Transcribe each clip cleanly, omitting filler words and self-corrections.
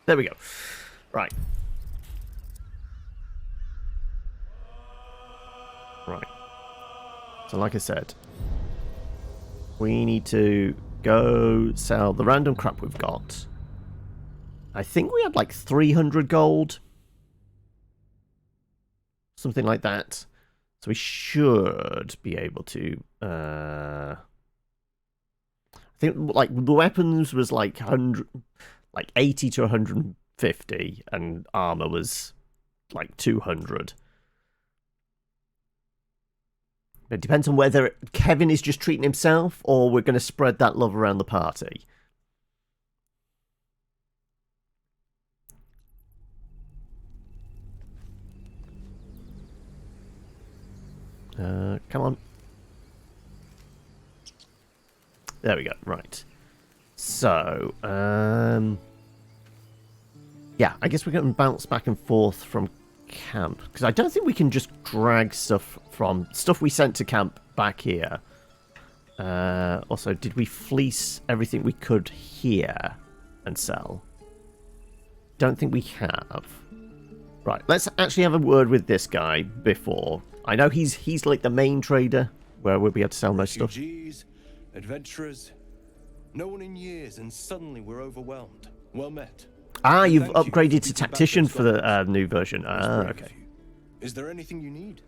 There we go. Right. Right. So like I said, we need to go sell the random crap we've got. I think we had like 300 gold. Something like that. So we should be able to... I think like the weapons was like 80 to 150, and armor was like 200. It depends on whether Kevin is just treating himself or we're going to spread that love around the party. Come on. There we go. Right. So, yeah, I guess we're going to bounce back and forth from camp, because I don't think we can just drag stuff from stuff we sent to camp back here. Also, did we fleece everything we could here and sell? Don't think we have. Right, let's actually have a word with this guy before. I know he's like the main trader where we'll be able to sell most stuff. Refugees, adventurers, no one in years, and suddenly we're overwhelmed. Well met. Ah, you've Thank you upgraded for to beating back tactician those for the goblins. new version. Ah, Brave okay. of you. Is there anything you need?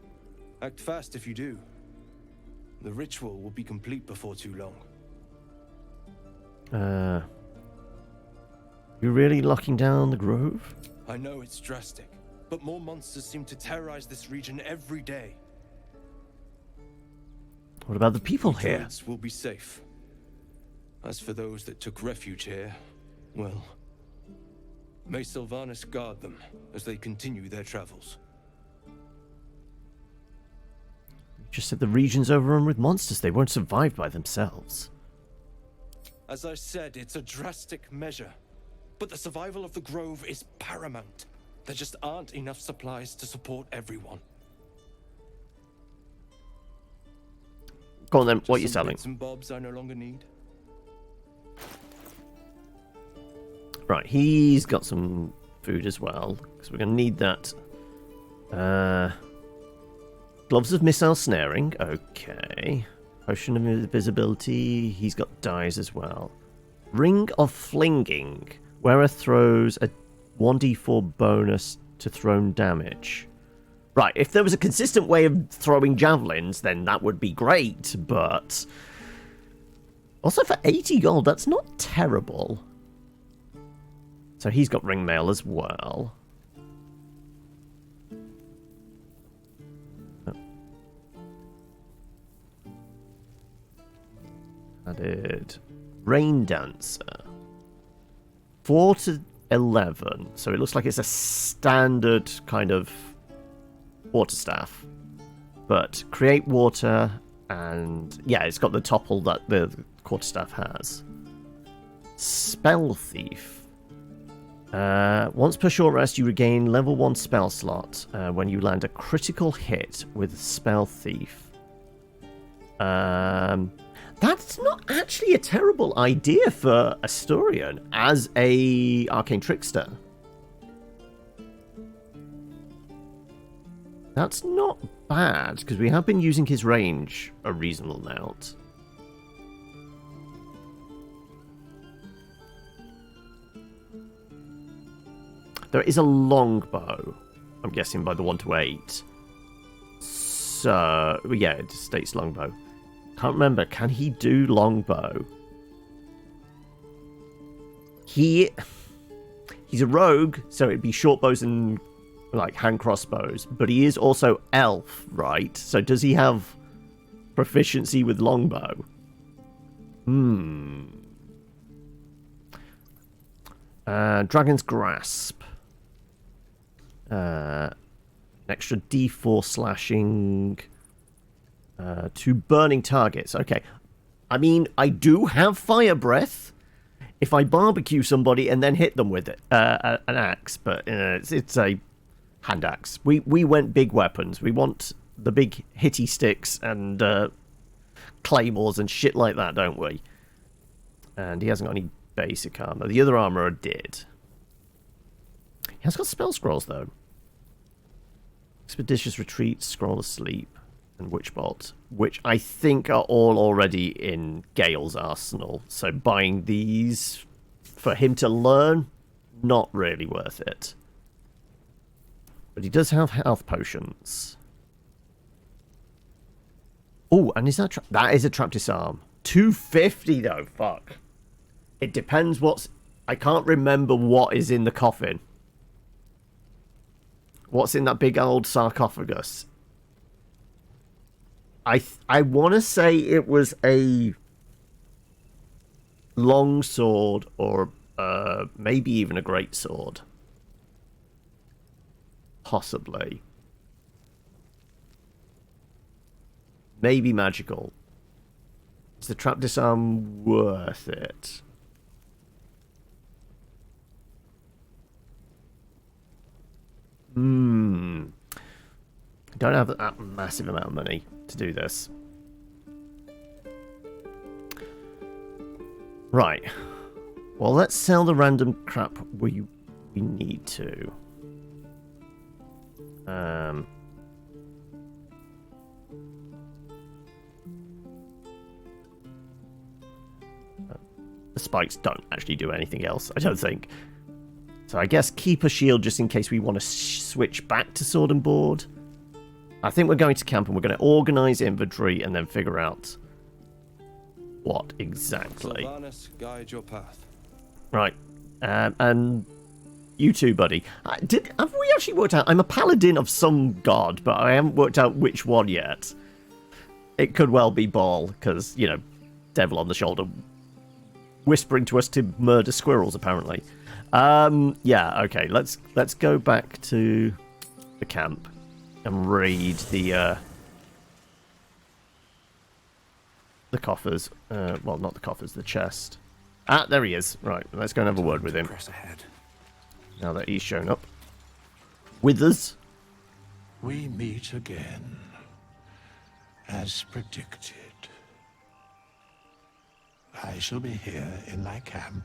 Act fast if you do. The ritual will be complete before too long. You really locking down the grove? I know it's drastic, but more monsters seem to terrorize this region every day. What about the people The here? druids will be safe. As for those that took refuge here, well, may Sylvanas guard them as they continue their travels. Just said the region's overrun with monsters. They won't survive by themselves. As I said, it's a drastic measure, but the survival of the grove is paramount. There just aren't enough supplies to support everyone. Go on then, what are you Just some selling? bits and bobs I no longer need. Right, he's got some food as well, because we're going to need that. Gloves of missile snaring, okay. Potion of invisibility, he's got dyes as well. Ring of flinging, wearer throws a 1d4 bonus to thrown damage. Right, if there was a consistent way of throwing javelins, then that would be great, but... Also for 80 gold, that's not terrible. So he's got ring mail as well. Added Rain Dancer. 4 to 11. So it looks like it's a standard kind of water staff. But create water and... yeah, it's got the topple that the quarterstaff has. Spell Thief. Once per short rest, you regain level 1 spell slot when you land a critical hit with Spell Thief. That's not actually a terrible idea for Asturian as a arcane trickster. That's not bad, because we have been using his range a reasonable amount. There is a longbow, I'm guessing by the 1 to 8. So, yeah, it just states longbow. Can't remember, can he do longbow? He's a rogue, so it'd be short bows and like hand crossbows, but he is also elf, right? So does he have proficiency with longbow? Dragon's Grasp. An extra D4 slashing to burning targets. Okay. I mean, I do have fire breath if I barbecue somebody and then hit them with it, an axe, but it's a hand axe. We went big weapons. We want the big hitty sticks and claymores and shit like that, don't we? And he hasn't got any basic armor. The other armorer did. He has got spell scrolls, though. Expeditious Retreat, Scroll of Sleep, and Witchbolt, which I think are all already in Gale's arsenal. So buying these for him to learn, not really worth it. But he does have health potions. Oh, and is that that is a trap disarm. 250 though, fuck. It depends what's... I can't remember what is in the coffin. What's in that big old sarcophagus? I want to say it was a long sword or maybe even a great sword. Possibly. Maybe magical. Is the trap disarm worth it? Don't have that massive amount of money to do this. Right. Well, let's sell the random crap we need to. The spikes don't actually do anything else, I don't think. So I guess keep a shield just in case we want to switch back to sword and board. I think we're going to camp and we're going to organize inventory and then figure out what exactly. Sylvanas, guide your path. Right. And you too, buddy. Have we actually worked out? I'm a paladin of some god, but I haven't worked out which one yet. It could well be Baal, because, you know, devil on the shoulder, whispering to us to murder squirrels, apparently. Yeah, okay. Let's go back to the camp and raid the coffers. Well, not the coffers, the chest. Ah, there he is. Right, let's go and have a word with him. Press ahead. Now that he's shown up. With us. We meet again, as predicted. I shall be here in thy camp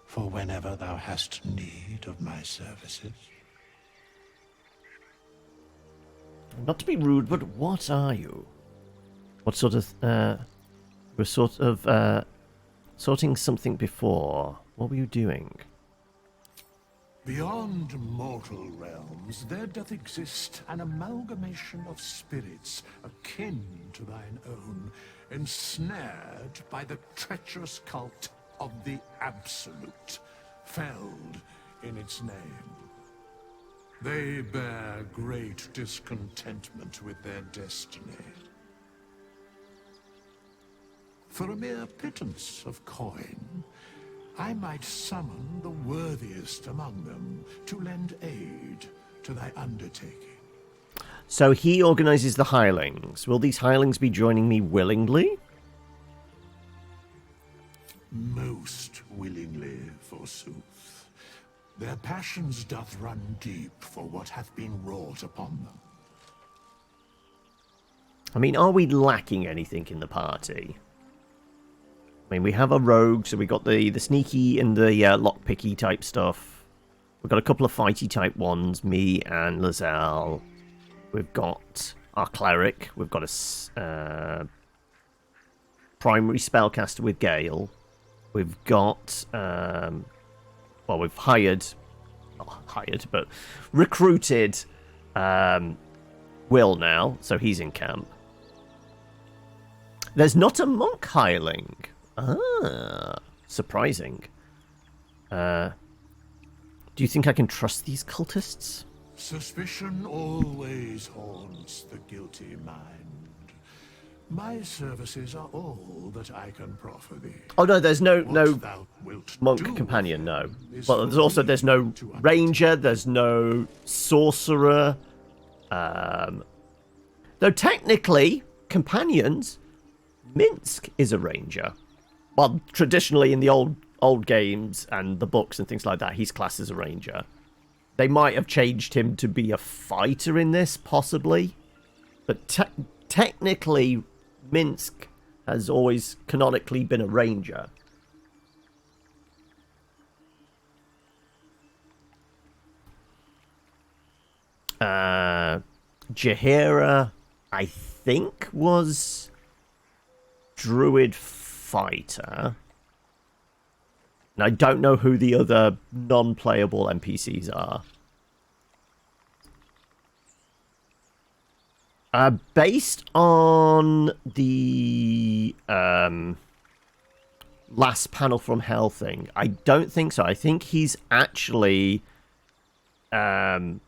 for whenever thou hast need of my services. Not to be rude, but what are you? What sort of... we're sort of, sorting something before. What were you doing? Beyond mortal realms, there doth exist an amalgamation of spirits akin to thine own, ensnared by the treacherous cult of the Absolute, felled in its name. They bear great discontentment with their destiny. For a mere pittance of coin, I might summon the worthiest among them to lend aid to thy undertaking. So he organizes the hirelings. Will these hirelings be joining me willingly? Most willingly, forsooth. Their passions doth run deep for what hath been wrought upon them. I mean, are we lacking anything in the party? I mean, we have a rogue, so we got the sneaky and the lockpicky type stuff. We've got a couple of fighty type ones, me and Lazelle. We've got our cleric. We've got a primary spellcaster with Gale. We've got, well, we've but recruited Will now, so he's in camp. There's not a monk hireling. Ah, surprising. Do you think I can trust these cultists? Suspicion always haunts the guilty mind. My services are all that I can proffer thee. Oh no, there's no What thou wilt monk do companion, no. is But for there's thee no to undertake. ranger, there's no sorcerer. Though technically, companions, Minsk is a ranger. Well, traditionally in the old games and the books and things like that, he's classed as a ranger. They might have changed him to be a fighter in this, possibly. But technically, Minsk has always canonically been a ranger. Jaheira, I think, was druid fighter. And I don't know who the other non-playable NPCs are. Based on the last panel from Hell thing, I don't think so. I think he's actually in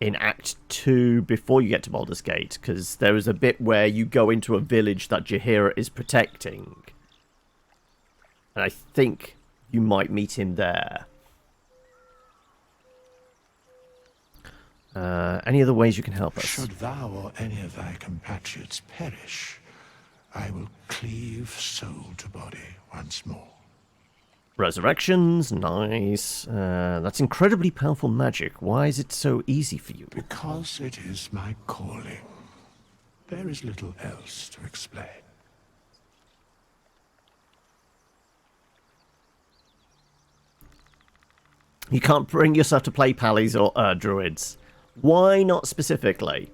Act 2 before you get to Baldur's Gate, because there is a bit where you go into a village that Jaheira is protecting. And I think you might meet him there. Any other ways you can help us? Should thou or any of thy compatriots perish, I will cleave soul to body once more. Resurrections, nice. That's incredibly powerful magic. Why is it so easy for you? Because it is my calling. There is little else to explain. You can't bring yourself to play pallies or druids. Why not specifically?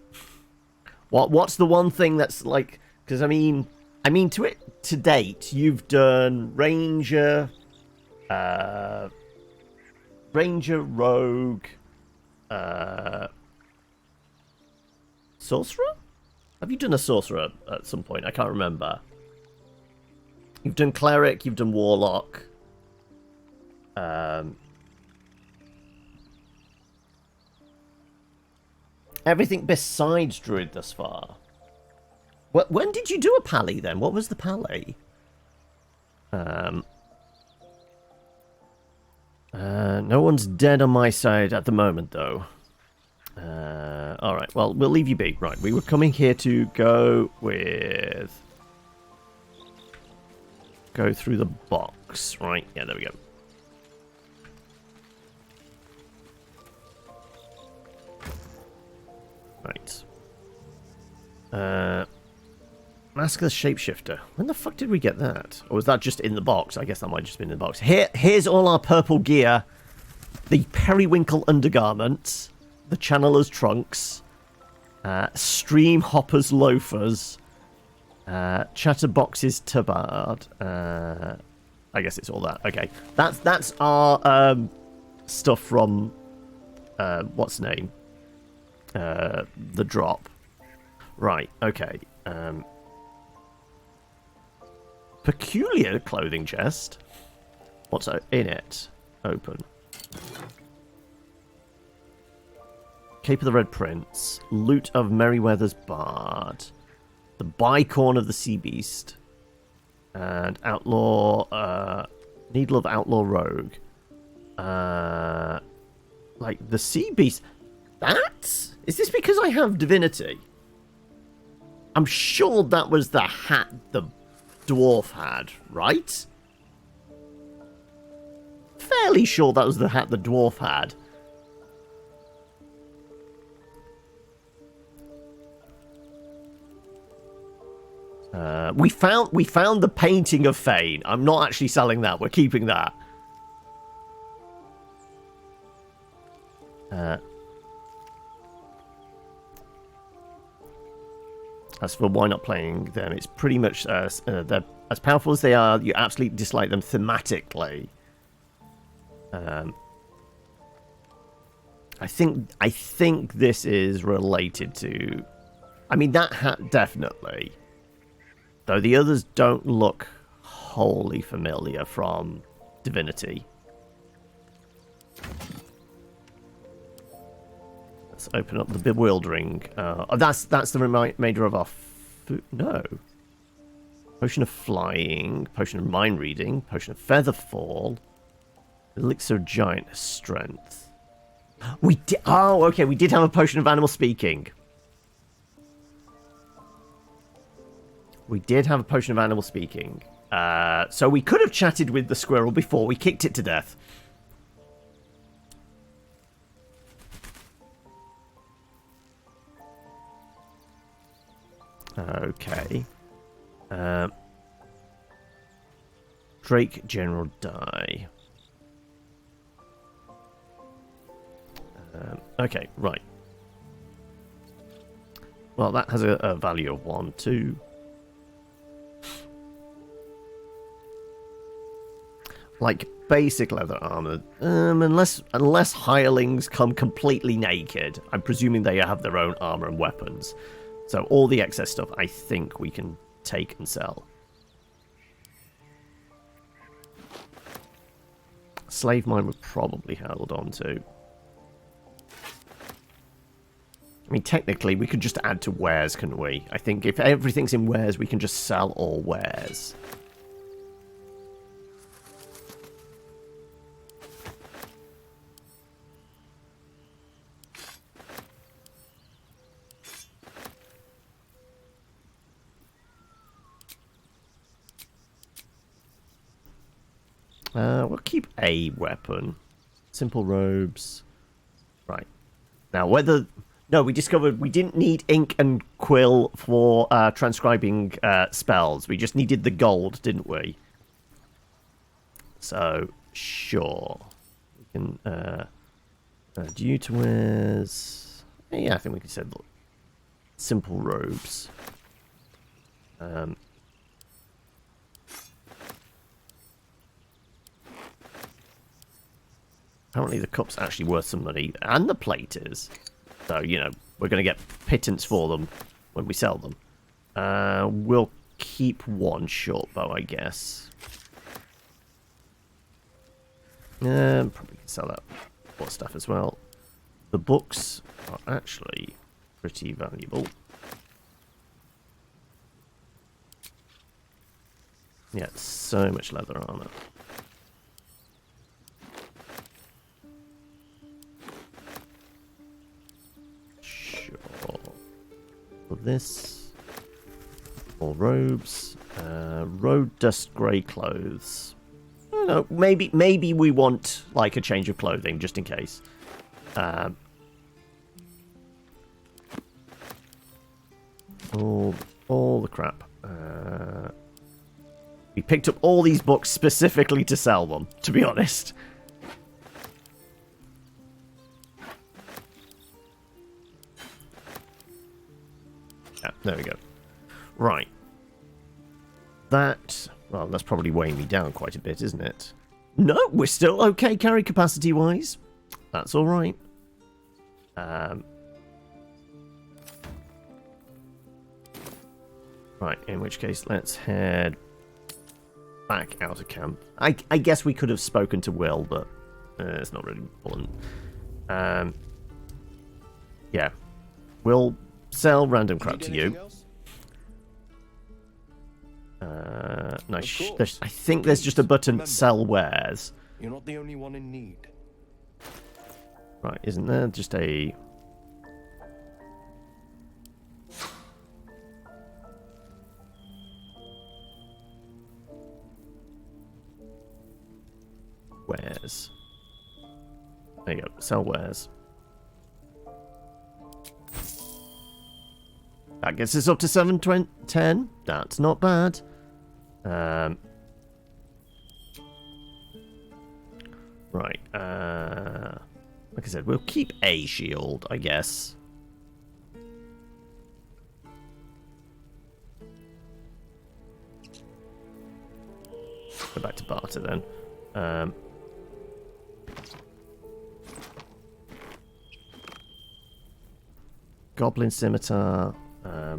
What's the one thing that's like? Because I mean, to date, you've done ranger, rogue, sorcerer. Have you done a sorcerer at some point? I can't remember. You've done cleric. You've done warlock. Everything besides druid thus far. When did you do a pally then? What was the pally? No one's dead on my side at the moment, though. Alright, well, we'll leave you be. Right, we were coming here to go with... Go through the box, right? Yeah, there we go. Right. Mask of the Shapeshifter. When the fuck did we get that? Or was that just in the box? I guess that might have just been in the box. Here's all our purple gear. The Periwinkle undergarments. The Channeler's trunks. Stream Hopper's loafers. Chatterbox's tabard. I guess it's all that. Okay. That's our stuff from what's the name? The drop. Right, okay. Peculiar clothing chest. What's in it? Open. Cape of the Red Prince. Loot of Merryweather's Bard. The Bicorn of the Sea Beast. And Outlaw... Needle of Outlaw Rogue. Like, the Sea Beast... That? Is this because I have Divinity? I'm sure that was the hat the dwarf had, right? Fairly sure that was the hat the dwarf had. We found the painting of Fane. I'm not actually selling that. We're keeping that. As for why not playing them, it's pretty much they're as powerful as they are. You absolutely dislike them thematically. I think this is related to. I mean, that hat definitely. Though the others don't look wholly familiar from Divinity. Let's open up the bewildering. That's the remainder of our food. No. Potion of flying, potion of mind reading, potion of feather fall, elixir of giant strength. We did. Oh, okay. We did have a potion of animal speaking. We did have a potion of animal speaking. So we could have chatted with the squirrel before we kicked it to death. Okay. Drake General Die. Okay, right. Well, that has a value of 1, 2. Like basic leather armor, unless hirelings come completely naked, I'm presuming they have their own armor and weapons. So all the excess stuff, I think we can take and sell. Slave mine would probably held on to. I mean, technically, we could just add to wares, couldn't we? I think if everything's in wares, we can just sell all wares. We'll keep a weapon. Simple robes. Right. Now, whether... No, we discovered we didn't need ink and quill for transcribing spells. We just needed the gold, didn't we? So, sure. We can... due to wears... Yeah, I think we can say, look, simple robes. Apparently the cup's actually worth some money, and the plate is. So, you know, we're going to get pittance for them when we sell them. We'll keep one short bow, I guess. Probably can sell that war stuff as well. The books are actually pretty valuable. Yeah, so much leather armor. For this, more robes, road dust grey clothes. I don't know, maybe we want like a change of clothing just in case. All the crap. We picked up all these books specifically to sell them, to be honest. Yeah, there we go. Right. That... Well, that's probably weighing me down quite a bit, isn't it? No, we're still okay carry capacity-wise. That's alright. Right, in which case, let's head back out of camp. I guess we could have spoken to Will, but it's not really important. Yeah. We'll sell random crap to you. Nice. I think there's just a button, sell wares. You're not the only one in need. Right, isn't there just a... Wares. There you go, sell wares. That gets us up to 710. That's not bad. Right. Like I said, we'll keep a shield, I guess. Go back to barter then. Goblin scimitar.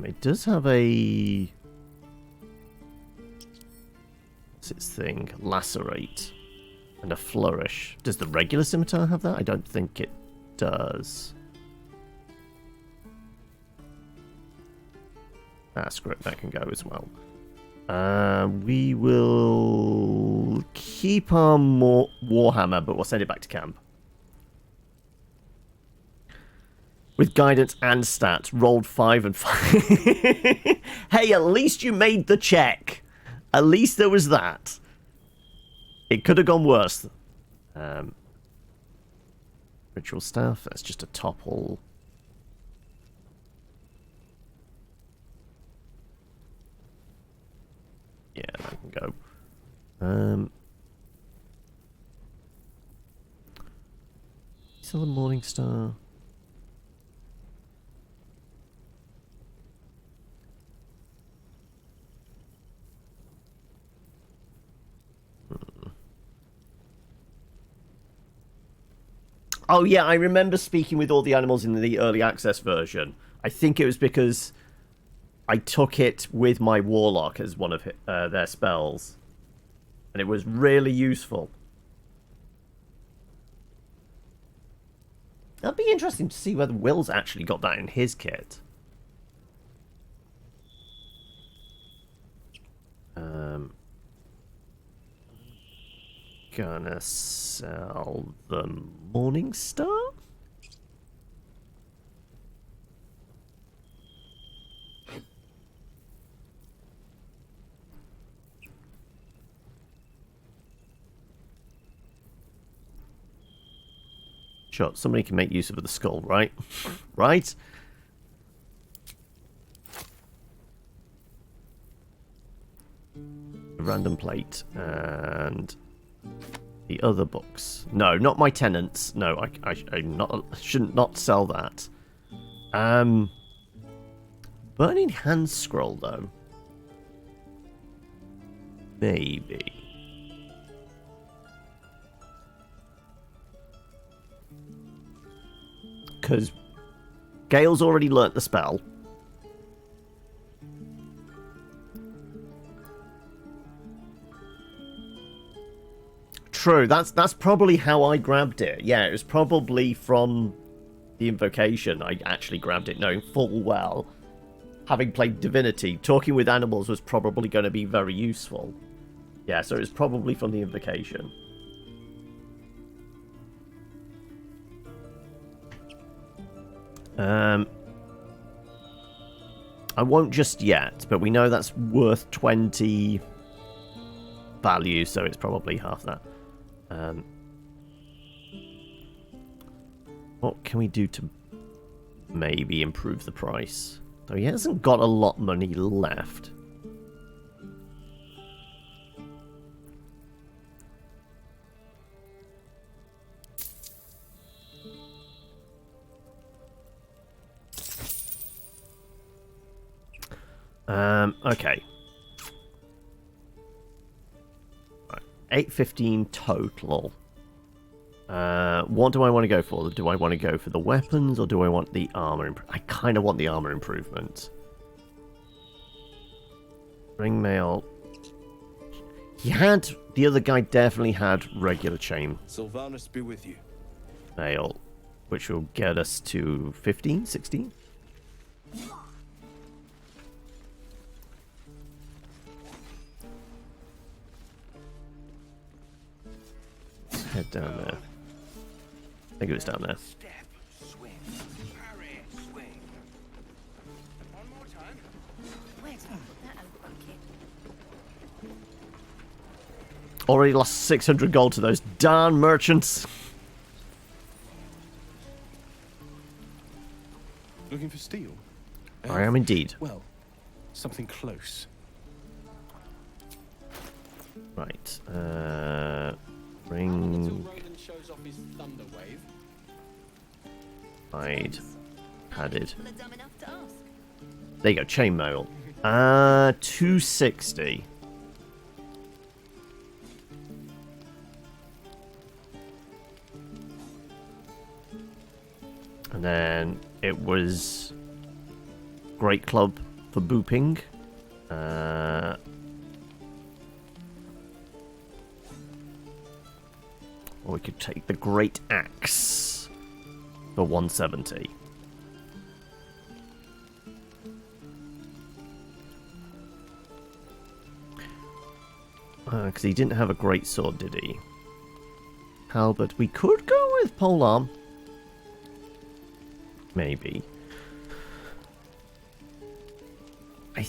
It does have a... What's its thing? Lacerate. And a flourish. Does the regular scimitar have that? I don't think it does. Ah, screw it. That can go as well. We will keep our Warhammer, but we'll send it back to camp. With guidance and stats, rolled 5 and 5. Hey, at least you made the check. At least there was that. It could have gone worse. Ritual staff, that's just a topple. Yeah, that can go. Still a Morning Star. Oh yeah, I remember speaking with all the animals in the early access version. I think it was because I took it with my warlock as one of their spells, and it was really useful. That'd be interesting to see whether Will's actually got that in his kit. Gonna sell the Morning Star? Sure, somebody can make use of the skull, right? Right? A random plate and the other books. No, not my tenants. No, I shouldn't not sell that. Burning Hand Scroll though. Maybe. Because Gale's already learnt the spell. True, that's probably how I grabbed it. Yeah, it was probably from the invocation. I actually grabbed it knowing full well, having played Divinity, talking with animals was probably going to be very useful. Yeah, so it was probably from the invocation. I won't just yet, but we know that's worth 20 value, so it's probably half that. What can we do to maybe improve the price? So he hasn't got a lot of money left. Okay. Right. 815 total. What do I want to go for? Do I want to go for the weapons or do I want the armor? I kind of want the armor improvement. Ring mail. The other guy definitely had regular chain Sylvanus be with you. mail, which will get us to 15, 16. Head down there. I think it was down there. Step, swing, parry, swing. One more time. Where's that old bucket? Already lost 600 gold to those darn merchants. Looking for steel? I am indeed. Well, something close. Right. Ring. Shows off his thunder wave. Hide. Padded. People are dumb enough to ask. There you go. Chainmail. 260. And then it was Great Club for booping. Or we could take the Great Axe for 170. Because he didn't have a great sword, did he? Halberd. We could go with polearm. Maybe. I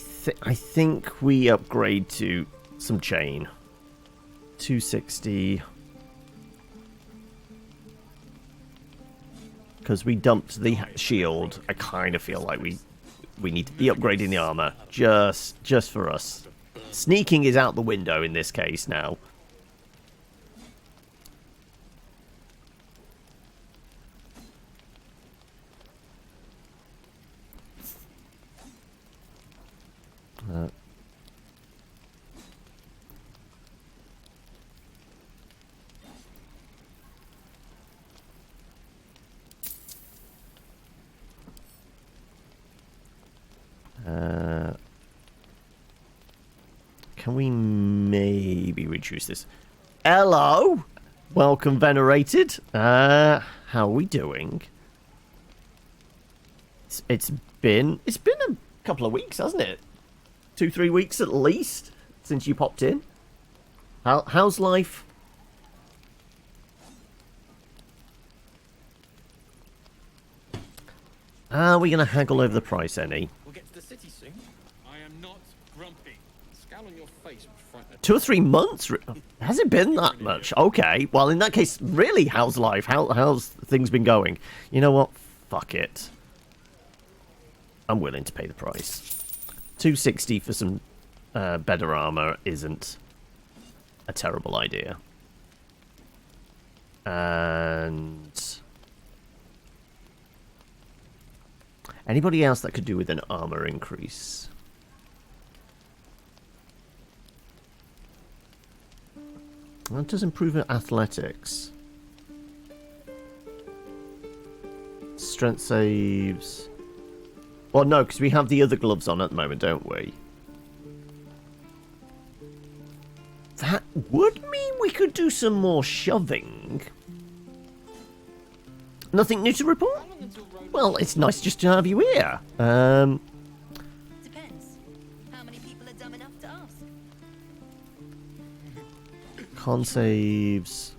think we upgrade to some chain. 260. Because we dumped the shield, I kind of feel like we need to be upgrading the armor just for us. Sneaking is out the window in this case now. can we maybe reduce this? Hello! Welcome, Venerated. How are we doing? It's been a couple of weeks, hasn't it? 2-3 weeks at least since you popped in. How's life? Are we going to haggle over the price any? We'll get to the city soon. I am not grumpy. Scowl on your face would frighten 2 or 3 months? Has it been that much? Okay. Well, in that case, really, how's life? How's things been going? You know what? Fuck it. I'm willing to pay the price. 260 for some better armor isn't a terrible idea. And anybody else that could do with an armor increase? That does improve athletics. Strength saves. Well, no, because we have the other gloves on at the moment, don't we? That would mean we could do some more shoving. Nothing new to report? Well, it's nice just to have you here. Depends. How many people are dumb enough to ask? Con saves.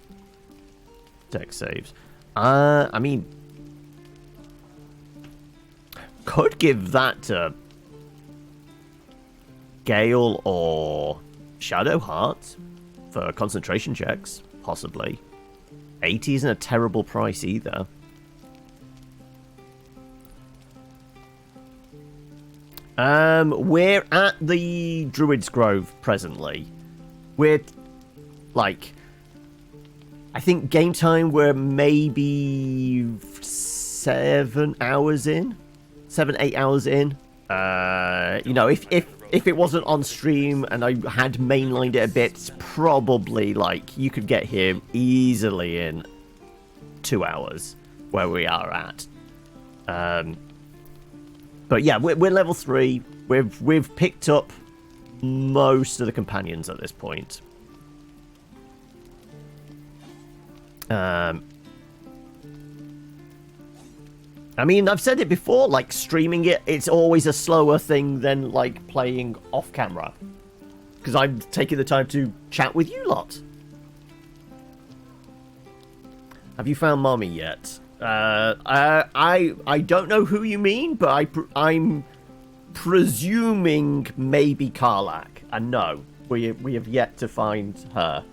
Dex saves. I mean, could give that to Gale or Shadowheart for concentration checks, possibly. 80 isn't a terrible price either. We're at the Druid's Grove presently. We're, like, I think game time we're maybe 7 hours in. 7-8 hours in. You know, if it wasn't on stream and I had mainlined it a bit, it's probably, like, you could get here easily in 2 hours where we are at. But yeah, we're level 3. We've picked up most of the companions at this point. I mean, I've said it before, like, streaming it's always a slower thing than, like, playing off camera. Because I'm taking the time to chat with you lot. Have you found Mommy yet? I don't know who you mean, but I'm presuming maybe Karlak. And no, we have yet to find her.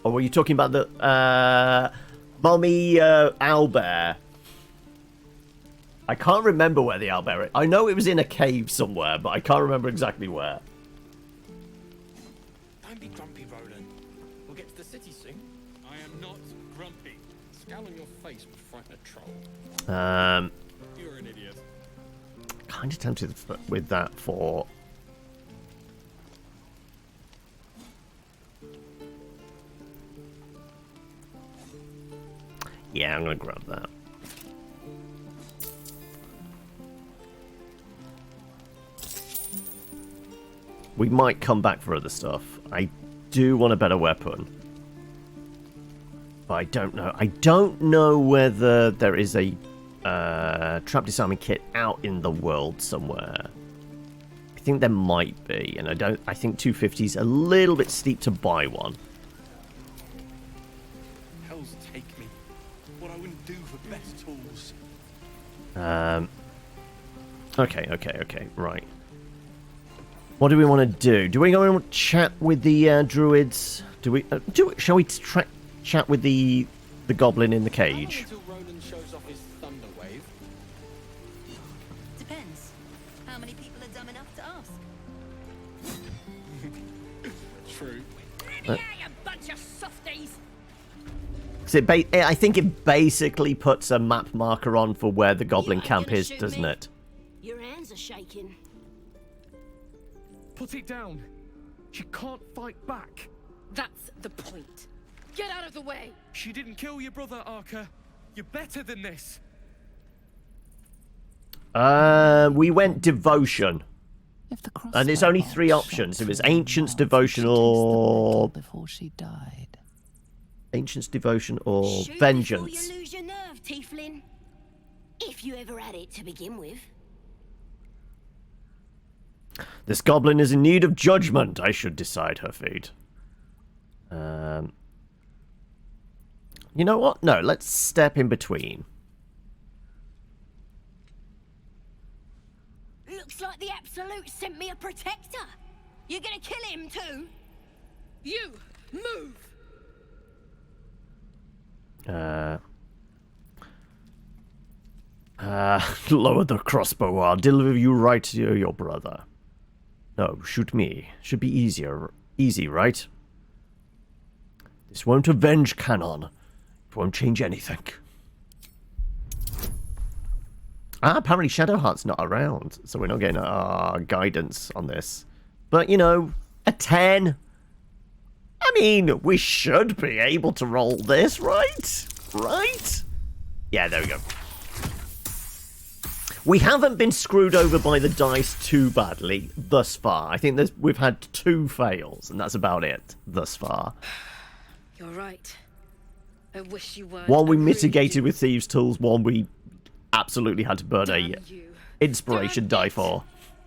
Or were you talking about the Mommy owlbear? I can't remember where the owlbear is. I know it was in a cave somewhere, but I can't remember exactly where. Don't be grumpy, Roland. We'll get to the city soon. I am not grumpy. Scowl on your face would frighten a troll. You're an idiot. Kind of tempted with that for... Yeah, I'm going to grab that. We might come back for other stuff. I do want a better weapon. But I don't know. I don't know whether there is a trap disarming kit out in the world somewhere. I think there might be, and I think 250 is a little bit steep to buy one. Hells take me. What I wouldn't do for best tools. Okay, right. What do we want to do? Do we go and chat with the druids? Shall we chat with the goblin in the cage? How long until Roland shows off his thunder wave? Depends. How many people are dumb enough to ask? True. Yeah, you bunch of softies! So I think it basically puts a map marker on for where the goblin You ain't camp gonna is, shoot doesn't me. it? Your hands are shaking. Put it down. She can't fight back. That's the point. Get out of the way! She didn't kill your brother, Arca. You're better than this. We went devotion. And it's only 3 options. It was Ancients, Devotion, or... Before she died. Ancients, Devotion, or Shoot Vengeance. before you lose your nerve, Tiefling. If you ever had it to begin with. This goblin is in need of judgment. I should decide her fate. You know what? No, let's step in between. Looks like the Absolute sent me a protector. You're gonna kill him too? You move. Lower the crossbow. I'll deliver you right to your brother. No, shoot me. Should be easier. Easy, right? This won't avenge Canon. It won't change anything. Apparently Shadowheart's not around, so we're not getting guidance on this. But, you know, a 10. I mean, we should be able to roll this, right? Right? Yeah, there we go. We haven't been screwed over by the dice too badly thus far. I think we've had 2 fails, and that's about it thus far. You're right. I wish you weren't. One we mitigated with Thieves' Tools, one we absolutely had to burn a inspiration die for.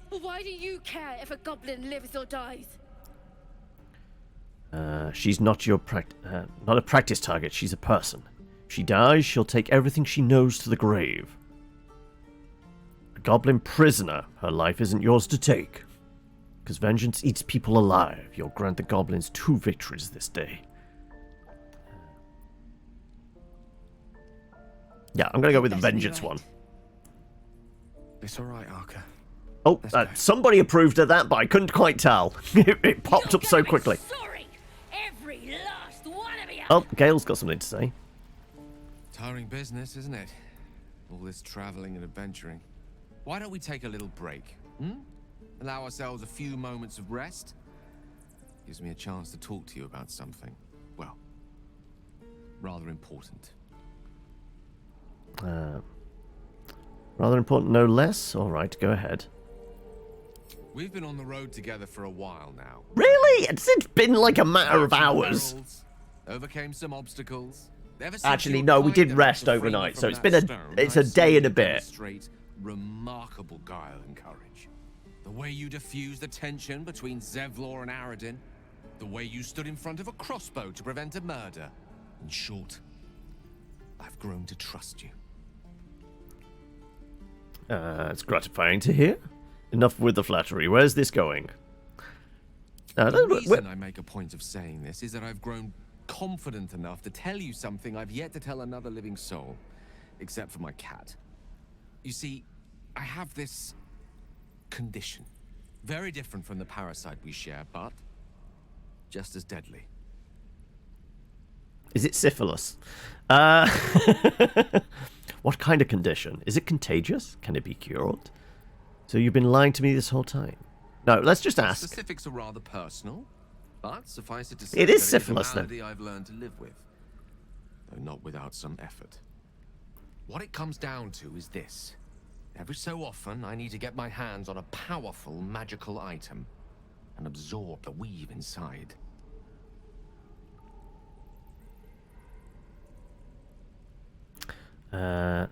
Why do you care if a goblin lives or dies? She's not not a practice target, she's a person. If she dies, she'll take everything she knows to the grave. A goblin prisoner, her life isn't yours to take. Because vengeance eats people alive, you'll grant the goblins 2 victories this day. Yeah, I'm gonna go with the vengeance one. It's alright, Arca. Oh, somebody approved of that, but I couldn't quite tell. It popped up so quickly. Sorry, every last one of you. Oh, Gale's got something to say. Tiring business, isn't it? All this traveling and adventuring. Why don't we take a little break? Allow ourselves a few moments of rest? Gives me a chance to talk to you about something, well, rather important. Rather important, no less? Alright, go ahead. We've been on the road together for a while now. Really? It's been like a matter of hours. Overcame some obstacles. Actually, no, we did rest overnight, so it's been a day and a bit. Remarkable guile and courage. The way you diffused the tension between Zevlor and Aradin. The way you stood in front of a crossbow to prevent a murder. In short, I've grown to trust you. It's gratifying to hear. Enough with the flattery. Where's this going? The reason I make a point of saying this is that I've grown confident enough to tell you something I've yet to tell another living soul, except for my cat. You see, I have this condition. Very different from the parasite we share, but just as deadly. Is it syphilis? What kind of condition? Is it contagious? Can it be cured? So you've been lying to me this whole time? No, let's just ask. The specifics are rather personal, but suffice it to say it is that syphilis, it's a malady I've learned to live with, though not without some effort. What it comes down to is this. Every so often, I need to get my hands on a powerful magical item and absorb the weave inside. I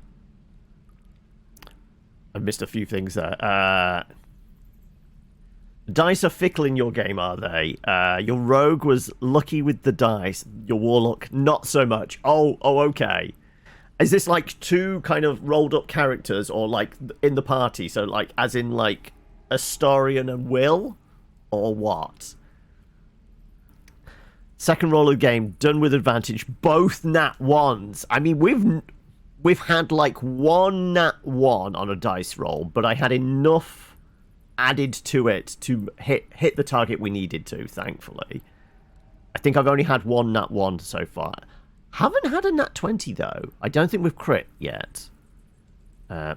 missed a few things there. Dice are fickle in your game, are they? Your rogue was lucky with the dice. Your warlock, not so much. Oh, okay. Is this like 2 kind of rolled up characters, or like in the party? So like, as in like Astarion and Will, or what? Second roll of the game, done with advantage. Both nat 1s. I mean, we've had like 1 nat 1 on a dice roll, but I had enough added to it to hit the target we needed to, thankfully. I think I've only had 1 nat 1 so far. Haven't had a nat 20 though. I don't think we've crit yet. 2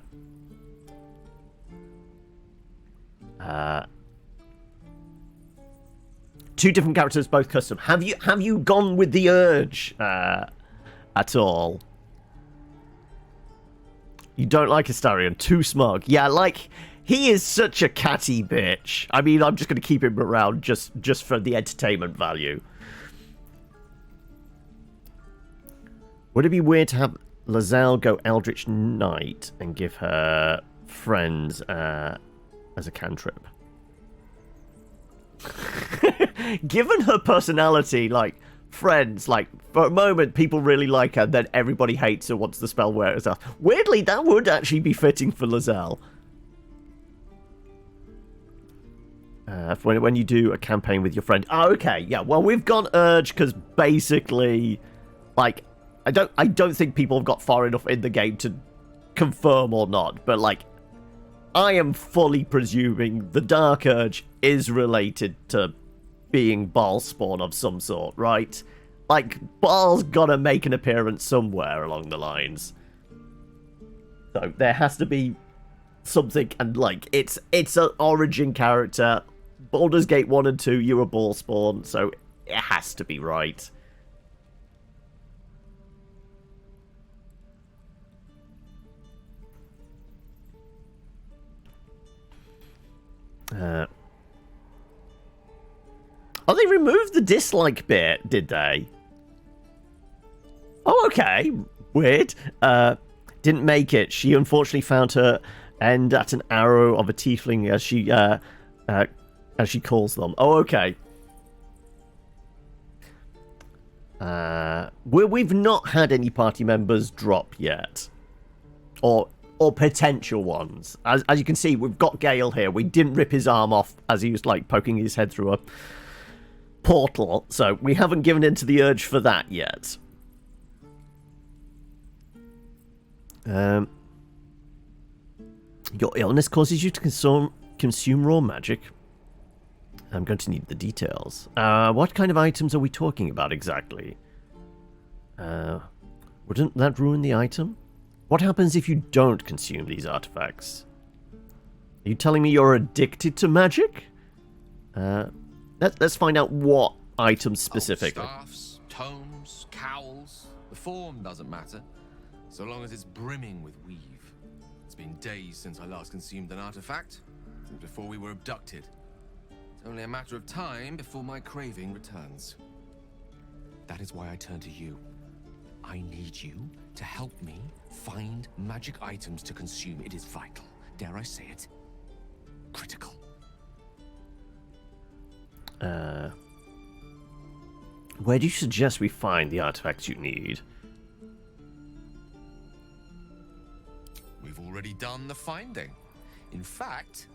different characters, both custom. Have you gone with the urge at all? You don't like Astarion, too smug. Yeah, like He is such a catty bitch. I mean, I'm just going to keep him around just for the entertainment value. Would it be weird to have Lae'zel go Eldritch Knight and give her friends as a cantrip? Given her personality, like, friends, like, for a moment people really like her, then everybody hates her once the spell wears off. Weirdly, that would actually be fitting for Lae'zel. When you do a campaign with your friend. Oh, okay, yeah. Well, we've gone Urge because basically, like, I don't think people have got far enough in the game to confirm or not. But like, I am fully presuming the Dark Urge is related to being Bhaalspawn of some sort, right? Like, Bhaal's gotta make an appearance somewhere along the lines. So there has to be something, and like, it's an origin character. Baldur's Gate 1 and 2, you're a Bhaalspawn, so it has to be right. Oh, they removed the dislike bit, did they? Oh, okay. Weird. Didn't make it. She unfortunately found her end at an arrow of a tiefling, as she calls them. Oh, okay. We've not had any party members drop yet. Or potential ones. As you can see, we've got Gale here. We didn't rip his arm off as he was, like, poking his head through a portal. So we haven't given in to the urge for that yet. Your illness causes you to consume raw magic. I'm going to need the details. What kind of items are we talking about exactly? Wouldn't that ruin the item? What happens if you don't consume these artifacts? Are you telling me you're addicted to magic? Let's find out what items specifically. Staffs, tomes, cowls. The form doesn't matter, so long as it's brimming with weave. It's been days since I last consumed an artifact, since before we were abducted. It's only a matter of time before my craving returns. That is why I turn to you. I need you to help me find magic items to consume. It is vital. Dare I say it? Critical. Where do you suggest we find the artifacts you need? We've already done the finding. In fact,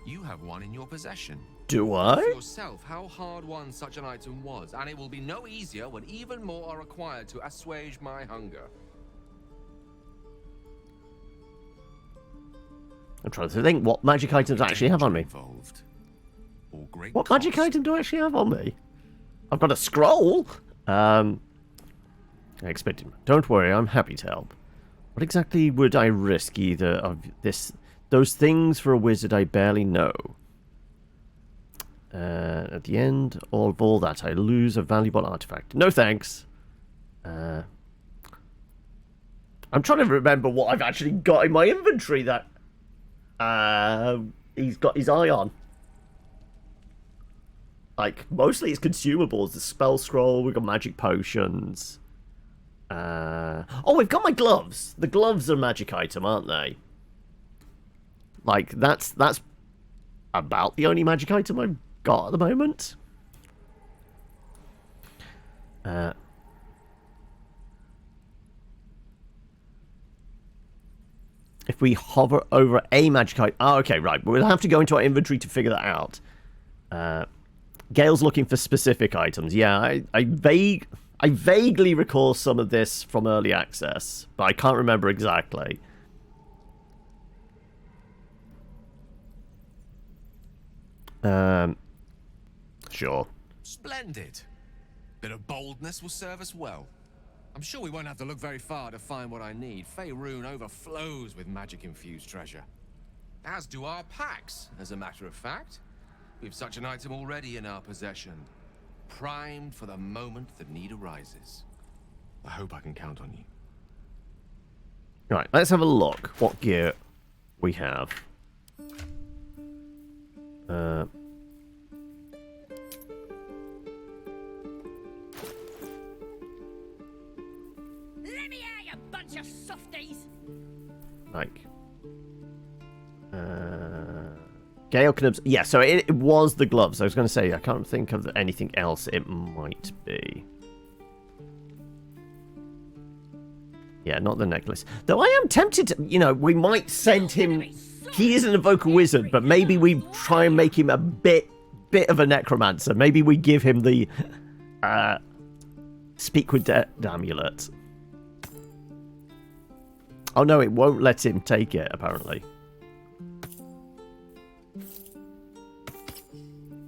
you have one in your possession. Do I? For yourself how hard-won such an item was, and it will be no easier when even more are required to assuage my hunger. I'm trying to think what magic items I actually have on me. What magic item do I actually have on me? I've got a scroll. I expected. Don't worry, I'm happy to help. What exactly would I risk either of those things for a wizard I barely know? At the end of all that, I lose a valuable artifact. No thanks. I'm trying to remember what I've actually got in my inventory that he's got his eye on. Like, mostly it's consumables. The spell scroll, we've got magic potions. Oh, we've got my gloves. The gloves are a magic item, aren't they? Like, that's about the only magic item I've got at the moment. If we hover over a magic item... Oh, okay, right. We'll have to go into our inventory to figure that out. Gale's looking for specific items. Yeah, I vaguely recall some of this from early access, but I can't remember exactly. Sure. Splendid. Bit of boldness will serve us well. I'm sure we won't have to look very far to find what I need. Faerun overflows with magic-infused treasure. As do our packs, as a matter of fact. We've such an item already in our possession. Primed for the moment the need arises. I hope I can count on you. Right, let's have a look what gear we have. Let me out, you bunch of softies! Like, Gale can yeah, so it was the gloves. I was going to say, I can't think of anything else it might be. Yeah, not the necklace. Though I am tempted to, you know, we might send him... He isn't a vocal wizard, but maybe we try and make him a bit of a necromancer. Maybe we give him the speak with dead amulet. Oh no, it won't let him take it, apparently.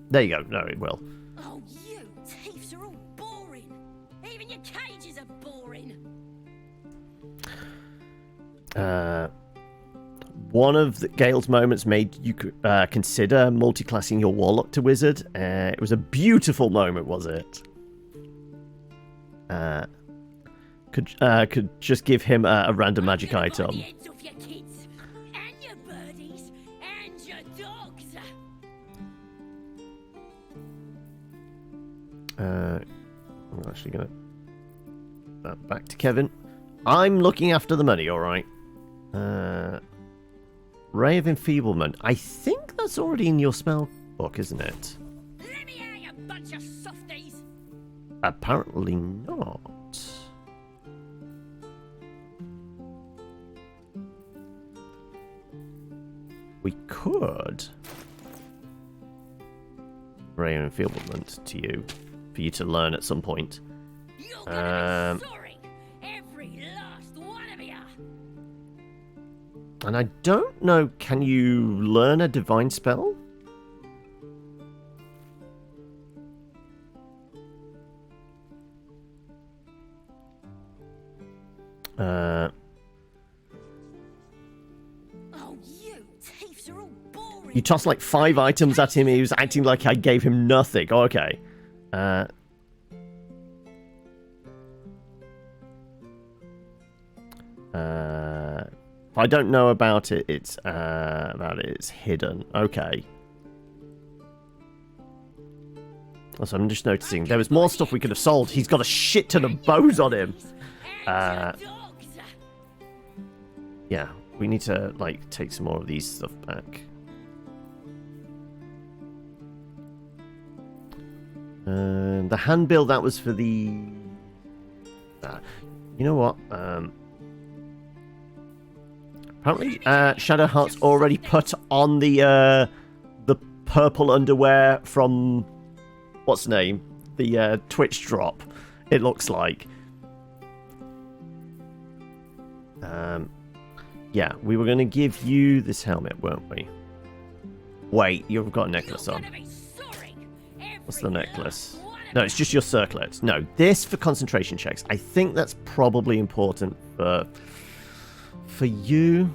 There you go. No, it will. Oh, you thieves are all boring. Even your cages are boring. One of Gale's moments made you consider multi-classing your warlock to wizard. It was a beautiful moment, was it? Could just give him a random magic item. And your birdies and your dogs. I'm actually gonna that back to Kevin. I'm looking after the money, all right. Ray of Enfeeblement. I think that's already in your spell book, isn't it? Let me out, you bunch of softies. Apparently not. We could Ray of Enfeeblement to you for you to learn at some point. You're gonna be sorry, every last one of you. And I don't know, can you learn a divine spell? Oh, you thieves are all boring. You tossed like 5 items at him. He was acting like I gave him nothing. Oh, okay. If I don't know about it, it's hidden. Okay. Also, I'm just noticing there was more stuff we could have sold. He's got a shit ton of bows on him. Yeah, we need to like take some more of these stuff back. The handbill, that was for the... you know what? Apparently, Shadowheart's already put on the purple underwear from... What's the name? The Twitch drop, it looks like. Yeah, we were going to give you this helmet, weren't we? Wait, you've got a necklace on. What's the necklace? No, it's just your circlet. No, this for concentration checks. I think that's probably important for you.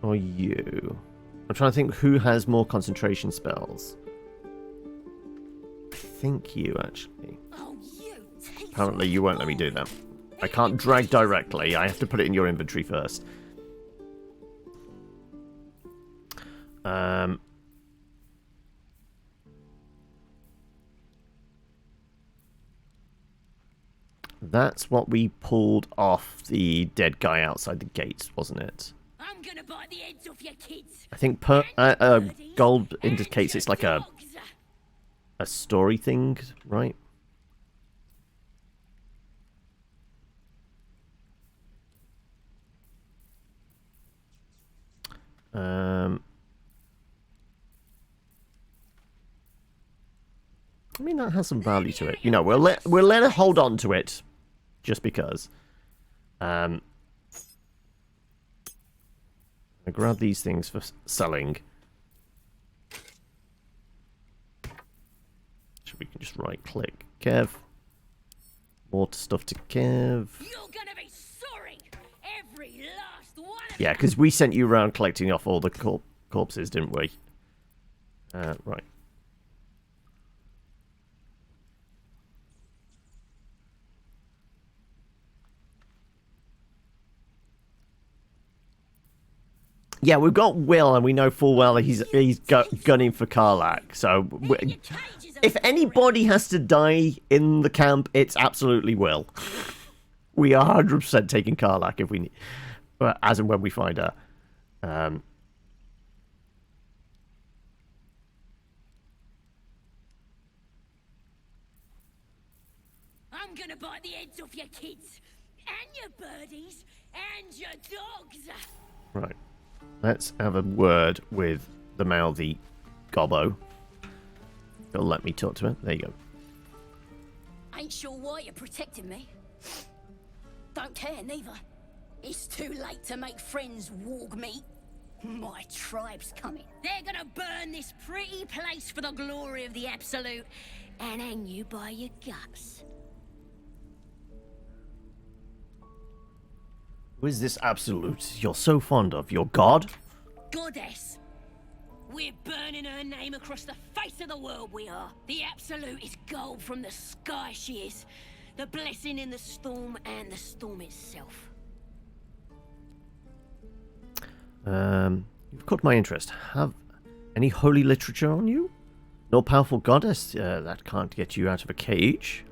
Or you. I'm trying to think who has more concentration spells. I think you, actually. Apparently you won't let me do that. I can't drag directly. I have to put it in your inventory first. That's what we pulled off the dead guy outside the gates, wasn't it? I'm gonna bite the heads off your kids. I think gold indicates it's like a story thing, right? I mean, that has some value to it. You know, we'll let her hold on to it, just because. I grab these things for selling. So we can just right click. Kev. More stuff to Kev. You're gonna be sorry, every last one of Yeah, because we sent you around collecting off all the corpses, didn't we? Right. Yeah, we've got Will, and we know full well he's gunning for Karlach. So, if anybody has to die in the camp, it's absolutely Will. We are 100% taking Karlach if we need, as and when we find her. I'm gonna bite the heads off your kids, and your birdies, and your dogs. Right. Let's have a word with the mouthy gobbo. It'll let me talk to her. There you go. Ain't sure why you're protecting me. Don't care, neither. It's too late to make friends, warg meat. My tribe's coming. They're gonna burn this pretty place for the glory of the Absolute and hang you by your guts. Who is this Absolute you're so fond of? Your god? Goddess. We're burning her name across the face of the world, we are. The Absolute is gold from the sky, she is. The blessing in the storm and the storm itself. You've caught my interest. Have any holy literature on you? No powerful goddess that can't get you out of a cage?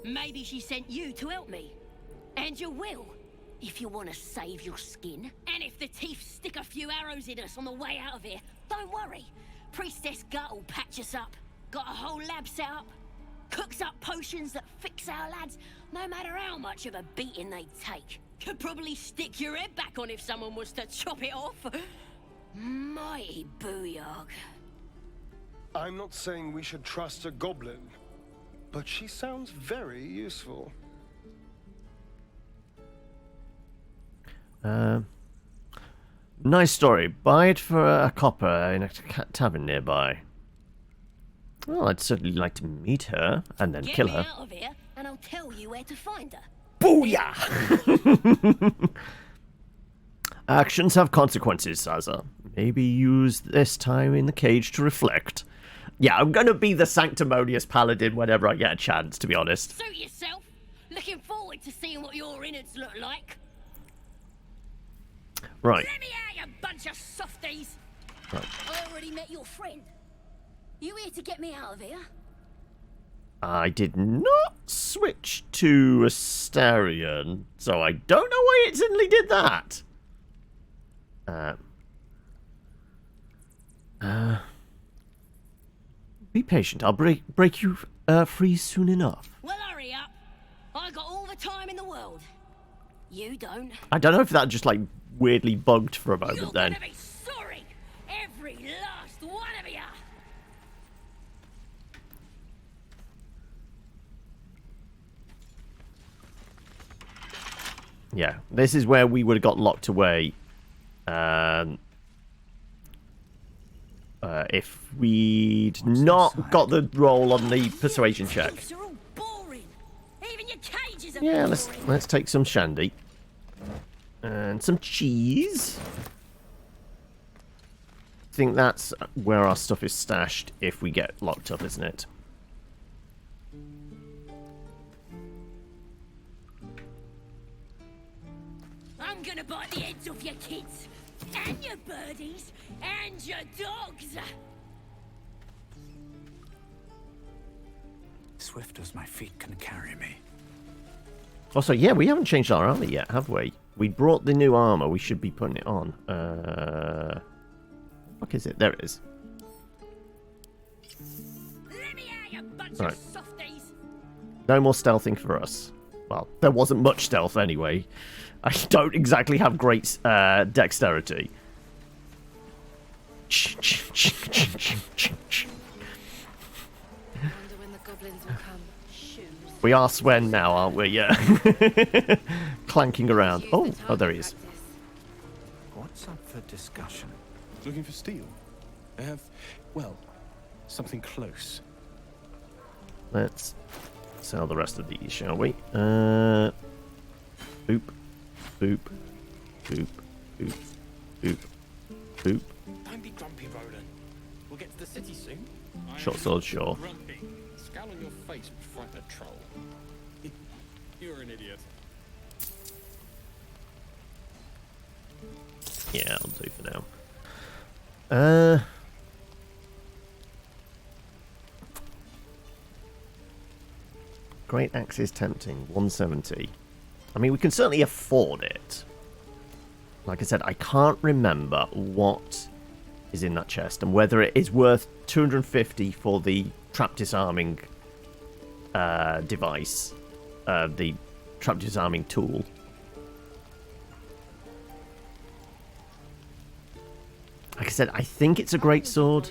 Maybe she sent you to help me. And you will, if you want to save your skin. And if the teeth stick a few arrows in us on the way out of here, don't worry. Priestess Gut will patch us up. Got a whole lab set up. Cooks up potions that fix our lads, no matter how much of a beating they take. Could probably stick your head back on if someone was to chop it off. Mighty booyog. I'm not saying we should trust a goblin, but she sounds very useful. Nice story. Buy it for a copper in a tavern nearby. Well, I'd certainly like to meet her and then kill her. Get me out of here, and I'll tell you where to find her. Booyah! Actions have consequences, Saza. Maybe use this time in the cage to reflect. Yeah, I'm gonna be the sanctimonious paladin whenever I get a chance, to be honest. Suit yourself. Looking forward to seeing what your innards look like. Right. Let me out, you bunch of softies. Right. I already met your friend. You here to get me out of here? I did not switch to Astarion, so I don't know why it suddenly did that. Be patient. I'll break you free soon enough. Well, hurry up. I got all the time in the world. You don't. I don't know if that just like weirdly bugged for a moment. You're then. gonna be sorry, every last one of you. Yeah, this is where we would have got locked away. If we'd not got the roll on the persuasion check. Yeah, let's take some shandy and some cheese. I think that's where our stuff is stashed if we get locked up, isn't it? I'm gonna bite the heads off your kids, and your birdies, and your dogs. Swift as my feet can carry me. Also, yeah, we haven't changed our armor yet, have we? We brought the new armor. We should be putting it on. What is it? There it is. Let me out, you bunch Right. of softies. No more stealthing for us. Well, there wasn't much stealth anyway. I don't exactly have great dexterity. We are Swen now, aren't we? Yeah. Clanking around. Oh, there he is. What's up for discussion? Looking for steel? I have, well, something close. Let's sell the rest of these, shall we? Boop. Boop. Boop. Boop. Boop. Boop. Don't be grumpy, Roland. We'll get to the city soon. Short sword, sure. Grumpy. Scowl on your face would frighten a troll. You're an idiot. Yeah, I'll do for now. Great axe is tempting. 170. I mean, we can certainly afford it. Like I said, I can't remember what is in that chest and whether it is worth 250 for the trap disarming device, the trap disarming tool. Like I said, I think it's a great sword.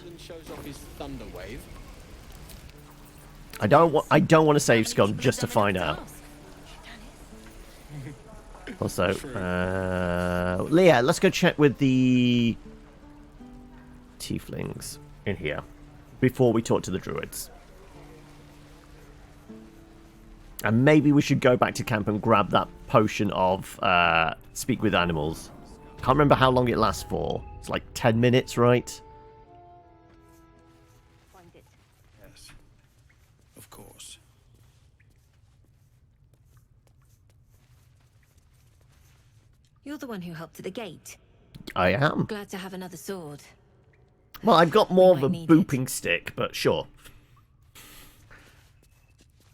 I don't want to save scum just to find out. Also, Leah, let's go check with the tieflings in here before we talk to the druids. And maybe we should go back to camp and grab that potion of speak with animals. Can't remember how long it lasts for. It's like 10 minutes, right? Yes, of course. You're the one who helped at the gate. I am. Glad to have another sword. Well, I've got more of a booping stick, but sure.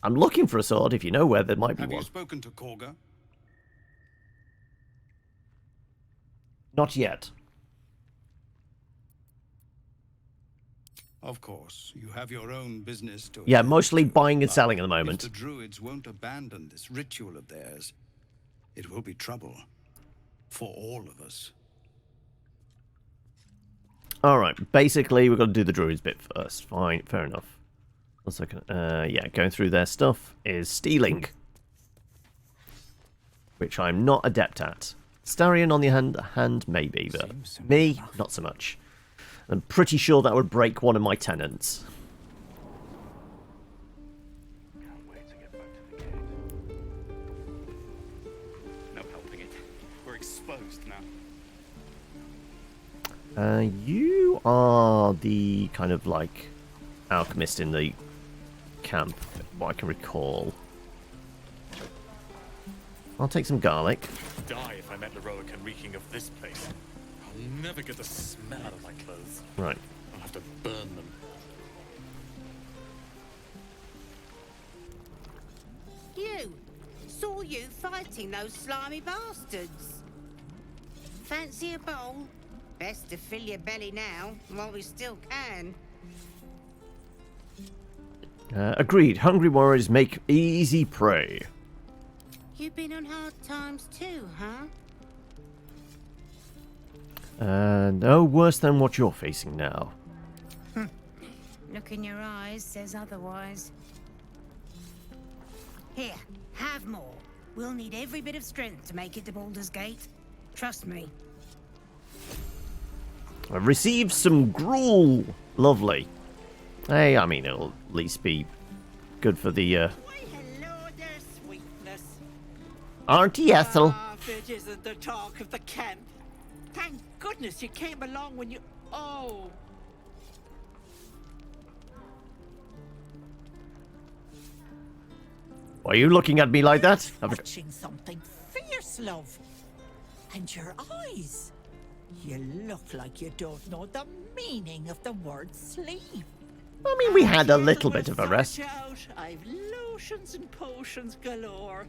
I'm looking for a sword if you know where there might be one. Have you spoken to Korga? Not yet. Of course, you have your own business to... Yeah, mostly buying and selling at the moment. If the druids won't abandon this ritual of theirs, it will be trouble for all of us. Alright, basically we've got to do the druids bit first. Fine, fair enough. 1 second. Yeah, going through their stuff is stealing. Which I'm not adept at. Starion on the hand maybe, but me, not so much. I'm pretty sure that would break one of my tenants. Can't wait to get back to the gate. No helping it. We're exposed now. You are the kind of like alchemist in the camp, what I can recall. I'll take some garlic. Die if I met Leroic and reeking of this place. I'll never get the smell out of my clothes. Right. I'll have to burn them. You! Saw you fighting those slimy bastards. Fancy a bowl? Best to fill your belly now, while we still can. Agreed. Hungry warriors make easy prey. You've been on hard times too, huh? No worse than what you're facing now. Look in your eyes says otherwise. Here, have more. We'll need every bit of strength to make it to Baldur's Gate. Trust me. I've received some gruel. Lovely. Hey, I mean, it'll at least be good for the, Why, hello there, sweetness. Auntie Ethel. Ah, if it isn't the talk of the camp. Thank goodness you came along when you... Oh. Why are you looking at me like that? Watching something fierce, love. And your eyes. You look like you don't know the meaning of the word sleep. I mean, we had a little bit of a rest. I've lotions and potions galore.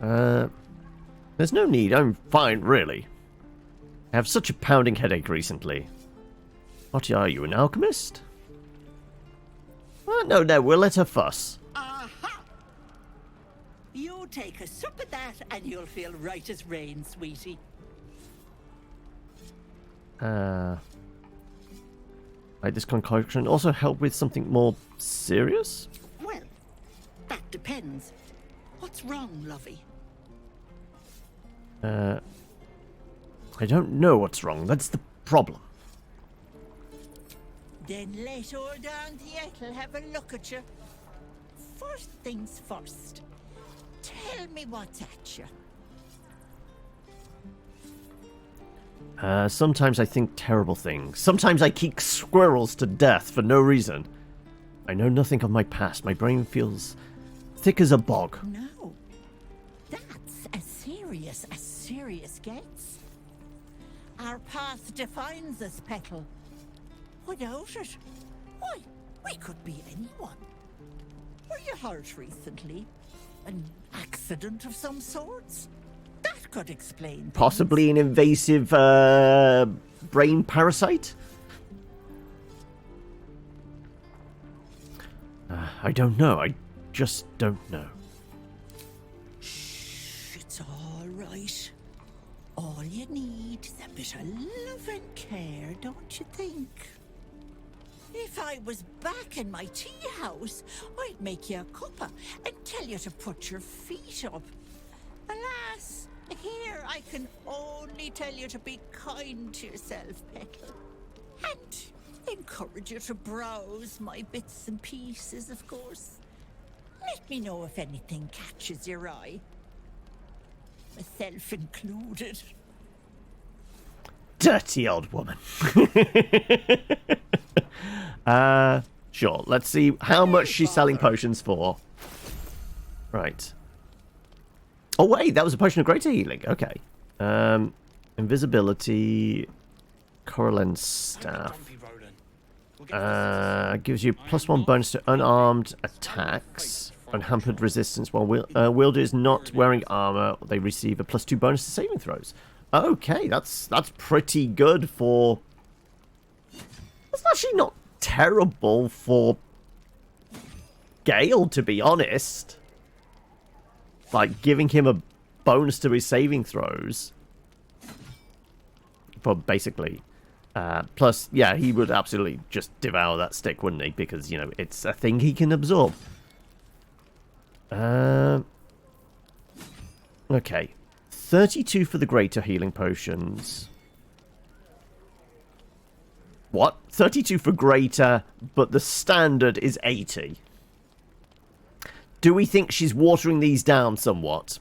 There's no need. I'm fine, really. I have such a pounding headache recently. What are you, an alchemist? No, we'll let her fuss. Aha! You take a sip of that and you'll feel right as rain, sweetie. Might this concoction also help with something more serious? Well, that depends. What's wrong, lovey? I don't know what's wrong. That's the problem. Then let old Auntie Ethel have a look at you. First things first. Tell me what's at you. Sometimes I think terrible things. Sometimes I kick squirrels to death for no reason. I know nothing of my past. My brain feels thick as a bog. No. That's a serious serious as serious gets. Our path defines us, Petal. Without it, why, we could be anyone. Were you hurt recently? An accident of some sorts? That could explain things. Possibly an invasive brain parasite? I don't know. I just don't know. Shh, it's all right. All you need is a bit of love and care, don't you think? If I was back in my tea house, I'd make you a cuppa and tell you to put your feet up. Alas, here I can only tell you to be kind to yourself, Petal. And encourage you to browse my bits and pieces, of course. Let me know if anything catches your eye. Myself included. Dirty old woman. Sure. Let's see how much she's selling potions for. Right. Oh, wait. That was a potion of greater healing. Okay. Invisibility. Coralline staff. Gives you +1 bonus to unarmed attacks. Unhampered resistance while wielder is not wearing armor. They receive a +2 bonus to saving throws. Okay, that's pretty good for... That's actually not terrible for Gale, to be honest. Like, giving him a bonus to his saving throws. But basically. Plus, yeah, he would absolutely just devour that stick, wouldn't he? Because, you know, it's a thing he can absorb. Okay. 32 for the greater healing potions. What? 32 for greater, but the standard is 80. Do we think she's watering these down somewhat?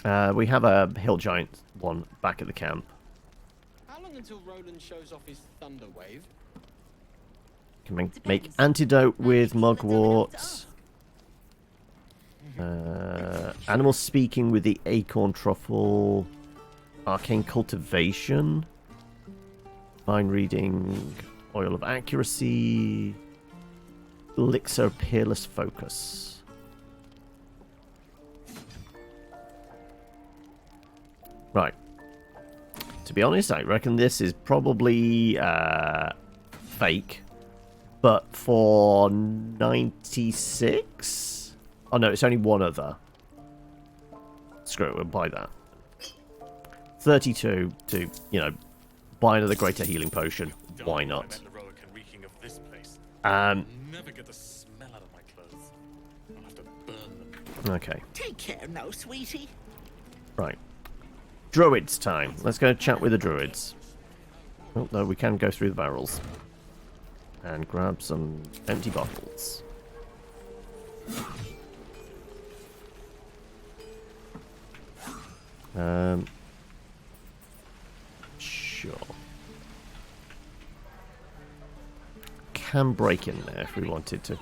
We have a hill giant one back at the camp. How long until Roland shows off his thunder wave? Can make antidote with mugwort. Animal speaking with the acorn truffle. Arcane cultivation. Mind reading. Oil of accuracy. Elixir peerless focus. Right. To be honest, I reckon this is probably fake. But for 96? Oh no, it's only one other. Screw it, we'll buy that. 32 to, you know, buy another greater healing potion. Why not? Never get the smell out of my clothes. I'll have to burn them. Okay. Take care now, sweetie. Right. Druids time. Let's go chat with the druids. Oh, no, we can go through the barrels. And grab some empty bottles. Sure. Can break in there if we wanted to.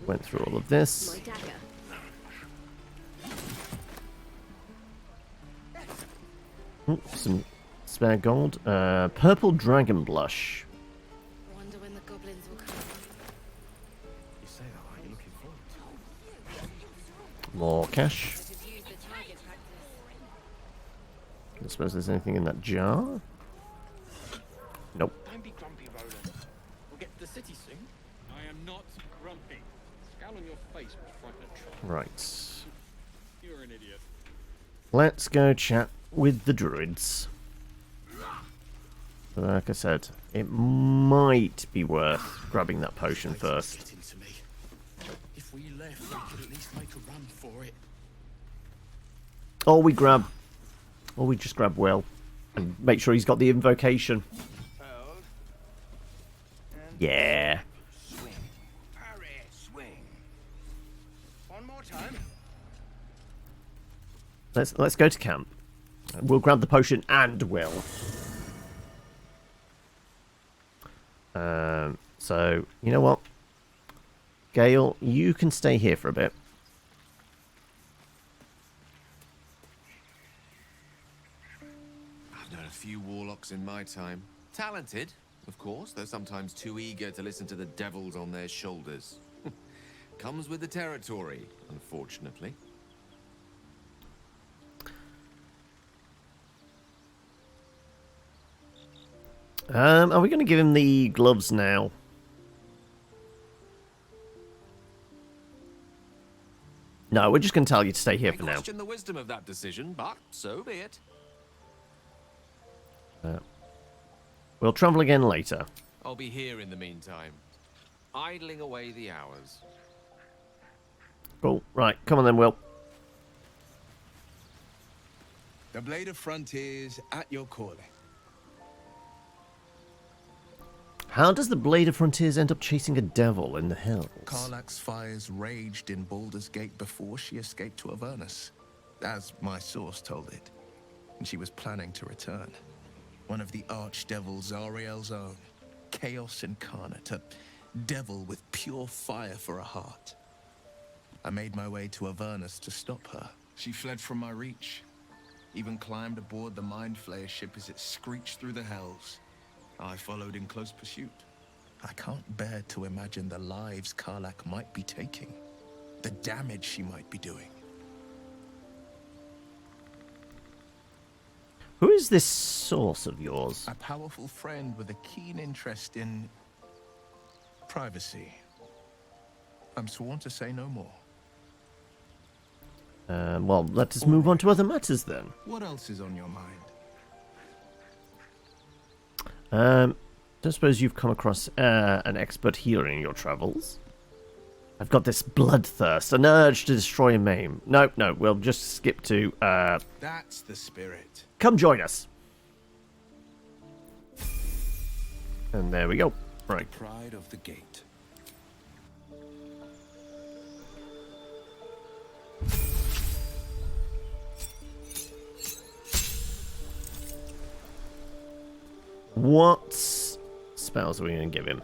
Went through all of this. Ooh, some spare gold. Purple dragon blush. Wonder when the goblins will come. You say that like you're looking forward to. More cash. I suppose there's anything in that jar. Nope. Don't be grumpy, Roland. We'll get to the city soon. I am not grumpy. Scowl on your face will frighten a troll. Right. You're an idiot. Let's go chat with the druids. Like I said, it might be worth grabbing that potion first. If we left, we could at least make a run for it. Or we just grab Will and make sure he's got the invocation. Yeah. Swing. Parry, swing. One more time. Let's go to camp. We'll grab the potion and Will. So, you know what? Gale, you can stay here for a bit. I've known a few warlocks in my time. Talented, of course, though sometimes too eager to listen to the devils on their shoulders. Comes with the territory, unfortunately. Are we going to give him the gloves now? No, we're just going to tell you to stay here for now. I question the wisdom of that decision, but so be it. We'll travel again later. I'll be here in the meantime, idling away the hours. Cool. Right, come on then, Will. The Blade of Frontiers at your calling. How does the Blade of Frontiers end up chasing a devil in the hills? Karlach's fires raged in Baldur's Gate before she escaped to Avernus, as my source told it. And she was planning to return. One of the archdevil Zariel's own. Chaos incarnate, a devil with pure fire for a heart. I made my way to Avernus to stop her. She fled from my reach. Even climbed aboard the Mind Flayer ship as it screeched through the hells. I followed in close pursuit. I can't bear to imagine the lives Karlach might be taking. The damage she might be doing. Who is this source of yours? A powerful friend with a keen interest in privacy. I'm sworn to say no more. Well, let us move on to other matters then. What else is on your mind? Don't suppose you've come across an expert healer in your travels? I've got this bloodthirst, an urge to destroy and maim. No, we'll just skip to, That's the spirit. Come join us. And there we go. Right. The pride of the gate. What spells are we going to give him?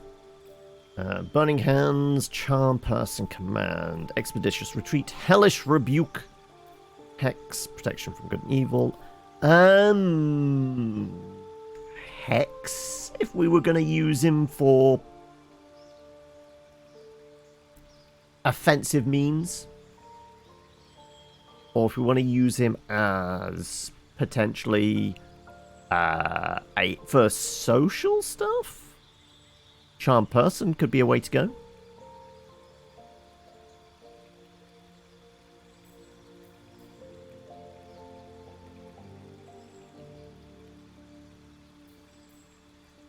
Burning Hands, Charm Person Command, Expeditious Retreat, Hellish Rebuke, Hex, Protection from Good and Evil. Hex, if we were going to use him for offensive means. Or if we want to use him as potentially for social stuff, Charm Person could be a way to go.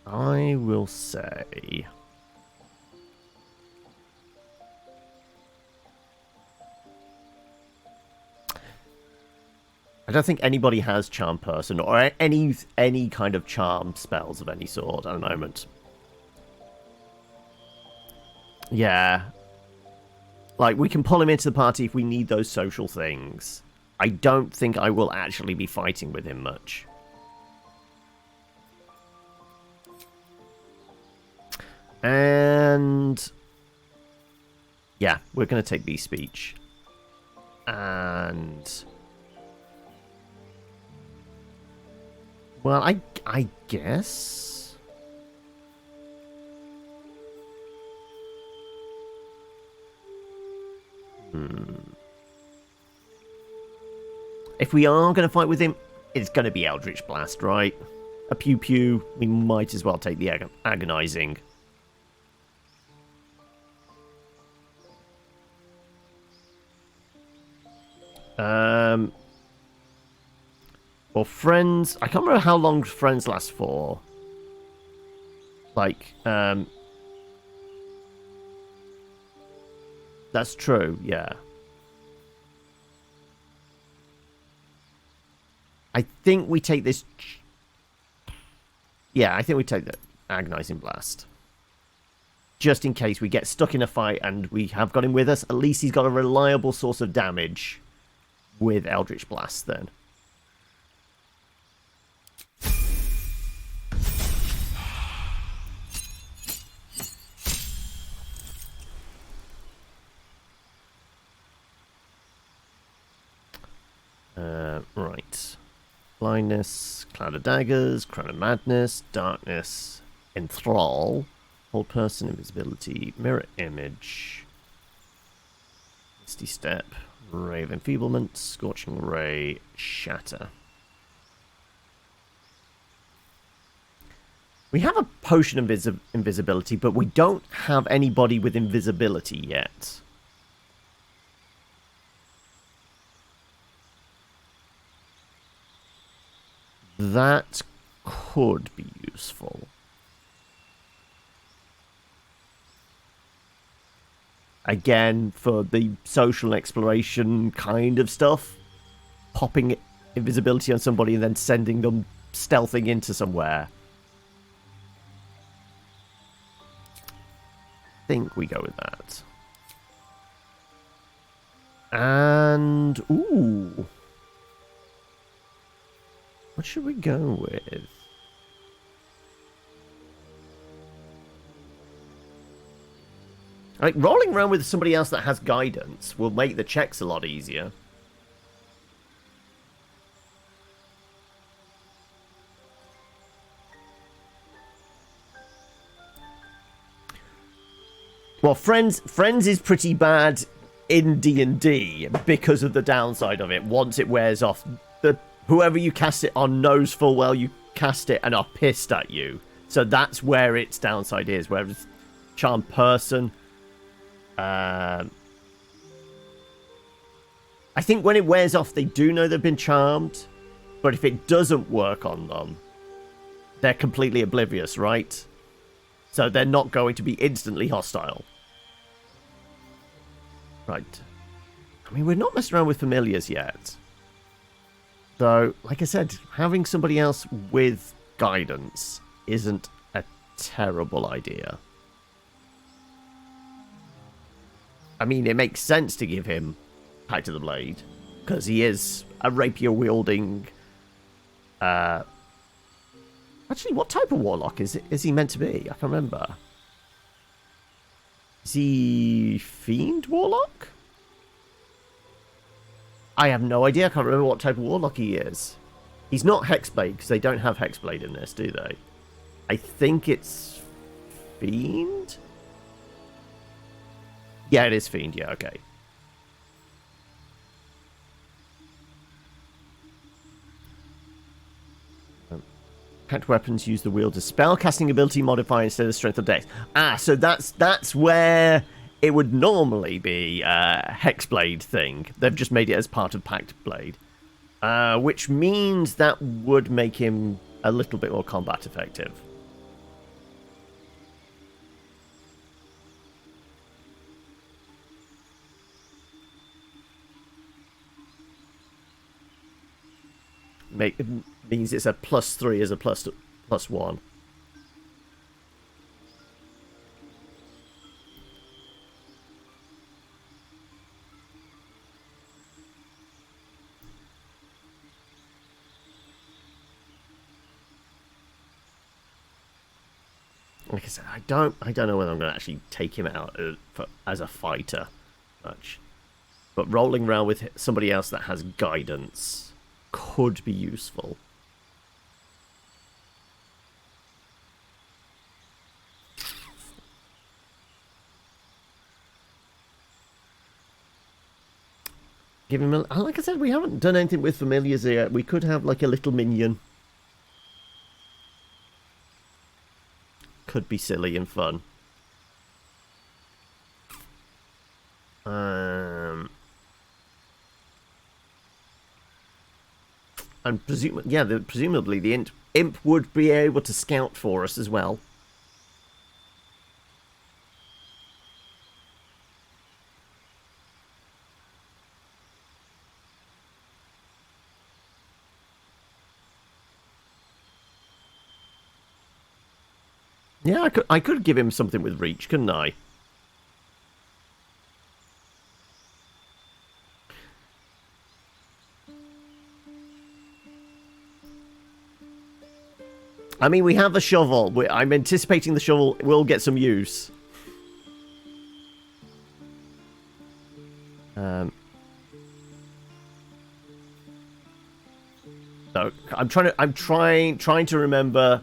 I will say I don't think anybody has Charm Person or any kind of charm spells of any sort at the moment. Yeah. Like, we can pull him into the party if we need those social things. I don't think I will actually be fighting with him much. And yeah, we're going to take Beast Speech. And well, I guess if we are going to fight with him, it's going to be Eldritch Blast, right? A pew pew, we might as well take the agonizing. Well, friends, I can't remember how long friends last for. Like, that's true, yeah. I think we take this. Yeah, I think we take the agonizing blast. Just in case we get stuck in a fight and we have got him with us, at least he's got a reliable source of damage with Eldritch Blast then. Right. Blindness, Cloud of Daggers, Crown of Madness, Darkness, Enthrall, Hold Person, Invisibility, Mirror Image, Misty Step, Ray of Enfeeblement, Scorching Ray, Shatter. We have a potion of invisibility, but we don't have anybody with invisibility yet. That could be useful. Again, for the social exploration kind of stuff. Popping invisibility on somebody and then sending them stealthing into somewhere. I think we go with that. And... ooh. What should we go with? Like, rolling around with somebody else that has guidance will make the checks a lot easier. Well, Friends is pretty bad in D&D because of the downside of it. Once it wears off, whoever you cast it on knows full well you cast it and are pissed at you. So that's where its downside is. Whereas Charmed Person, I think when it wears off, they do know they've been charmed. But if it doesn't work on them, they're completely oblivious, right? So they're not going to be instantly hostile. Right. I mean, we're not messing around with familiars yet. Though, like I said, having somebody else with guidance isn't a terrible idea. I mean, it makes sense to give him Pact of the Blade, because he is a rapier-wielding... Actually, what type of warlock is he meant to be? I can't remember. Is he Fiend Warlock? I have no idea. I can't remember what type of warlock he is. He's not Hexblade, because they don't have Hexblade in this, do they? I think it's Fiend? Yeah, it is Fiend. Yeah, okay. Pact weapons use the wielder's spellcasting ability modifier instead of strength or dex. Ah, so that's where it would normally be a Hexblade thing. They've just made it as part of Pact Blade. Which means that would make him a little bit more combat effective. Means it's a +3 as a +1. Like I said, I don't know whether I'm going to actually take him out as a fighter much. But rolling around with somebody else that has guidance could be useful. Give him like I said, we haven't done anything with familiars yet. We could have like a little minion. Could be silly and fun. And presumably the imp would be able to scout for us as well. Yeah, I could give him something with reach, couldn't I? I mean, we have the shovel. I'm anticipating the shovel will get some use. So I'm trying to remember.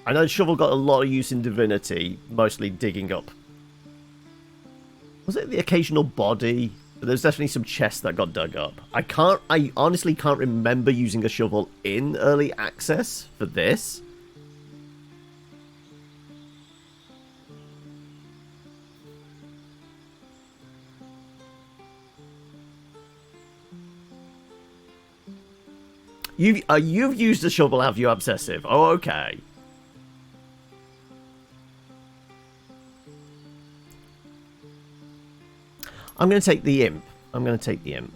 I know the shovel got a lot of use in Divinity, mostly digging up. Was it the occasional body? But there's definitely some chests that got dug up. I honestly can't remember using a shovel in early access for this. You've used a shovel, have you, Obsessive? Oh, okay. I'm going to take the imp. I'm going to take the imp.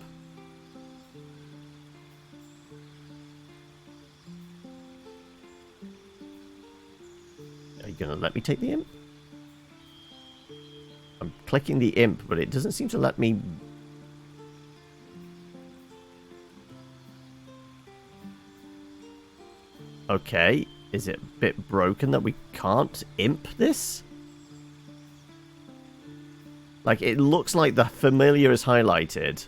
Are you going to let me take the imp? I'm clicking the imp, but it doesn't seem to let me... Okay, is it a bit broken that we can't imp this? Like, it looks like the familiar is highlighted.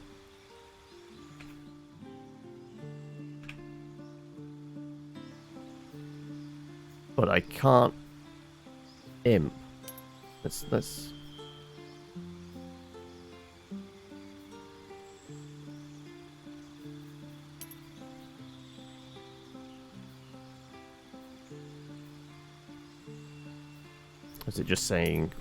But I can't imp. Let's... Is it just saying...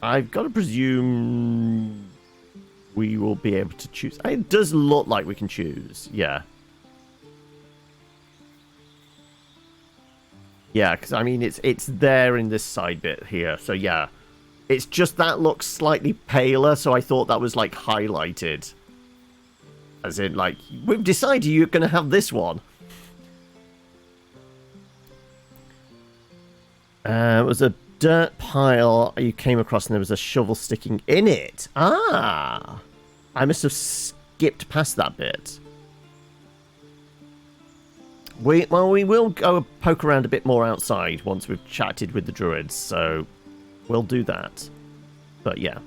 I've got to presume we will be able to choose. It does look like we can choose. Yeah. Yeah, because I mean it's there in this side bit here. So yeah, it's just that looks slightly paler. So I thought that was like highlighted, as in like we've decided you're going to have this one. It was a dirt pile you came across and there was a shovel sticking in it. Ah! I must have skipped past that bit. We will go poke around a bit more outside once we've chatted with the druids, so we'll do that. But yeah,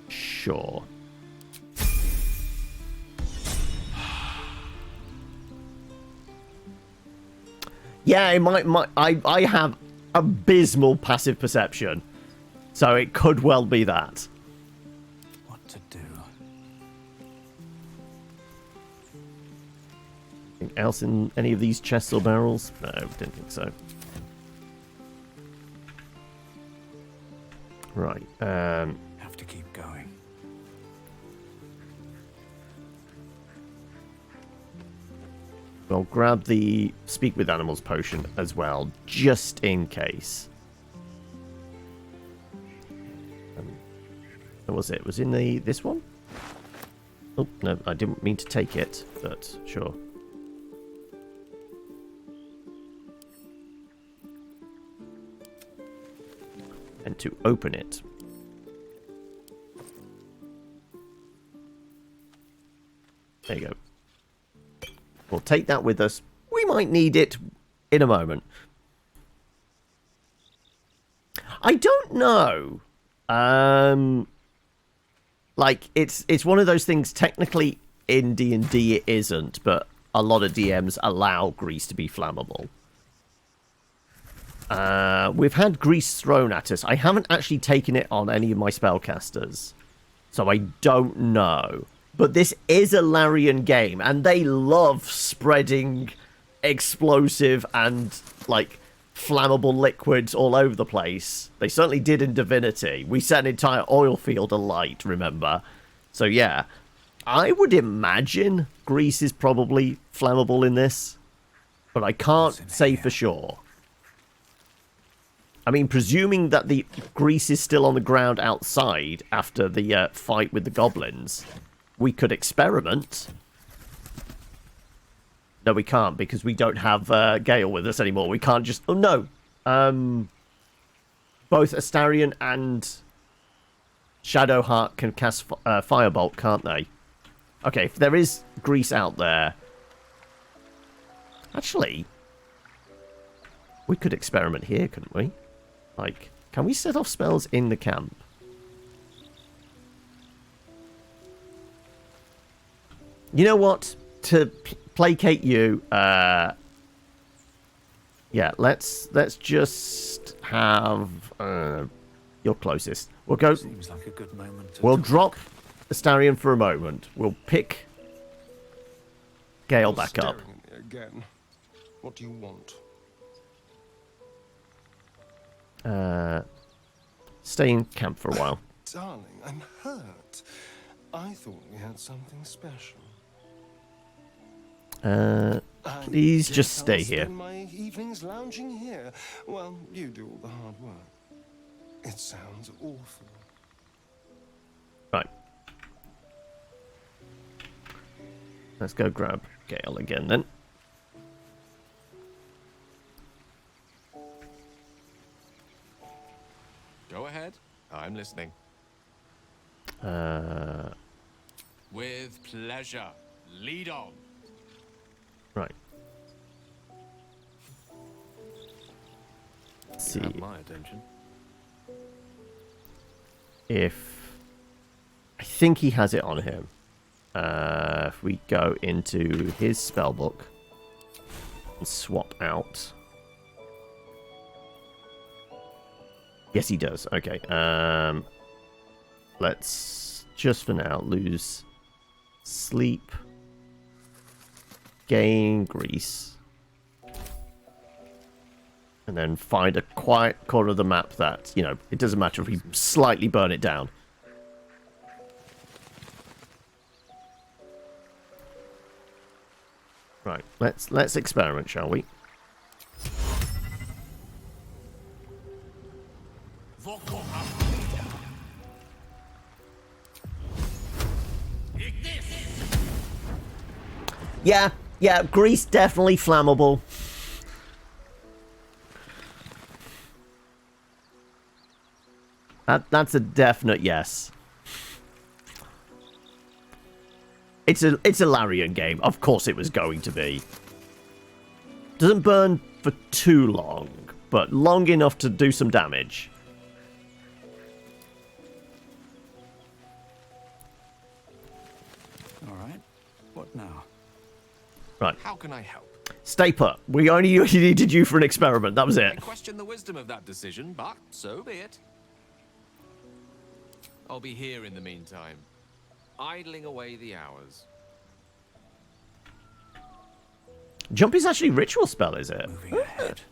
sure. Yeah, it might I have abysmal passive perception, so it could well be that. What to do? Anything else in any of these chests or barrels? No, didn't think so. Right. Have to keep going. I'll grab the Speak with Animals potion as well, just in case. What was it? Was in this one? Oh, no, I didn't mean to take it, but sure. And to open it. There you go. We'll take that with us. We might need it in a moment. I don't know. Like, it's one of those things, technically in D&D it isn't, but a lot of DMs allow grease to be flammable. We've had grease thrown at us. I haven't actually taken it on any of my spellcasters, so I don't know. But this is a Larian game, and they love spreading explosive and, like, flammable liquids all over the place. They certainly did in Divinity. We set an entire oil field alight, remember? So, yeah. I would imagine grease is probably flammable in this, but I can't say for sure. I mean, presuming that the grease is still on the ground outside after the fight with the goblins... We could experiment. No, we can't, because we don't have Gale with us anymore. We can't just... Oh, no. Both Astarion and Shadowheart can cast Firebolt, can't they? Okay, if there is grease out there... Actually, we could experiment here, couldn't we? Like, can we set off spells in the camp? You know what? To placate you, yeah, let's just have you're closest. We'll go. Seems like a good moment to We'll talk. drop Astarion for a moment. We'll pick Gale back up. Staring at me again. What do you want? Stay in camp for a while. Darling, I'm hurt. I thought we had something special. Please I just guess stay I'll here. spend my evenings lounging here. Well, you do all the hard work. It sounds awful. Right. Let's go grab Gale again then. Go ahead. I'm listening. With pleasure. Lead on. Right. Let's see. You have my attention. If I think he has it on him. If we go into his spellbook and swap out. Yes, he does. Okay. Let's just for now lose sleep, gain grease, and then find a quiet corner of the map that, you know, it doesn't matter if we slightly burn it down. Right, let's experiment, shall we? Yeah, grease definitely flammable. That's a definite yes. It's a Larian game. Of course it was going to be. Doesn't burn for too long, but long enough to do some damage. All right. What now? Right. How can I help? Stay put. We only needed you for an experiment. That was I it. question the wisdom of that decision, but so be it. I'll be here in the meantime, idling away the hours. Jump is actually a ritual spell, is it? Moving ahead.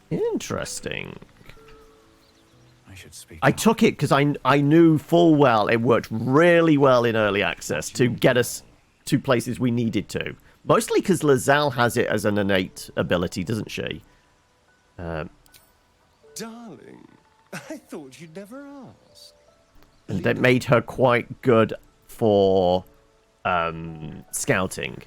Interesting. I should speak. I took it because I knew full well it worked really well in early access to get us to places we needed to. Mostly because Lazelle has it as an innate ability, doesn't she? Darling, I thought you'd never ask. And that made her quite good for scouting.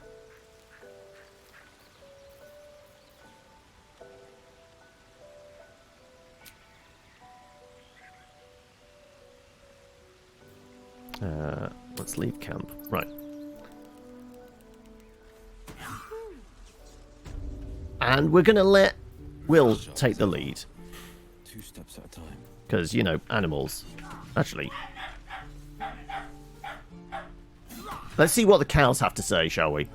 Let's leave camp. Right. And we're going to let Will take the lead. 2 steps at a time. Because, you know, animals. Actually. Let's see what the cows have to say, shall we?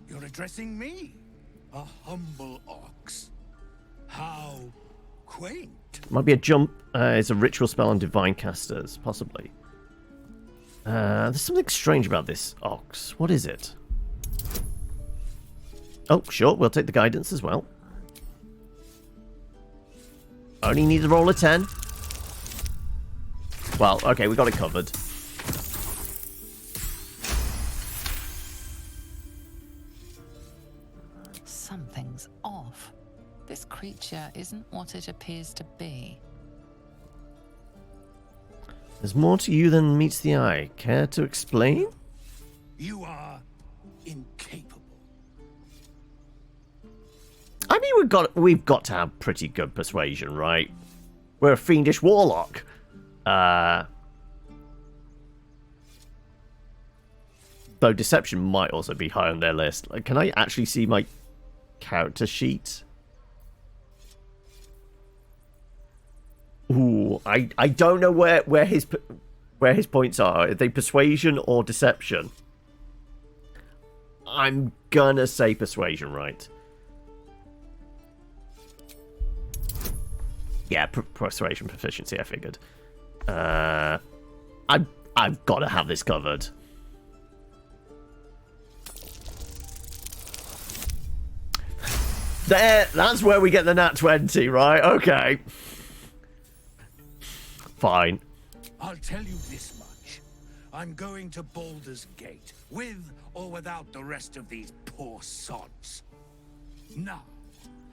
You're addressing me, a humble ox. How quaint. Might be a jump. It's a ritual spell on divine casters, possibly. There's something strange about this ox. What is it? Oh, sure. We'll take the guidance as well. Only need to roll a 10. Well, okay, we got it covered. Something's off. This creature isn't what it appears to be. There's more to you than meets the eye. Care to explain? You are incapable. I mean, we've got to have pretty good persuasion, right? We're a fiendish warlock. Though deception might also be high on their list. Like, can I actually see my character sheet? Ooh, I don't know where his points are. Are they persuasion or deception? I'm gonna say persuasion, right? Yeah, persuasion proficiency. I figured. I've got to have this covered. That's where we get the nat 20, right? Okay. Fine. I'll tell you this much. I'm going to Baldur's Gate, with or without the rest of these poor sods. Now,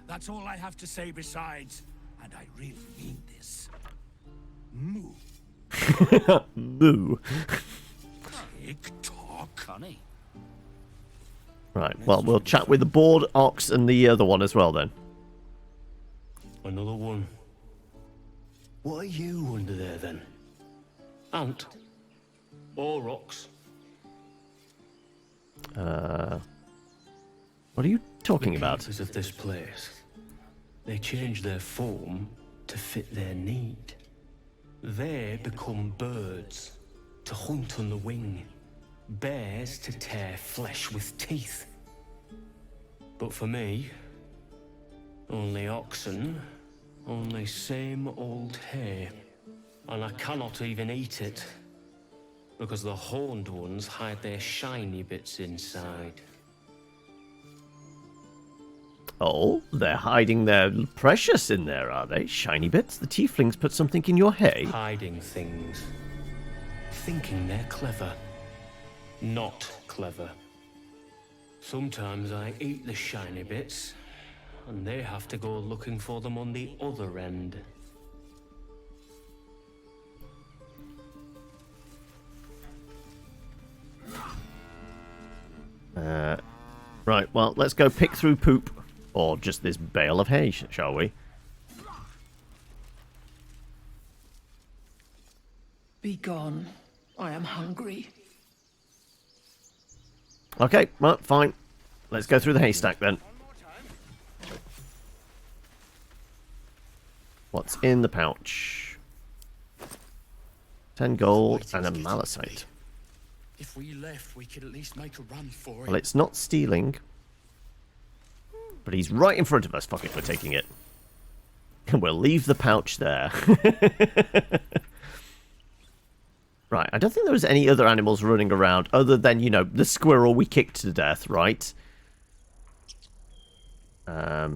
that's all I have to say besides, and I really mean this. Moo. Moo. Tick-tock. Funny. Right, well, we'll chat with the board, ox, and the other one as well, then. Another one. What are you under there, then? Ant? Or ox? What are you talking about? The keepers of this place. They change their form to fit their need. They become birds, to hunt on the wing. Bears to tear flesh with teeth. But for me, only oxen, only same old hay. And I cannot even eat it, because the horned ones hide their shiny bits inside. Oh, they're hiding their precious in there, are they? Shiny bits? The tieflings put something in your hay? Hiding things. Thinking they're clever. Not clever. Sometimes I eat the shiny bits, and they have to go looking for them on the other end. Right, well, let's go pick through poop. Or just this bale of hay, shall we? Be gone. I am hungry. Okay, well, fine. Let's go through the haystack then. What's in the pouch? 10 gold and a malachite. If we left, we could at least make a run for it. Well, it's not stealing. But he's right in front of us. Fuck it, we're taking it. And we'll leave the pouch there. Right, I don't think there was any other animals running around other than, you know, the squirrel we kicked to death, right? There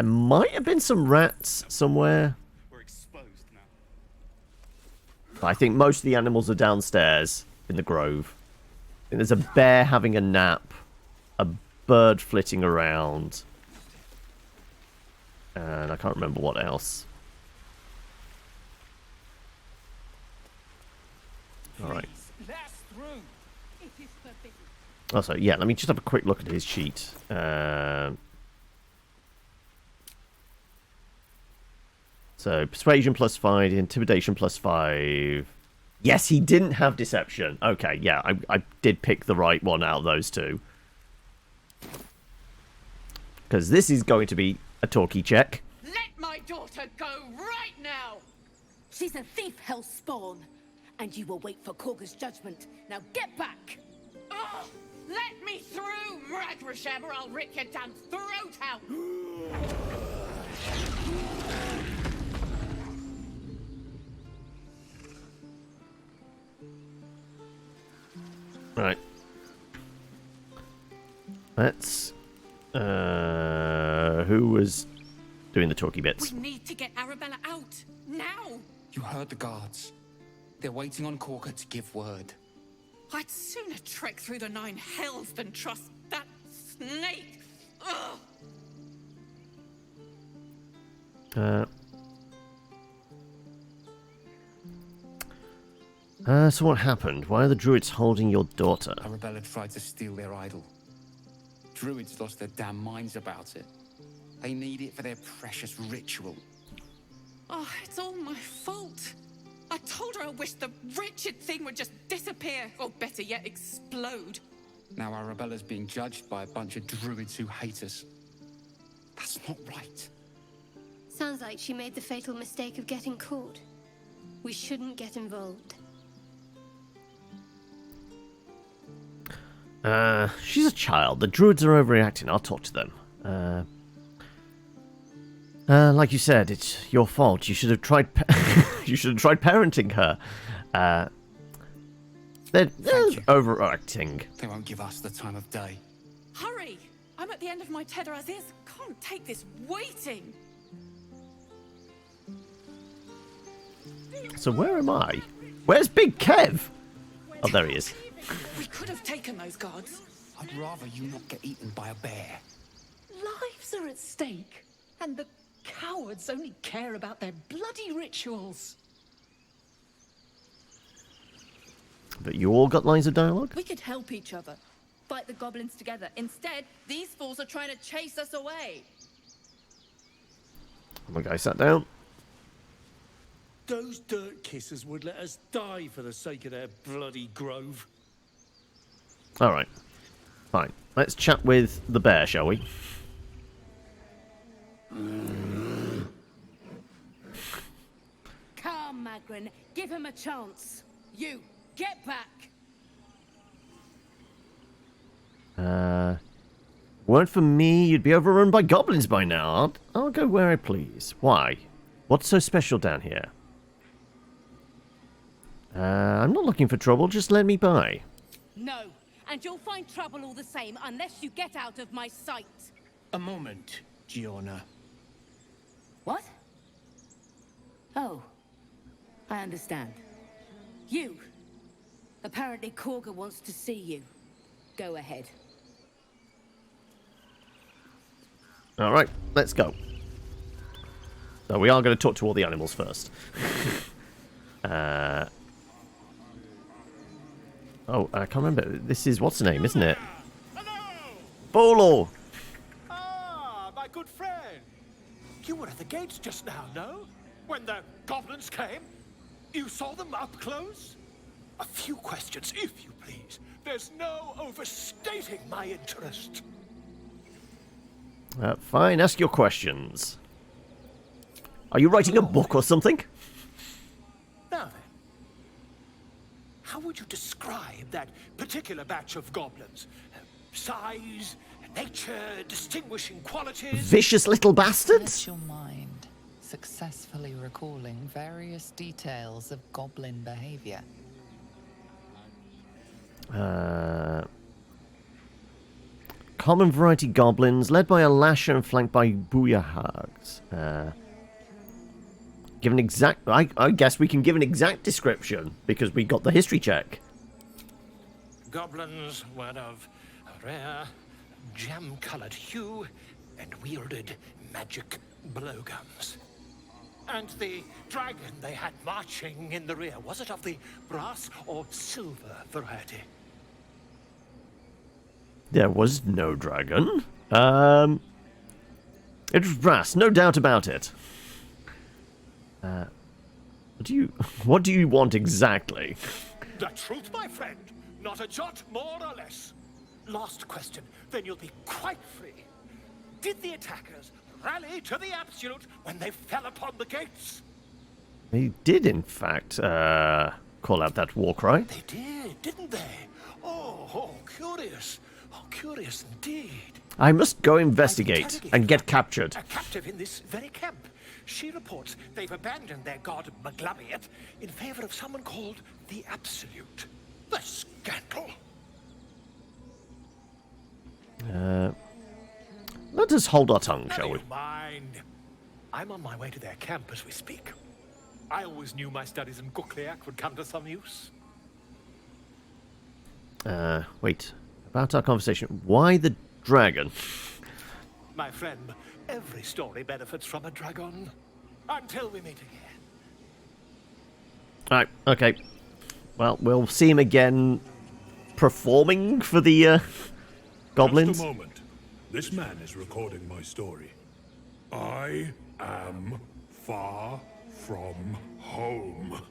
might have been some rats somewhere. We're exposed now. But I think most of the animals are downstairs in the grove. I think there's a bear having a nap. A bird flitting around. And I can't remember what else. Alright. Also, yeah, let me just have a quick look at his sheet. So, persuasion +5, intimidation +5. Yes, he didn't have deception. Okay, yeah, I did pick the right one out of those two. Because this is going to be a talkie check. Let my daughter go right now! She's a thief, Bhaalspawn. And you will wait for Korga's judgment. Now get back! Oh, let me through, Mragrasham, or I'll rip your damn throat out! Right. Let's... who was doing the talky bits? We need to get Arabella out, now! You heard the guards. They're waiting on Korga to give word. I'd sooner trek through the 9 hells than trust that snake! Ugh. So what happened? Why are the druids holding your daughter? Arabella tried to steal their idol. Druids lost their damn minds about it. They need it for their precious ritual. Oh, it's all my fault. I told her I wished the wretched thing would just disappear, or better yet, explode. Now Arabella's being judged by a bunch of druids who hate us. That's not right. Sounds like she made the fatal mistake of getting caught. We shouldn't get involved. She's a child. The druids are overreacting. I'll talk to them. Like you said, it's your fault. You should have tried. You should have tried parenting her. They're overreacting. They won't give us the time of day. Hurry! I'm at the end of my tether as is. Can't take this waiting. So where am I? Where's Big Kev? Oh, there he is. We could have taken those guards. I'd rather you not get eaten by a bear. Lives are at stake, and the cowards only care about their bloody rituals. But you all got lines of dialogue? We could help each other, fight the goblins together. Instead, these fools are trying to chase us away. My guy sat down. Those dirt kissers would let us die for the sake of their bloody grove. Alright. Fine. Let's chat with the bear, shall we? Come, Magrin, give him a chance. You, get back. Weren't for me, you'd be overrun by goblins by now. I'll go where I please. Why? What's so special down here? I'm not looking for trouble, just let me by. No, and you'll find trouble all the same unless you get out of my sight. A moment, Giona. What? Oh, I understand. You. Apparently Korga wants to see you. Go ahead. Alright, let's go. So we are going to talk to all the animals first. Oh, I can't remember. This is, what's the name, isn't it? Bolo! Ah, my good friend. You were at the gates just now, no? When the goblins came? You saw them up close? A few questions, if you please. There's no overstating my interest. Fine, ask your questions. Are you writing a book or something? Now then, how would you describe that particular batch of goblins? Size, nature, distinguishing qualities? Vicious little bastards? Let your mind successfully recalling various details of goblin behavior. Common variety goblins, led by a lasher and flanked by booyahags. Give an exact... I guess we can give an exact description, because we got the history check. Goblins were of a rare, jam-colored hue and wielded magic blowguns. And the dragon they had marching in the rear, was it of the brass or silver variety? There was no dragon. It was brass, no doubt about it. What do you want exactly? The truth, my friend. Not a jot more or less. Last question, then you'll be quite free. Did the attackers rally to the absolute when they fell upon the gates? They did, in fact, call out that war cry. They did, didn't they? Oh, curious. Oh, curious indeed. I must go investigate and get captured. A captive in this very camp. She reports they've abandoned their god Maglabiet in favor of someone called the Absolute. The scandal. Let us hold our tongue, shall we? Never mind. I'm on my way to their camp as we speak. I always knew my studies in Gukliak would come to some use. Wait. About our conversation. Why the dragon? My friend, every story benefits from a dragon. Until we meet again. Alright, okay. Well, we'll see him again performing for the goblins. Just a moment. This man is recording my story. I am far from home.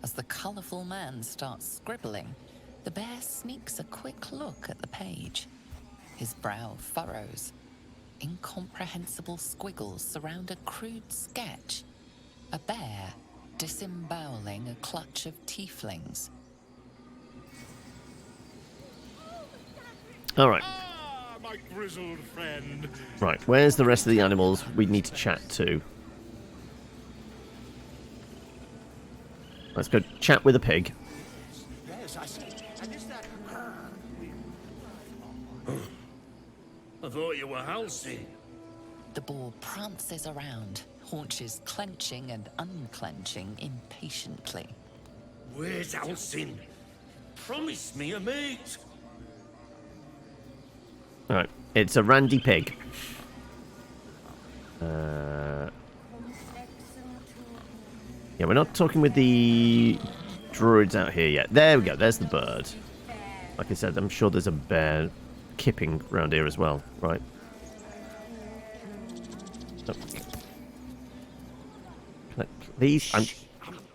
As the colourful man starts scribbling, the bear sneaks a quick look at the page. His brow furrows. incomprehensible squiggles surround a crude sketch. A bear disemboweling a clutch of tieflings. All right. My grizzled friend. Right, where's the rest of the animals we need to chat to? Let's go chat with a pig. Yes, I see. And is that... I thought you were Halsey. The boar prances around, haunches clenching and unclenching impatiently. Where's Halsey? Promise me a mate. Alright, it's a randy pig. Yeah, we're not talking with the druids out here yet. There we go, there's the bird. Like I said, I'm sure there's a bear kipping around here as well, right? Oh. Can I please? I'm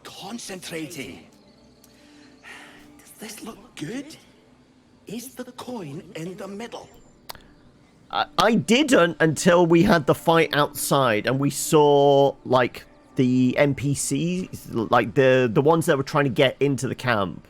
concentrating. Does this look good? Is the coin in the middle? I didn't until we had the fight outside and we saw, like, the NPCs, like the ones that were trying to get into the camp.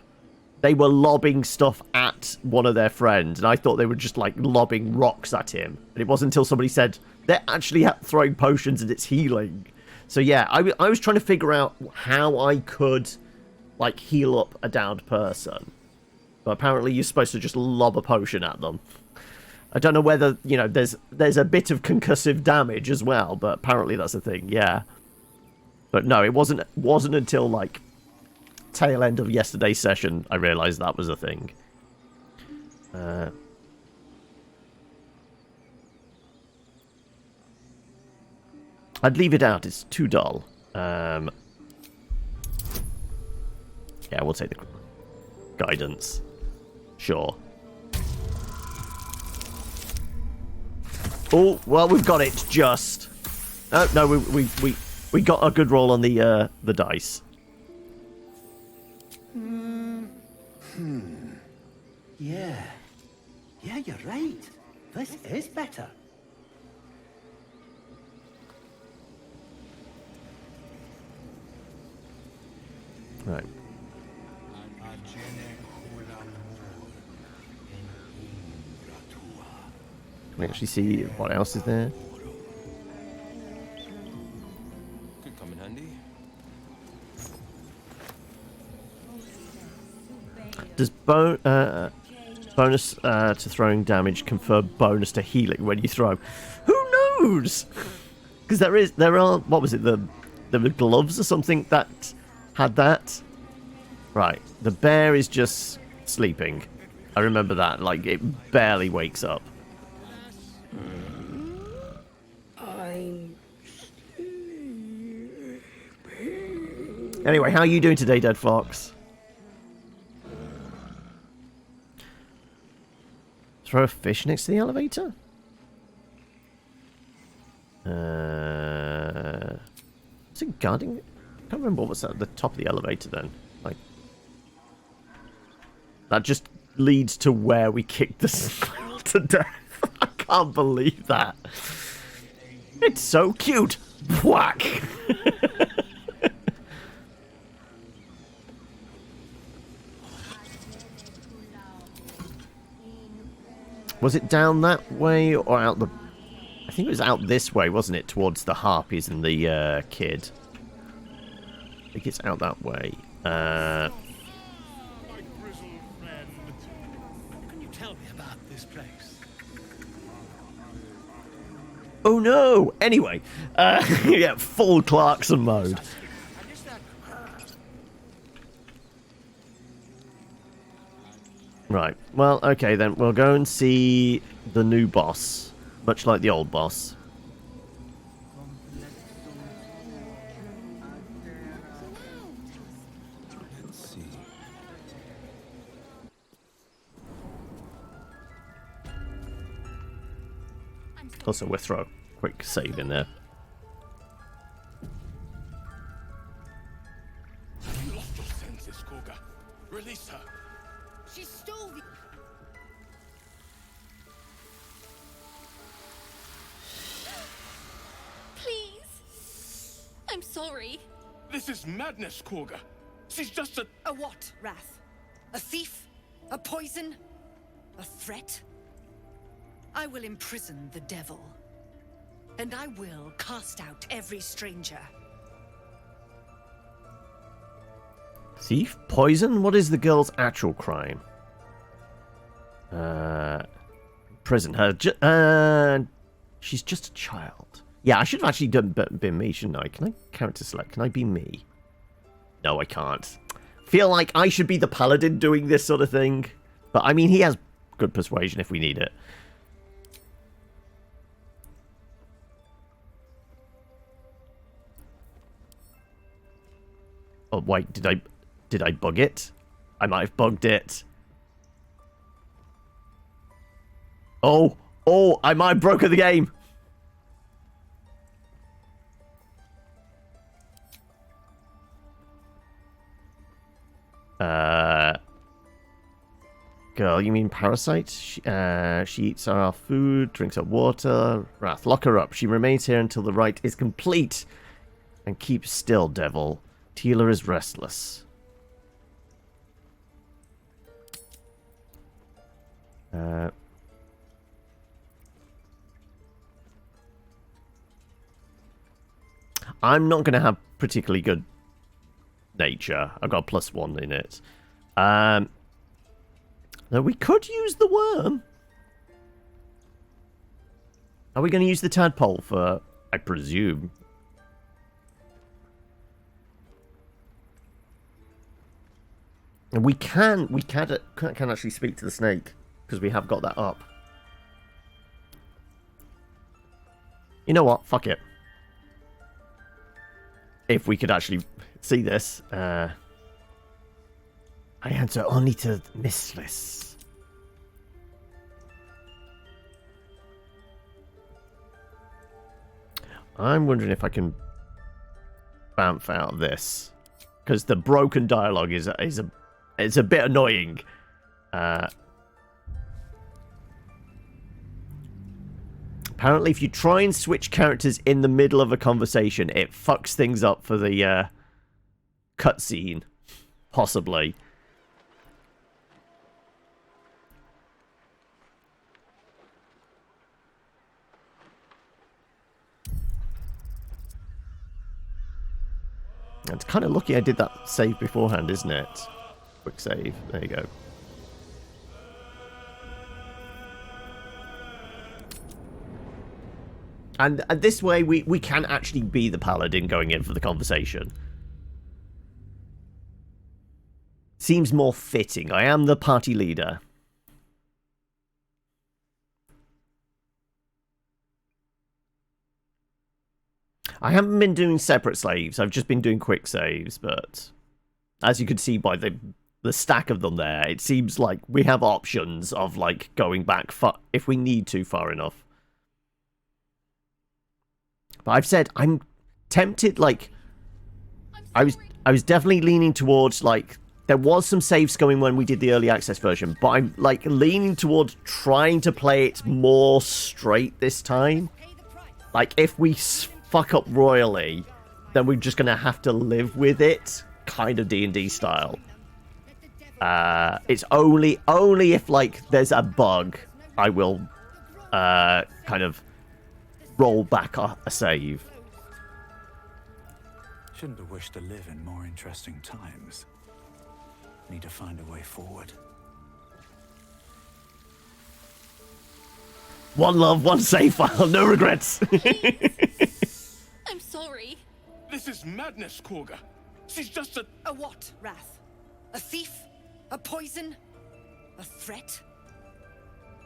They were lobbing stuff at one of their friends, and I thought they were just, like, lobbing rocks at him. And it wasn't until somebody said, they're actually throwing potions and it's healing. So, yeah, I was trying to figure out how I could, like, heal up a downed person. But apparently you're supposed to just lob a potion at them. I don't know whether, you know, there's a bit of concussive damage as well, but apparently that's a thing, yeah. But no, it wasn't until, like, tail end of yesterday's session I realised that was a thing. I'd leave it out, it's too dull. Yeah, we'll take the guidance. Sure. Oh, well, we've got it, just. Oh, no, we got a good roll on the dice. Yeah. Yeah, you're right. This is better. Right. Can we actually see what else is there? Could come in handy. Does bonus to throwing damage confer bonus to healing when you throw? Who knows? Because there are, what was it, there were gloves or something that had that? Right, the bear is just sleeping. I remember that, like, it barely wakes up. Anyway, how are you doing today, Dead Fox? Throw a fish next to the elevator? Is it guarding? I can't remember what was at the top of the elevator then. Like, that just leads to where we kicked the squirrel to death. I can't believe that. It's so cute. Whack. Was it down that way or out the... I think it was out this way, wasn't it? Towards the harpies and the kid. I think it's out that way. My grizzled friend. Can you tell me about this place? Oh no! Anyway, yeah, full Clarkson mode. Right, well, okay then, we'll go and see the new boss, much like the old boss. Let's see. Also, we'll throw a quick save in there. You lost your senses, Koga. Release her. She stole the... sorry. This is madness, Korga. She's just a... A what, Wrath? A thief? A poison? A threat? I will imprison the devil. And I will cast out every stranger. Thief? Poison? What is the girl's actual crime? Prison her. She's just a child. Yeah, I should have actually been me, shouldn't I? Can I character select? Can I be me? No, I can't. Feel like I should be the paladin doing this sort of thing. But, I mean, he has good persuasion if we need it. Oh, wait, did I bug it? I might have bugged it. Oh, I might have broken the game. Girl, you mean Parasite? She eats our food, drinks our water. Wrath, lock her up. She remains here until the rite is complete. And keep still, devil. Titular is restless. I'm not going to have particularly good nature. I've got a +1 in it. Now, we could use the worm. Are we going to use the tadpole for, I presume? And we can actually speak to the snake, because we have got that up. You know what? Fuck it. If we could actually see this. I answer only to Mistress. I'm wondering if I can bamf out of this. Because the broken dialogue is a bit annoying. Apparently, if you try and switch characters in the middle of a conversation, it fucks things up for the cutscene. Possibly. It's kind of lucky I did that save beforehand, isn't it? Quick save. There you go. And this way, we can actually be the paladin going in for the conversation. Seems more fitting. I am the party leader. I haven't been doing separate saves. I've just been doing quick saves, but as you can see by the stack of them there, it seems like we have options of like going back if we need to far enough. But I've said I'm tempted, like I was definitely leaning towards, like, there was some saves going when we did the early access version, but I'm like leaning towards trying to play it more straight this time. Like, if we fuck up royally, then we're just gonna have to live with it, kind of D&D style. It's only if like there's a bug, I will kind of roll back a save. Shouldn't have wished to live in more interesting times. Need to find a way forward. One love, one save file, no regrets. I'm sorry. This is madness, Korga. She's just a... A what, Wrath? A thief? A poison? A threat?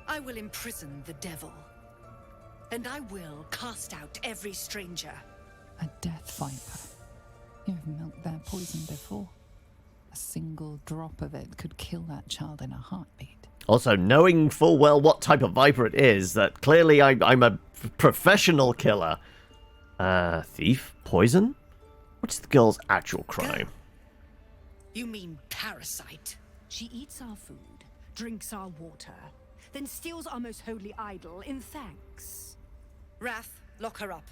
I will imprison the devil. And I will cast out every stranger. A death viper. You've milked their poison before. A single drop of it could kill that child in a heartbeat. Also, knowing full well what type of viper it is, that clearly I'm a professional killer. Thief? Poison? What's the girl's actual crime? You mean Parasite? She eats our food, drinks our water, then steals our most holy idol in thanks. Wrath, lock her up.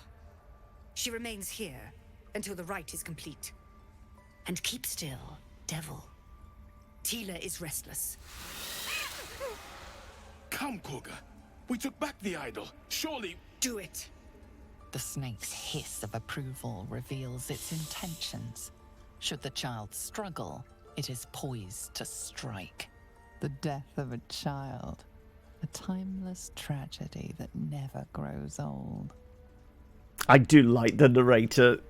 She remains here until the rite is complete. And keep still, devil. Tila is restless. Come, Koga. We took back the idol. Surely... Do it. The snake's hiss of approval reveals its intentions. Should the child struggle, it is poised to strike. The death of a child. A timeless tragedy that never grows old. I do like the narrator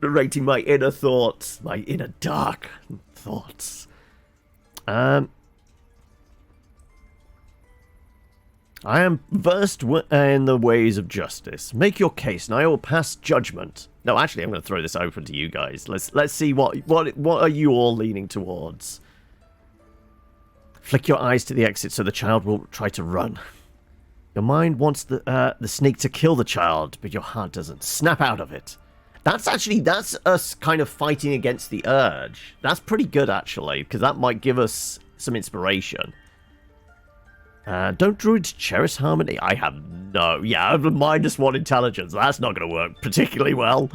narrating my inner thoughts, my inner dark thoughts. I am versed in the ways of justice. Make your case, and I will pass judgment. No, actually, I'm going to throw this open to you guys. Let's see what are you all leaning towards. Flick your eyes to the exit, so the child will try to run. Your mind wants the snake to kill the child, but your heart doesn't. Snap out of it. That's us kind of fighting against the urge. That's pretty good, actually, because that might give us some inspiration. Don't druids cherish harmony? I have no... Yeah, I have a -1 intelligence. That's not going to work particularly well.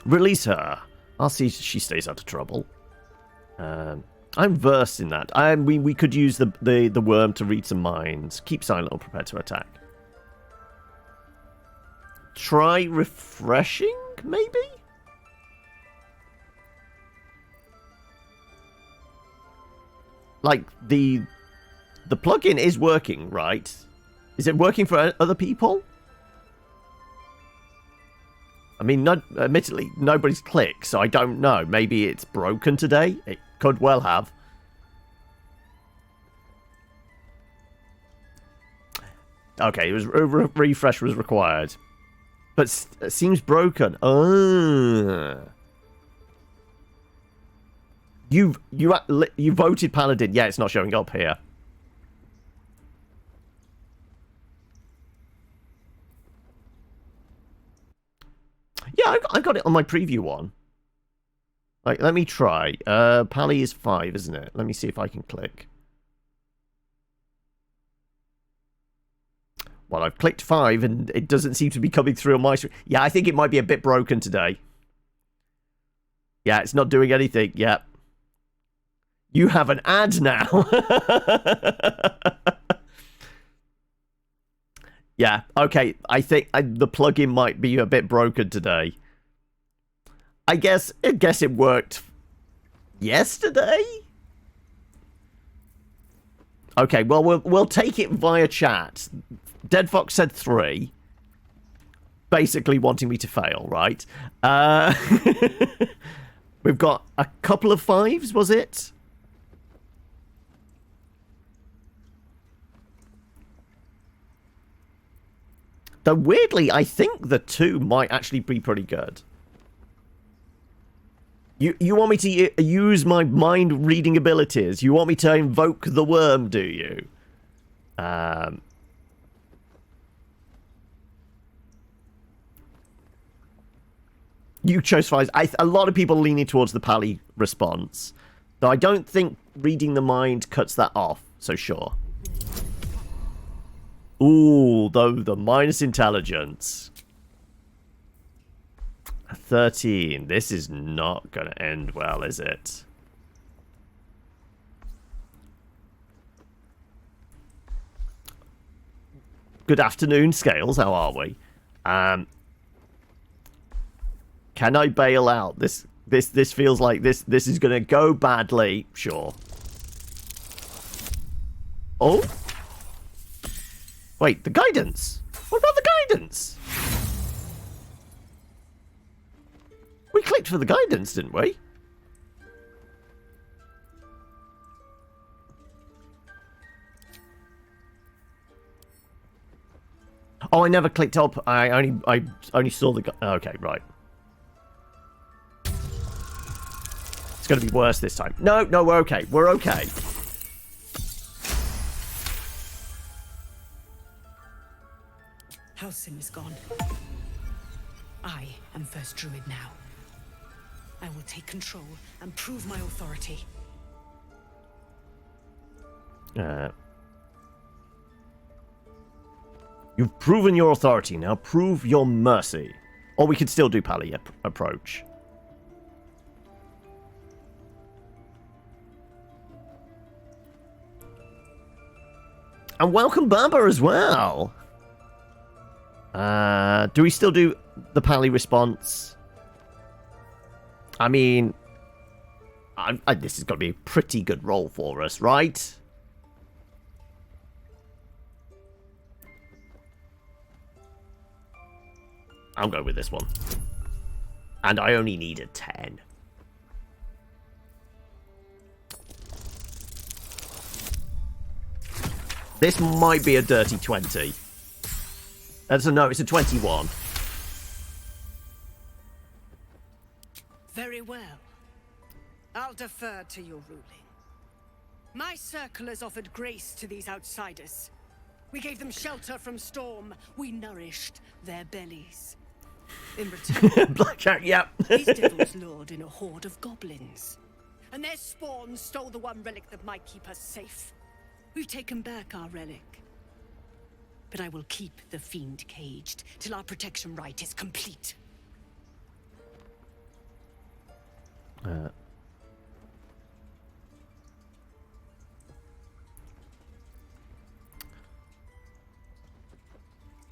Release her. I'll see she stays out of trouble. I'm versed in that. We could use the worm to read some minds. Keep silent or prepare to attack. Try refreshing, maybe? Like, the plugin is working, right? Is it working for other people? I mean, admittedly, nobody's clicked, so I don't know. Maybe it's broken today? It could well have. Okay, it was refresh was required. But it seems broken. You voted Paladin. Yeah, it's not showing up here. Yeah, I got it on my preview one. Like, let me try. Pally is 5, isn't it? Let me see if I can click. Well, I've clicked 5 and it doesn't seem to be coming through on my screen. Yeah, I think it might be a bit broken today. Yeah, it's not doing anything. Yeah. You have an ad now. Yeah, okay. I think the plugin might be a bit broken today. I guess it worked yesterday? Okay, well, we'll take it via chat. Dead Fox said 3. Basically wanting me to fail, right? We've got a couple of 5s, was it? Though weirdly, I think the 2 might actually be pretty good. You want me to use my mind reading abilities? You want me to invoke the worm, do you? You chose 5. A lot of people leaning towards the Pally response. Though I don't think reading the mind cuts that off, so sure. Ooh, though the minus intelligence. 13. This is not going to end well, is it? Good afternoon, Scales. How are we? Can I bail out? This feels like this is going to go badly. Sure. Oh? Wait, the guidance. What about the guidance? We clicked for the guidance, didn't we? Oh, I never clicked up. I only saw the. Okay, right. It's gonna be worse this time. No, we're okay. We're okay. Halsin is gone. I am first druid now. I will take control and prove my authority. You've proven your authority. Now prove your mercy. Or we could still do Pally approach. And welcome Baba as well. Do we still do the Pally response? I mean, this is going to be a pretty good roll for us, right? I'll go with this one. And I only need a 10. This might be a dirty 20. No, it's a 21. Very well. I'll defer to your ruling. My circle has offered grace to these outsiders. We gave them shelter from storm. We nourished their bellies. In return, Blackjack, yep. these devils lured in a horde of goblins. And their spawn stole the one relic that might keep us safe. We've taken back our relic. But I will keep the fiend caged till our protection rite is complete.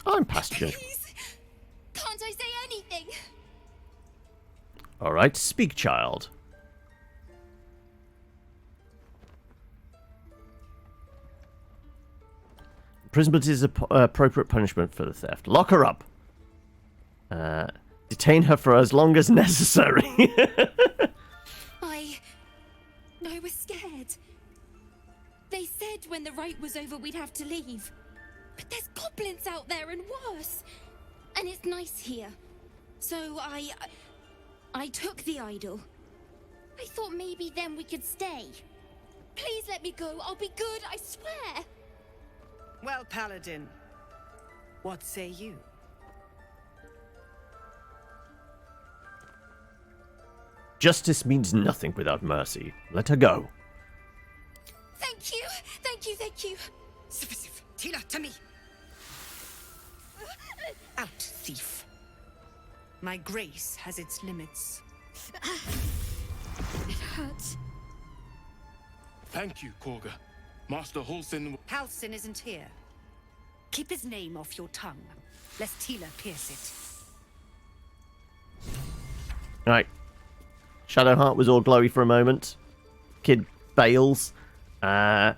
I'm past you. Please, can't I say anything? All right, speak, child. Imprisonment is appropriate punishment for the theft. Lock her up. Detain her for as long as necessary. I was scared. They said when the rite was over we'd have to leave. But there's goblins out there and worse. And it's nice here. So I took the idol. I thought maybe then we could stay. Please let me go. I'll be good, I swear. Well, Paladin, what say you? Justice means nothing without mercy. Let her go. Thank you, thank you, thank you. Tila, to me. Out, thief. My grace has its limits. It hurts. Thank you, Korga. Master Halsin... Halsin isn't here. Keep his name off your tongue, lest Tila pierce it. Right. Shadowheart was all glowy for a moment. Kid bails. Yeah,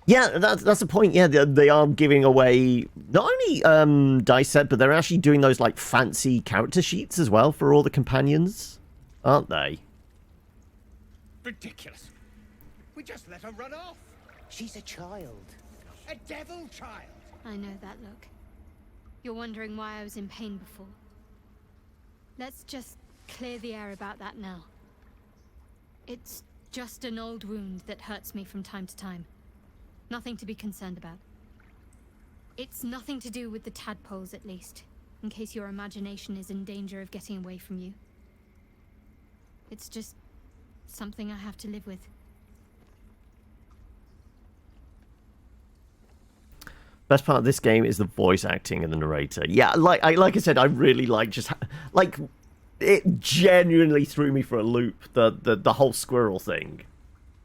that's the point. Yeah, they are giving away not only dice set, but they're actually doing those like fancy character sheets as well for all the companions, aren't they? Ridiculous. We just let her run off. She's a child. A devil child. I know that look. You're wondering why I was in pain before. Let's just clear the air about that now. It's just an old wound that hurts me from time to time. Nothing to be concerned about. It's nothing to do with the tadpoles, at least, in case your imagination is in danger of getting away from you. It's just something I have to live with. Best part of this game is the voice acting and the narrator. Yeah, like I said, I really like just like it genuinely threw me for a loop. The whole squirrel thing,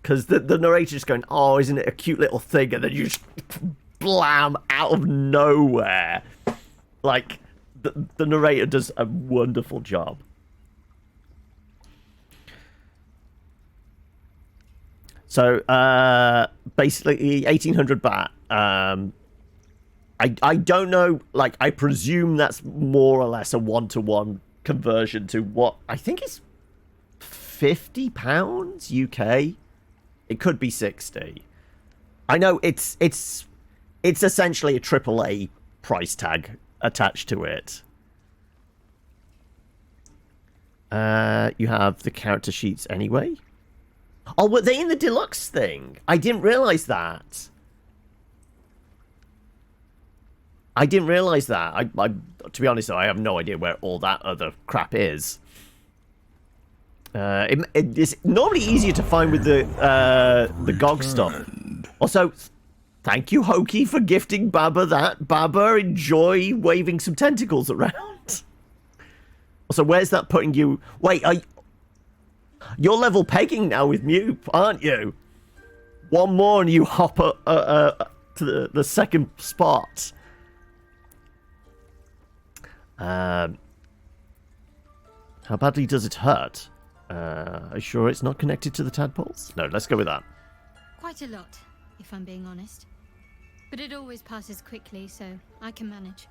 because the narrator just going, "Oh, isn't it a cute little thing?" and then you just blam out of nowhere. Like the narrator does a wonderful job. So basically 1800 baht. I don't know, like, I presume that's more or less a one-to-one conversion to what I think is £50 UK. It could be 60. I know it's essentially a AAA price tag attached to it. You have the character sheets anyway. Oh, were they in the deluxe thing? I didn't realize that. I didn't realize that. I to be honest, though, I have no idea where all that other crap is. It's normally easier to find with the GOG stuff. Also, thank you, Hoki, for gifting Baba that. Baba, enjoy waving some tentacles around. So where's that putting you? Wait, you're level pegging now with Mew, aren't you? One more and you hop to the second spot. How badly does it hurt? Are you sure it's not connected to the tadpoles? No, let's go with that. Quite a lot, if I'm being honest. But it always passes quickly, so I can manage.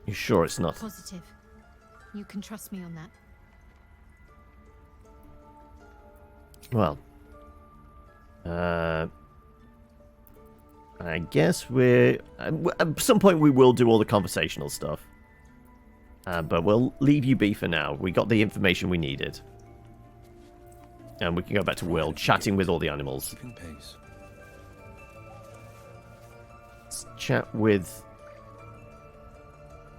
You sure it's not? Positive. You can trust me on that. Well, I guess we're... at some point we will do all the conversational stuff. But we'll leave you be for now. We got the information we needed. And we can go back to Will, chatting with all the animals. Let's chat with...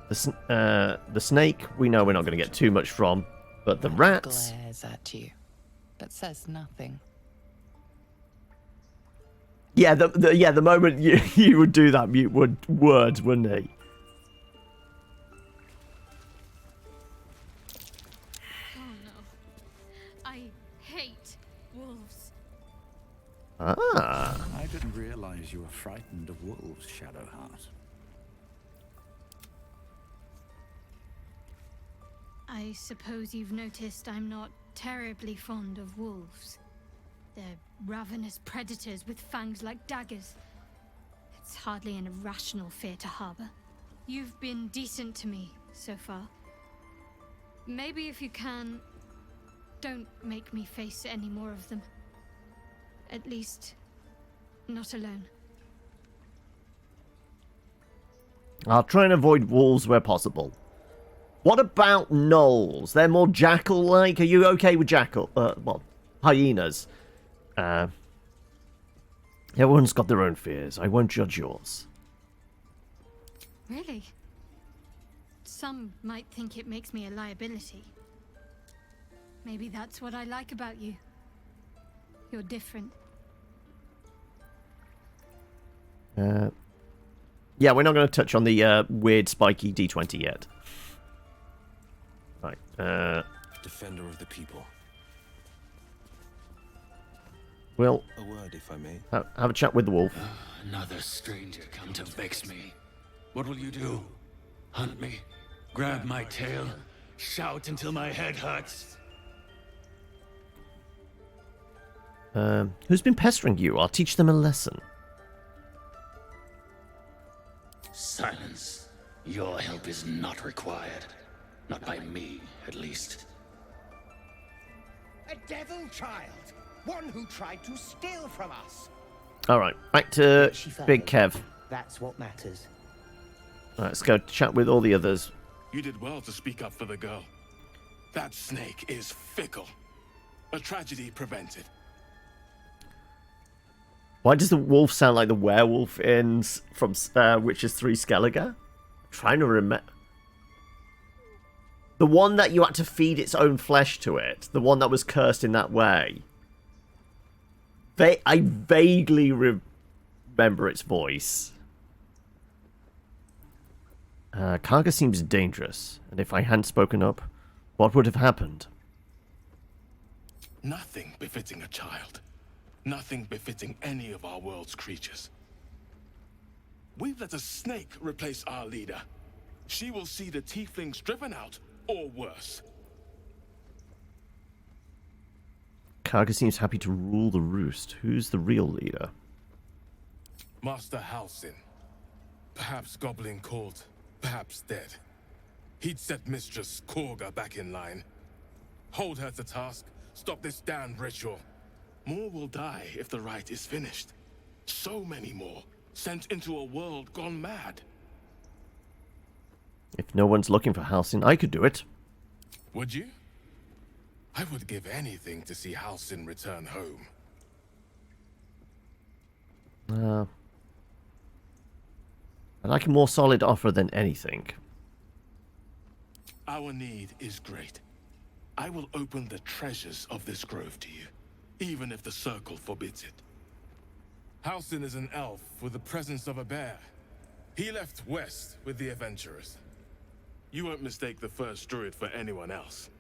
the snake, we know we're not going to get too much from. But the rats... glares at you, but says nothing. Yeah, the moment you would do that, mute words, wouldn't he? Oh no. I hate wolves. Ah. I didn't realize you were frightened of wolves, Shadowheart. I suppose you've noticed I'm not terribly fond of wolves. They're ravenous predators with fangs like daggers. It's hardly an irrational fear to harbor. You've been decent to me so far. Maybe if you can, don't make me face any more of them. At least, not alone. I'll try and avoid wolves where possible. What about gnolls? They're more jackal-like. Are you okay with jackal? Well, hyenas. Everyone's got their own fears. I won't judge yours. Really? Some might think it makes me a liability. Maybe that's what I like about you. You're different. Yeah, we're not going to touch on the weird spiky D20 yet. Right. Defender of the people. Well, a word, if I may. Have a chat with the wolf. Another stranger come to vex me. What will you do? Hunt me? Grab my tail? Shout until my head hurts? Who's been pestering you? I'll teach them a lesson. Silence. Your help is not required. Not by me, at least. A devil child! One who tried to steal from us! Alright, back to Big Kev. That's what matters. Right, let's go chat with all the others. You did well to speak up for the girl. That snake is fickle. A tragedy prevented. Why does the wolf sound like the werewolf from Witcher 3 Skellige? I'm trying to remember. The one that you had to feed its own flesh to it. The one that was cursed in that way. I vaguely remember its voice. Karga seems dangerous. And if I hadn't spoken up, what would have happened? Nothing befitting a child. Nothing befitting any of our world's creatures. We've let a snake replace our leader. She will see the tieflings driven out, or worse. Karga seems happy to rule the roost. Who's the real leader? Master Halsin. Perhaps goblin called, perhaps dead. He'd set Mistress Korga back in line. Hold her to task, stop this damned ritual. More will die if the rite is finished. So many more, sent into a world gone mad. If no one's looking for Halsin, I could do it. Would you? I would give anything to see Halsin return home. I like a more solid offer than anything. Our need is great. I will open the treasures of this grove to you, even if the Circle forbids it. Halsin is an elf with the presence of a bear. He left west with the adventurers. You won't mistake the first druid for anyone else.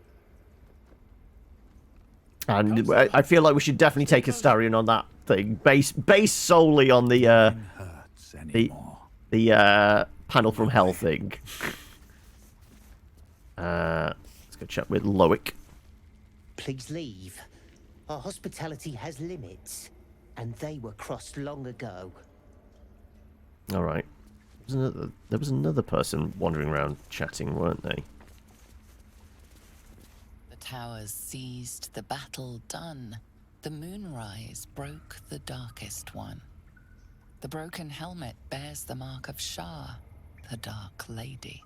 And I feel like we should definitely take Astarion on that thing, based solely on the panel from hell thing. Let's go chat with Loic. Please leave. Our hospitality has limits, and they were crossed long ago. All right. There was another person wandering around chatting, weren't they? The towers seized, the battle done. The moonrise broke the darkest one. The broken helmet bears the mark of Shah, the Dark Lady.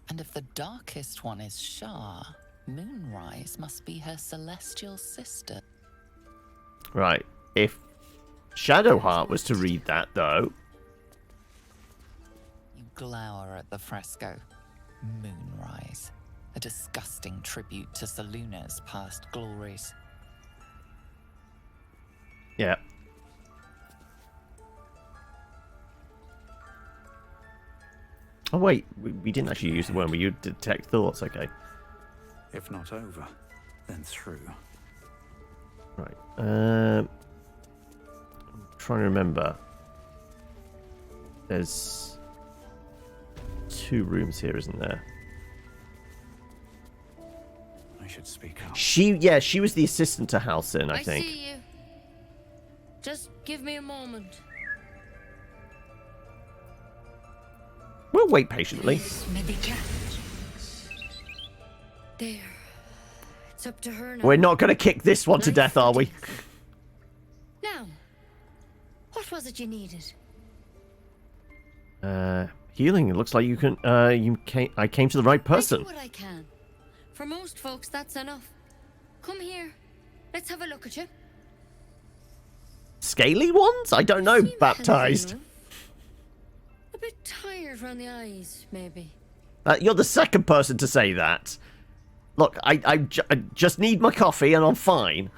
And if the darkest one is Shah, Moonrise must be her celestial sister. Right. If Shadowheart was to read that, though... You glower at the fresco. Moonrise. A disgusting tribute to Selûne's past glories. Yeah. Oh, wait. We didn't actually use the word. We used detect thoughts. Okay. If not over, then through. Right. I'm trying to remember. There's 2 rooms here, isn't there? I should speak up. She was the assistant to Halsin, I think. I see you. Just give me a moment. We'll wait patiently. There. It's up to her now. We're not going to kick this one to death, are we? Now, what was it you needed? Healing. It looks like you can. I came to the right person. I do what I can. For most folks, that's enough. Come here. Let's have a look at you. Scaly ones? I don't know. Baptized. A bit tired around the eyes, maybe. You're the second person to say that. Look, I just need my coffee and I'm fine.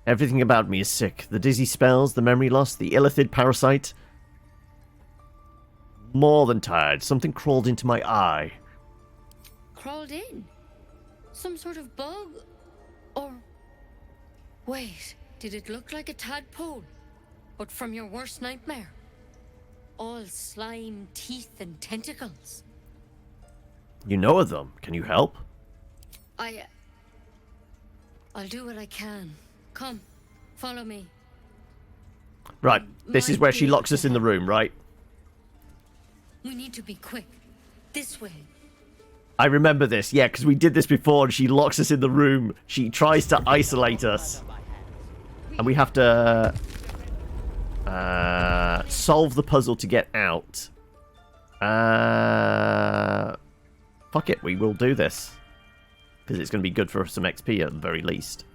Everything about me is sick. The dizzy spells, the memory loss, the illithid parasite. More than tired. Something crawled into my eye. Crawled in? Some sort of bug? Or... Wait, did it look like a tadpole? But from your worst nightmare? All slime, teeth, and tentacles. You know of them. Can you help? I'll do what I can. Come, follow me. Right, this is where she locks us in the room, right? We need to be quick. This way. I remember this, yeah, because we did this before and she locks us in the room. She tries to isolate us. And we have to... solve the puzzle to get out. Fuck it, we will do this. Because it's going to be good for some XP at the very least.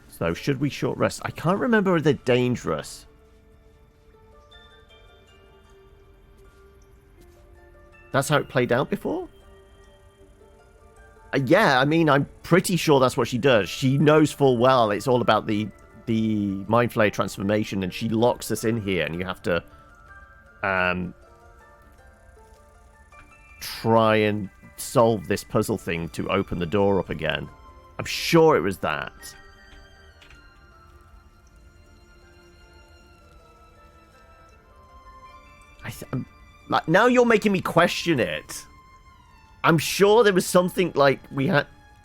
So, should we short rest? I can't remember if they're dangerous. That's how it played out before? Yeah, I mean, I'm pretty sure that's what she does. She knows full well it's all about the Mind Flayer transformation, and she locks us in here, and you have to try and solve this puzzle thing to open the door up again. I'm sure it was that. Like, now you're making me question it. I'm sure there was something like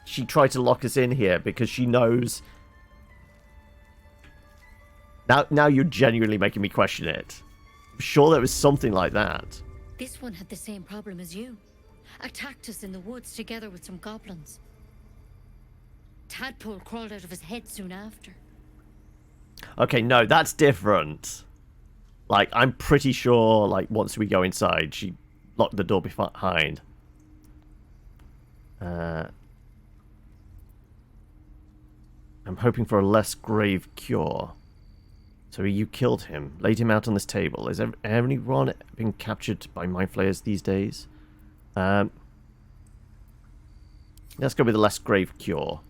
she tried to lock us in here because she knows. Now you're genuinely making me question it. I'm sure there was something like that. This one had the same problem as you. Attacked us in the woods together with some goblins. Tadpole crawled out of his head soon after. Okay, no, that's different. Like, I'm pretty sure, like, once we go inside, she locked the door behind. I'm hoping for a less grave cure. So you killed him, laid him out on this table. Is anyone been captured by Mind Flayers these days? Let's go with a less grave cure.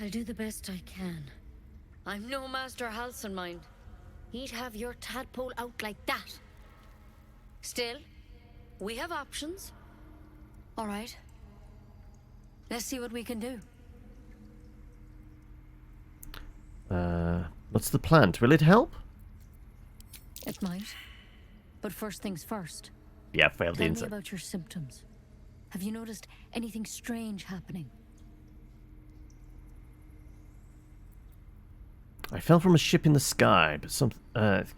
I'll do the best I can. I'm no Master Halsin, mind. He'd have your tadpole out like that. Still, we have options. All right. Let's see what we can do. What's the plant? Will it help? It might. But first things first. Yeah, failed the Tell me insect. about your symptoms. Have you noticed anything strange happening? I fell from a ship in the sky, but something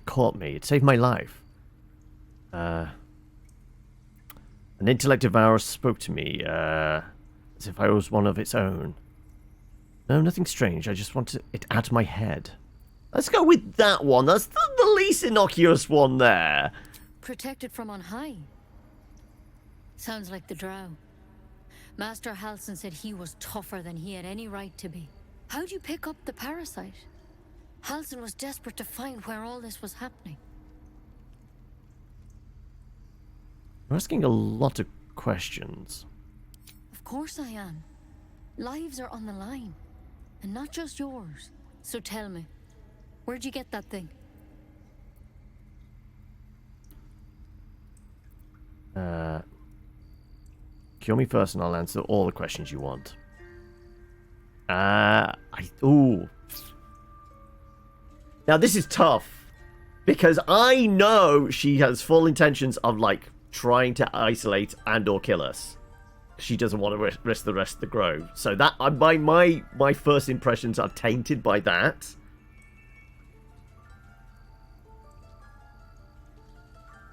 caught me. It saved my life. An intellect devourer spoke to me as if I was one of its own. No, nothing strange. I just want it out of my head. Let's go with that one. That's the least innocuous one there. Protected from on high. Sounds like the drow. Master Halsin said he was tougher than he had any right to be. How'd you pick up the parasite? Halsin was desperate to find where all this was happening. You're asking a lot of questions. Of course I am. Lives are on the line. And not just yours. So tell me, where'd you get that thing? Kill me first and I'll answer all the questions you want. Ooh. Now this is tough. Because I know she has full intentions of, like, trying to isolate and or kill us. She doesn't want to risk the rest of the grove. So that my first impressions are tainted by that.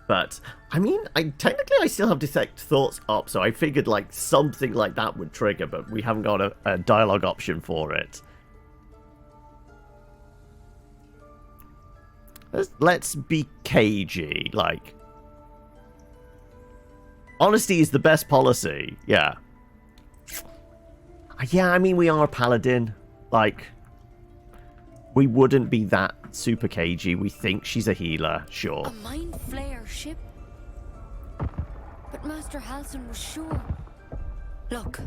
But I mean, technically I still have detect thoughts up, so I figured like something like that would trigger, but we haven't got a dialogue option for it. Let's be cagey, like. Honesty is the best policy, yeah. Yeah, I mean, we are a paladin. Like, we wouldn't be that super cagey. We think she's a healer, sure. A mind flayer ship? But Master Halsin was sure. Look.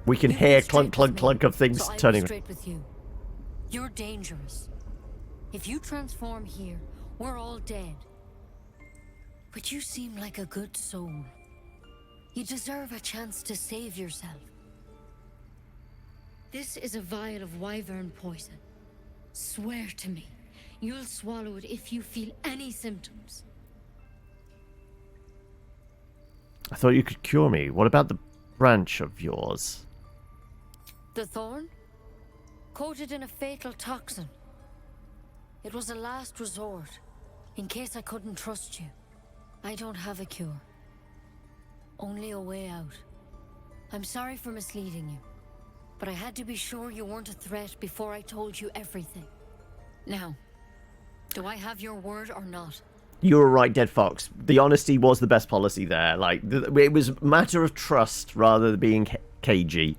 We can hear clunk, clunk, clunk of things so turning. I'll be straight with you. You're dangerous. If you transform here, we're all dead. But you seem like a good soul. You deserve a chance to save yourself. This is a vial of wyvern poison. Swear to me, you'll swallow it if you feel any symptoms. I thought you could cure me. What about the branch of yours? The thorn? Coated in a fatal toxin. It was a last resort, in case I couldn't trust you. I don't have a cure. Only a way out. I'm sorry for misleading you, but I had to be sure you weren't a threat before I told you everything. Now, do I have your word or not? You were right, Dead Fox. The honesty was the best policy there. Like, it was a matter of trust rather than being cagey.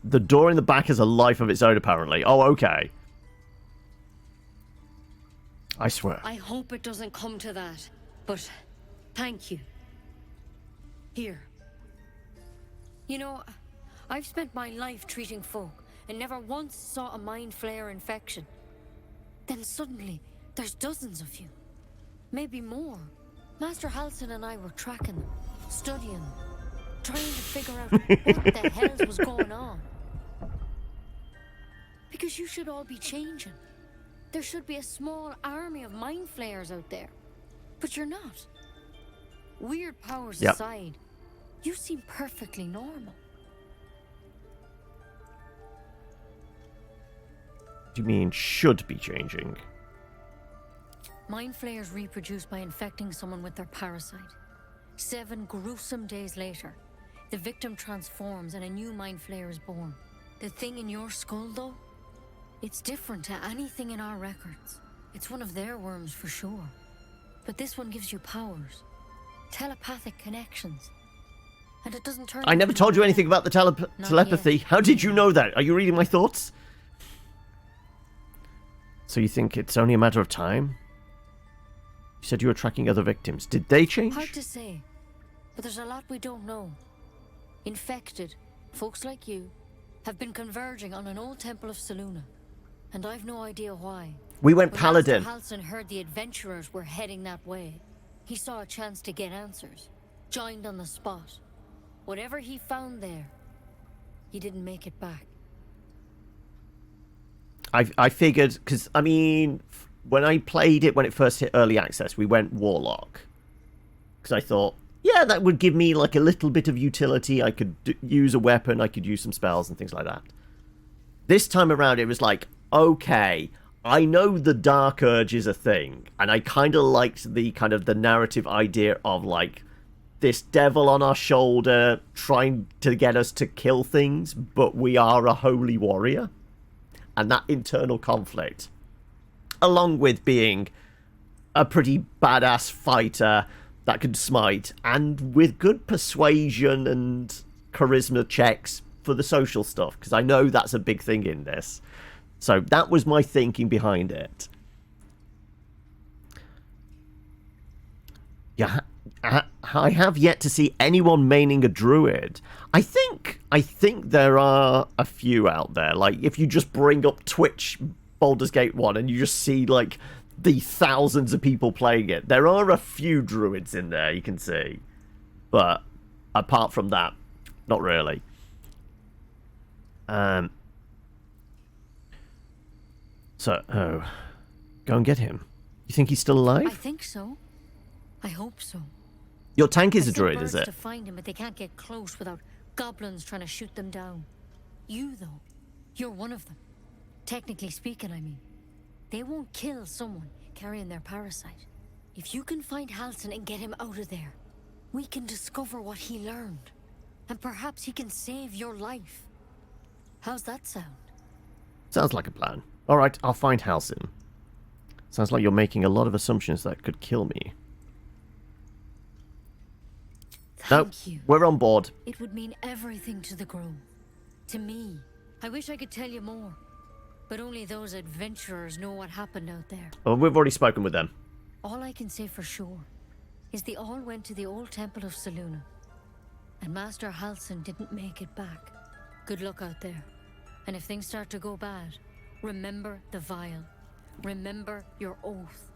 The door in the back has a life of its own, apparently. Oh, okay. I swear. I hope it doesn't come to that, but thank you. Here. You know, I've spent my life treating folk and never once saw a mind flayer infection. Then suddenly, there's dozens of you. Maybe more. Master Halsin and I were tracking them, studying them, trying to figure out what the hell was going on. Because you should all be changing. There should be a small army of mind flayers out there. But you're not. Weird powers aside, you seem perfectly normal. What do you mean, should be changing? Mind flayers reproduce by infecting someone with their parasite. 7 gruesome days later, the victim transforms and a new mind flayer is born. The thing in your skull, though? It's different to anything in our records. It's one of their worms for sure. But this one gives you powers. Telepathic connections. And it doesn't turn... I never told you anything about the telepathy. How did you know that? Are you reading my thoughts? So you think it's only a matter of time? You said you were tracking other victims. Did they change? Hard to say. But there's a lot we don't know. Infected, folks like you, have been converging on an old temple of Selûne, and I've no idea why. We went When paladin. Master Halsin heard the adventurers were heading that way, he saw a chance to get answers, joined on the spot. Whatever he found there, he didn't make it back. I figured, because, I mean, when I played it, when it first hit early access, we went Warlock. Because I thought, yeah, that would give me, like, a little bit of utility. I could use a weapon, I could use some spells and things like that. This time around, it was like, okay, I know the Dark Urge is a thing, and I kind of liked the kind of the narrative idea of, like, this devil on our shoulder trying to get us to kill things, but we are a holy warrior. And that internal conflict, along with being a pretty badass fighter that could smite, and with good persuasion and charisma checks for the social stuff, because I know that's a big thing in this. So that was my thinking behind it. Yeah, I have yet to see anyone maining a druid. I think there are a few out there. Like, if you just bring up Twitch Baldur's Gate 1 and you just see, like, the thousands of people playing it, there are a few druids in there you can see. But apart from that, not really. So, go and get him. You think he's still alive? I think so. I hope so. Your tank is a I've sent druid, birds is it? to find him, but they can't get close without goblins trying to shoot them down. You, though, you're one of them. Technically speaking, I mean. They won't kill someone carrying their parasite. If you can find Halsin and get him out of there, we can discover what he learned. And perhaps he can save your life. How's that sound? Sounds like a plan. Alright, I'll find Halsin. Sounds like you're making a lot of assumptions that could kill me. Thank you. We're on board. It would mean everything to the Grove. To me. I wish I could tell you more. But only those adventurers know what happened out there. Well, we've already spoken with them. All I can say for sure is they all went to the old temple of Selûne. And Master Halsin didn't make it back. Good luck out there. And if things start to go bad, remember the vial. Remember your oath.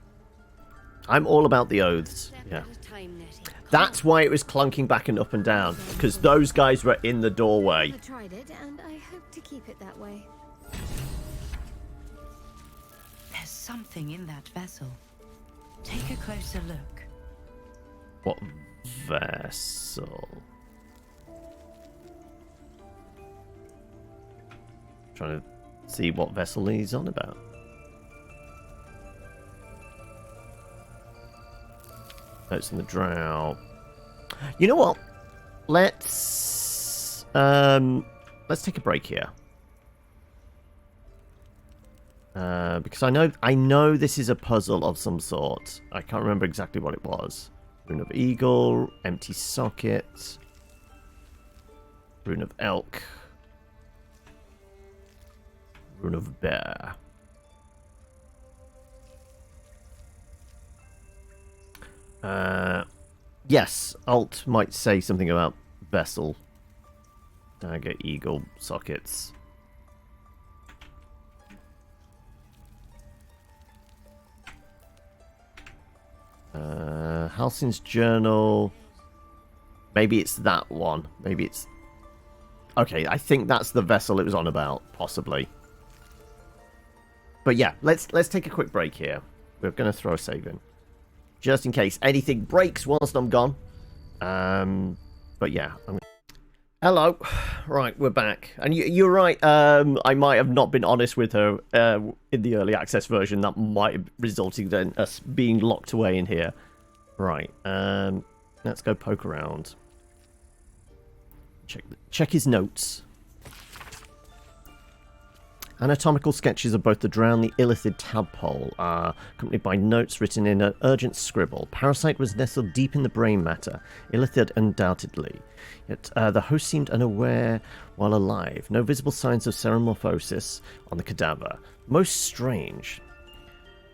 I'm all about the oaths. Yeah. That's why it was clunking back and up and down. Because those guys were in the doorway. I tried it, and I hope to keep it that way. There's something in that vessel. Take a closer look. What vessel? Trying to see what vessel he's on about. Notes in the drow. You know what? Let's take a break here. Because I know this is a puzzle of some sort. I can't remember exactly what it was. Rune of Eagle, empty socket, Rune of Elk, Rune of Bear. Yes, Alt might say something about Vessel, Dagger, Eagle, sockets. Halsin's journal. Maybe it's that one. Maybe it's... Okay, I think that's the vessel it was on about, possibly. But yeah, let's take a quick break here. We're going to throw a save in. Just in case anything breaks whilst I'm gone. But yeah. Hello. Right, we're back. And you're right. I might have not been honest with her in the early access version. That might have resulted in us being locked away in here. Right. Let's go poke around. Check his notes. Anatomical sketches of both the drow and the illithid tadpole are accompanied by notes written in an urgent scribble. Parasite was nestled deep in the brain matter, illithid undoubtedly. Yet the host seemed unaware while alive. No visible signs of seromorphosis on the cadaver. Most strange.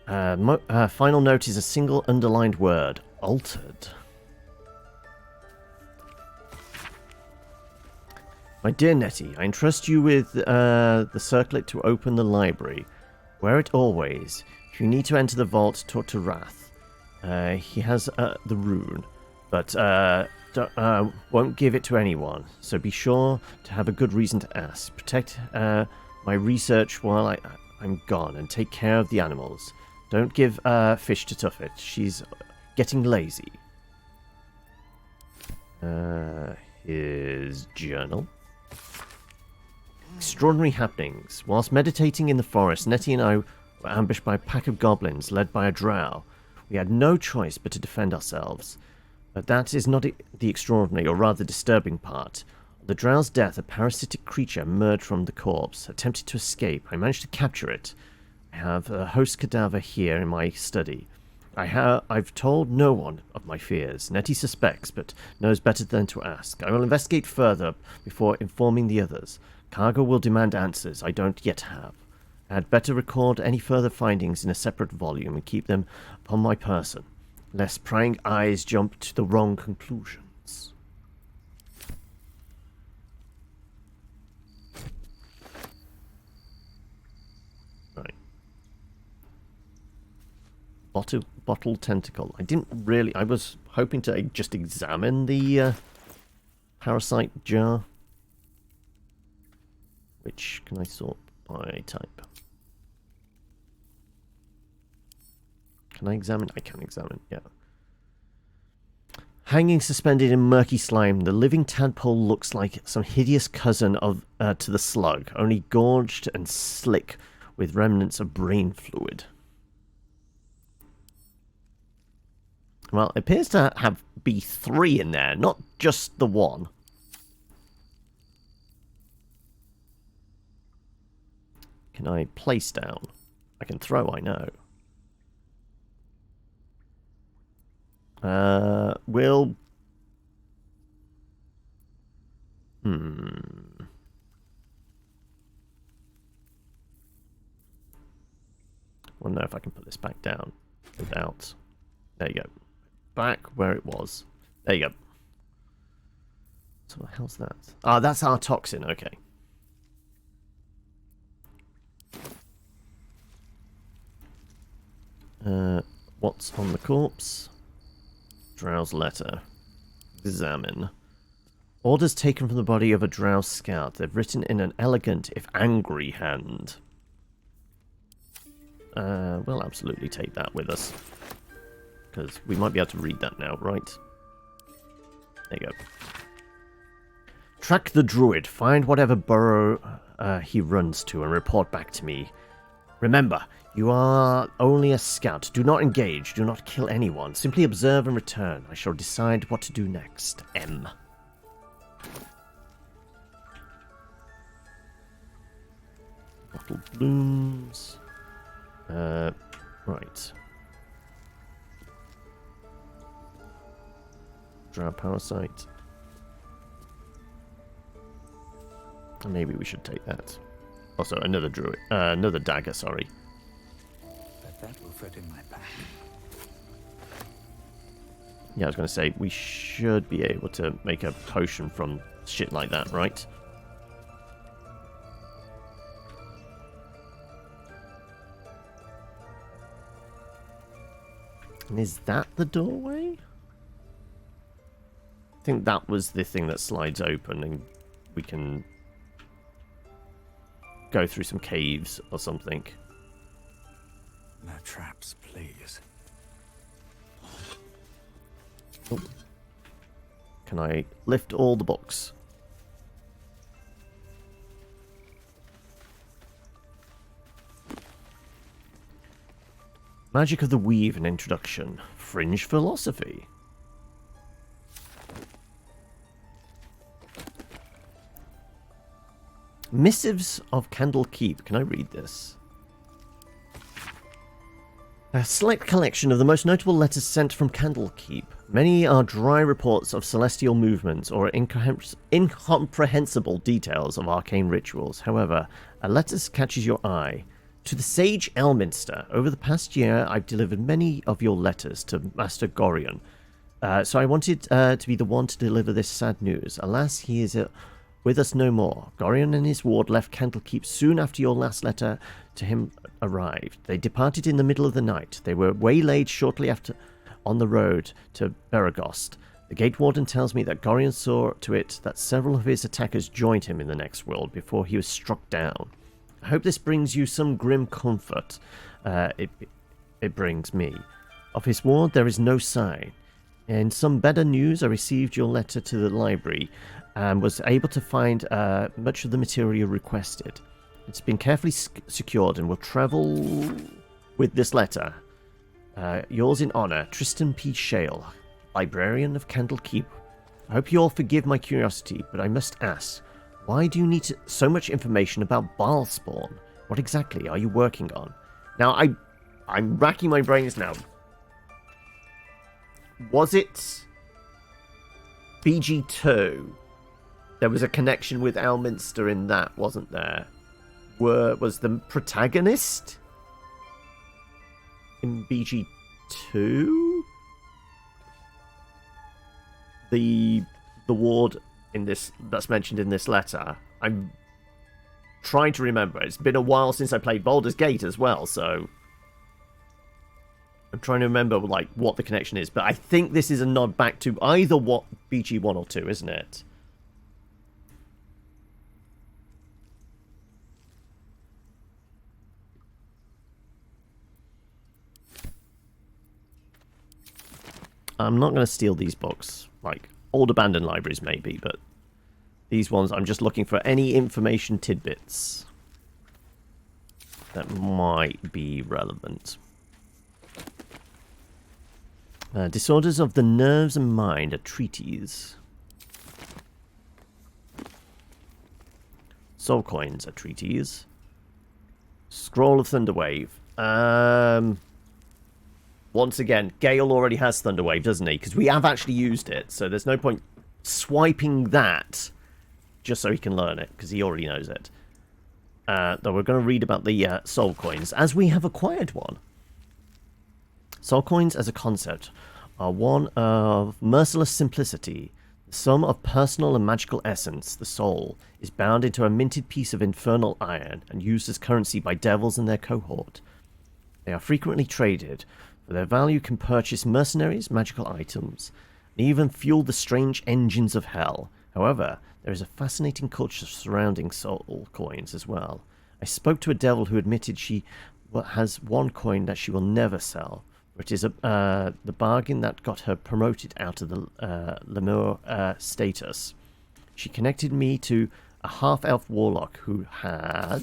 Final note is a single underlined word. Altered. My dear Nettie, I entrust you with the circlet to open the library. Wear it always. If you need to enter the vault, talk to Wrath. He has the rune, but won't give it to anyone, so be sure to have a good reason to ask. Protect my research while I'm gone, and take care of the animals. Don't give Fish to Tuffet. She's getting lazy. His journal. Extraordinary happenings. Whilst meditating in the forest, Nettie and I were ambushed by a pack of goblins led by a drow. We had no choice but to defend ourselves. But that is not the extraordinary, or rather disturbing part. On the drow's death, a parasitic creature emerged from the corpse, attempted to escape. I managed to capture it. I have a host cadaver here in my study. I've told no one of my fears. Nettie suspects, but knows better than to ask. I will investigate further before informing the others. Cargo will demand answers I don't yet have. I had better record any further findings in a separate volume and keep them upon my person, lest prying eyes jump to the wrong conclusions. Right. Bottle tentacle. I was hoping to just examine the parasite jar. Which can I sort by type? Can I examine? I can examine, yeah. Hanging suspended in murky slime, the living tadpole looks like some hideous cousin of to the slug, only gorged and slick with remnants of brain fluid. Well, it appears to be 3 in there, not just the 1. Can I place down? I can throw, I know. Well, know if I can put this back down without... There you go. Back where it was. There you go. So what the hell's that? Ah, that's our toxin, okay. What's on the corpse? Drow's letter. Examine. Orders taken from the body of a drow scout. They're written in an elegant, if angry, hand. We'll absolutely take that with us. Because we might be able to read that now, right? There you go. Track the druid. Find whatever burrow he runs to and report back to me. Remember, you are only a scout. Do not engage. Do not kill anyone. Simply observe and return. I shall decide what to do next. M. Bottle blooms. Right. Drow parasite. Maybe we should take that. Also, another druid. Another dagger, sorry. But that will fit in my pack. Yeah, I was going to say, we should be able to make a potion from shit like that, right? And is that the doorway? I think that was the thing that slides open and we can go through some caves or something. No traps, please. Oh. Can I lift all the books? Magic of the Weave, an introduction. Fringe philosophy. Missives of Candle Keep. Can I read this? A select collection of the most notable letters sent from Candlekeep. Many are dry reports of celestial movements or incomprehensible details of arcane rituals. However, a letter catches your eye. To the Sage Elminster, over the past year I've delivered many of your letters to Master Gorion. So I wanted to be the one to deliver this sad news. Alas, he is with us no more. Gorion and his ward left Candlekeep soon after your last letter to him arrived. They departed in the middle of the night. They were waylaid shortly after on the road to Beregost. The gate warden tells me that Gorion saw to it that several of his attackers joined him in the next world before he was struck down. I hope this brings you some grim comfort. It brings me. Of his ward there is no sign. In some better news, I received your letter to the library and was able to find much of the material you requested. It's been carefully secured and will travel with this letter. Yours in honour, Tristan P. Shale, Librarian of Candlekeep. I hope you all forgive my curiosity, but I must ask, why do you need so much information about Bhaalspawn? What exactly are you working on? Now, I'm racking my brains now. Was it BG2? There was a connection with Elminster in that, wasn't there? Was the protagonist in BG2 the ward in this that's mentioned in this letter? I'm trying to remember. It's been a while since I played Baldur's Gate as well, so I'm trying to remember like what the connection is. But I think this is a nod back to either what BG1 or 2, isn't it? I'm not going to steal these books. Like, old abandoned libraries maybe, but these ones, I'm just looking for any information tidbits that might be relevant. Disorders of the nerves and mind, a treatise. Soul coins, a treatise. Scroll of Thunderwave. Once again, Gale already has Thunderwave, doesn't he? Because we have actually used it, so there's no point swiping that just so he can learn it, because he already knows it. Though we're going to read about the soul coins, as we have acquired one. Soul coins as a concept are one of merciless simplicity. The sum of personal and magical essence, the soul, is bound into a minted piece of infernal iron and used as currency by devils and their cohort. They are frequently traded. For their value can purchase mercenaries, magical items, and even fuel the strange engines of hell. However, there is a fascinating culture surrounding soul coins as well. I spoke to a devil who admitted she has one coin that she will never sell, for it is the bargain that got her promoted out of the Lemur status. She connected me to a half-elf warlock who had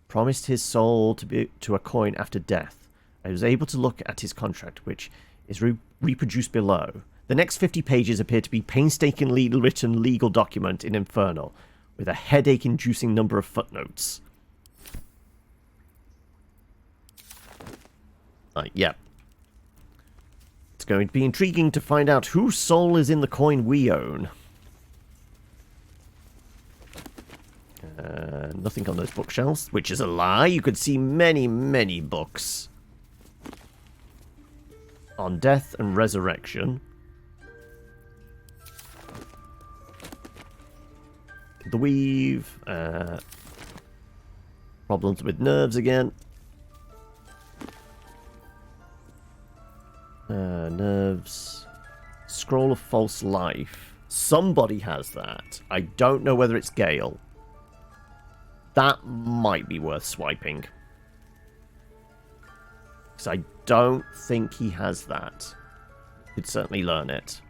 promised his soul to a coin after death. I was able to look at his contract, which is reproduced below. The next 50 pages appear to be painstakingly written legal document in Infernal, with a headache-inducing number of footnotes. Yeah. It's going to be intriguing to find out whose soul is in the coin we own. Nothing on those bookshelves, which is a lie. You could see many, many books on death and resurrection. The weave. Problems with nerves again. Nerves. Scroll of False Life. Somebody has that. I don't know whether it's Gale. That might be worth swiping. Because I don't think he has that. Could certainly learn it.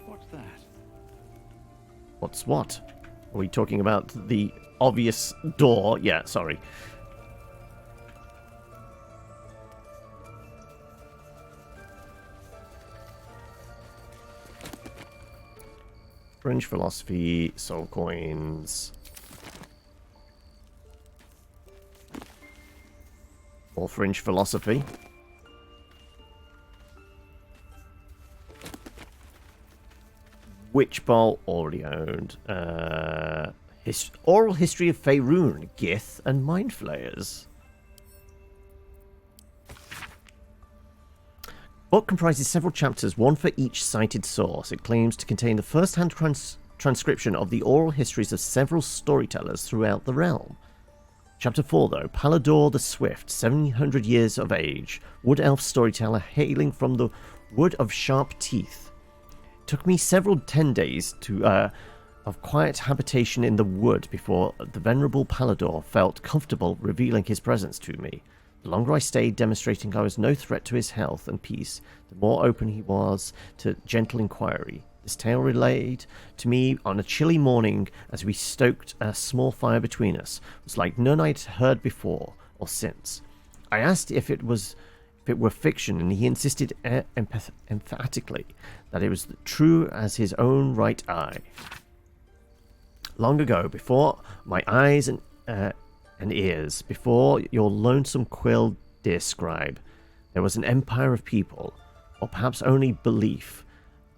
What's that? What's what? Are we talking about the obvious door? Yeah, sorry. Fringe philosophy, soul coins. Or fringe philosophy. Witch Bolt already owned. Oral history of Faerun, Gith, and Mind Flayers. Book comprises several chapters, one for each cited source. It claims to contain the first-hand transcription of the oral histories of several storytellers throughout the realm. Chapter 4, though, Baldur the Swift, 700 years of age, wood elf storyteller hailing from the Wood of Sharp Teeth. It took me several 10 days of quiet habitation in the wood before the venerable Baldur felt comfortable revealing his presence to me. The longer I stayed, demonstrating I was no threat to his health and peace, the more open he was to gentle inquiry. This tale relayed to me on a chilly morning as we stoked a small fire between us was like none I'd heard before or since. I asked if it were fiction, and he insisted emphatically that it was true as his own right eye. Long ago, before my eyes and ears, before your lonesome quill, dear scribe, there was an empire of people, or perhaps only belief,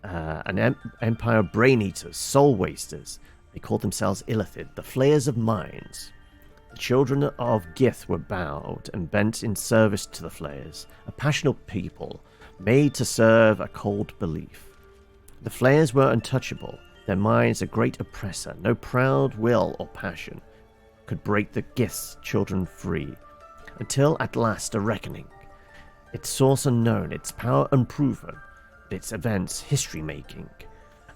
an empire of brain-eaters, soul-wasters. They called themselves illithid, the flayers of minds. The children of Gith were bowed and bent in service to the flayers, a passionate people, made to serve a cold belief. The flayers were untouchable, their minds a great oppressor. No proud will or passion could break the Gith's children free, until at last a reckoning. Its source unknown, its power unproven, but its events history-making.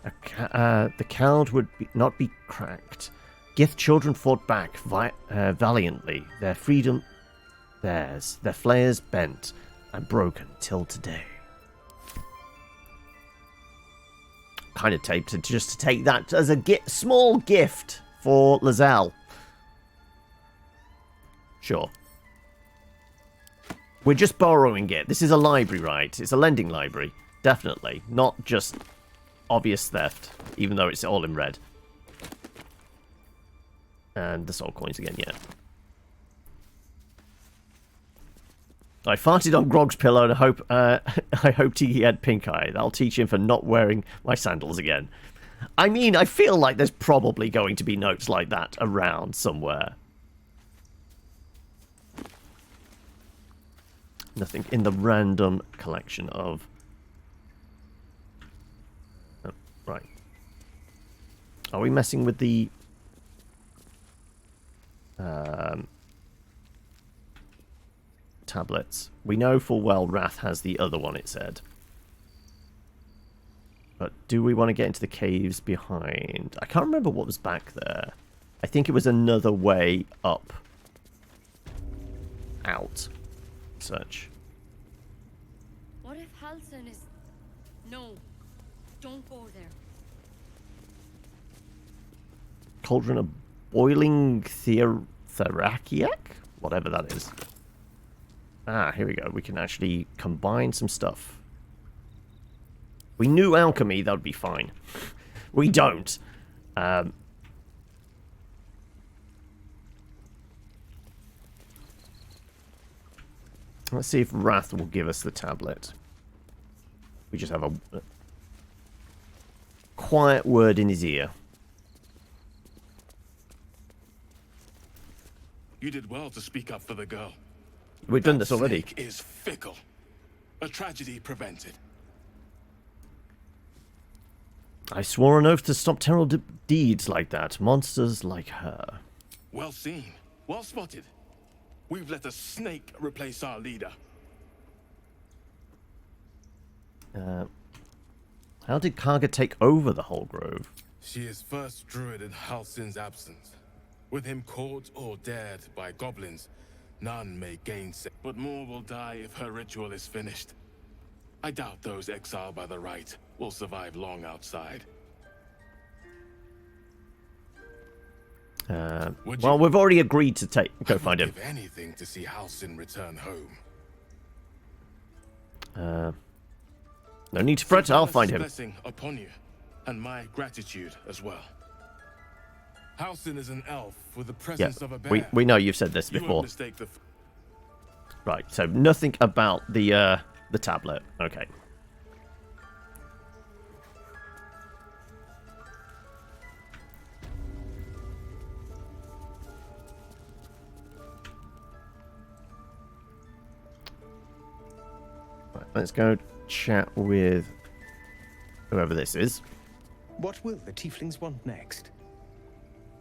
The cowed would not be cracked. Gith children fought back valiantly, their freedom theirs, their flayers bent and broken till today. Kind of tempted just to take that as a small gift for Lizelle. Sure. We're just borrowing it. This is a library, right? It's a lending library. Definitely. Not just obvious theft, even though it's all in red. And the soul coins again, yeah. I farted on Grog's pillow and I hoped he had pink eye. That'll teach him for not wearing my sandals again. I mean, I feel like there's probably going to be notes like that around somewhere. Nothing in the random collection of... Oh, right. Are we messing with the... tablets? We know full well Wrath has the other one, it said. But do we want to get into the caves behind? I can't remember what was back there. I think it was another way up. Out. Such. What if Halsin is... No. Don't go there. Cauldron of boiling therakiac? Whatever that is. Ah, here we go. We can actually combine some stuff. We knew alchemy, that would be fine. We don't. Let's see if Wrath will give us the tablet. We just have a quiet word in his ear. You did well to speak up for the girl. We've done this already. Snake is fickle. A tragedy prevented. I swore an oath to stop terrible deeds like that. Monsters like her. Well seen. Well spotted. We've let a snake replace our leader. How did Karga take over the whole grove? She is first druid in Halsin's absence. With him caught or dared by goblins, none may gainsay. But more will die if her ritual is finished. I doubt those exiled by the right will survive long outside. Well, we've already agreed to go find him. Give anything to see Halsin return home. No need to fret. I'll find him. Blessing upon you, and my gratitude as well. Halsin is an elf with the presence of a bear. We know you've said this before. Right, so nothing about the tablet. Okay. let's go chat with whoever this is. What will the tieflings want next?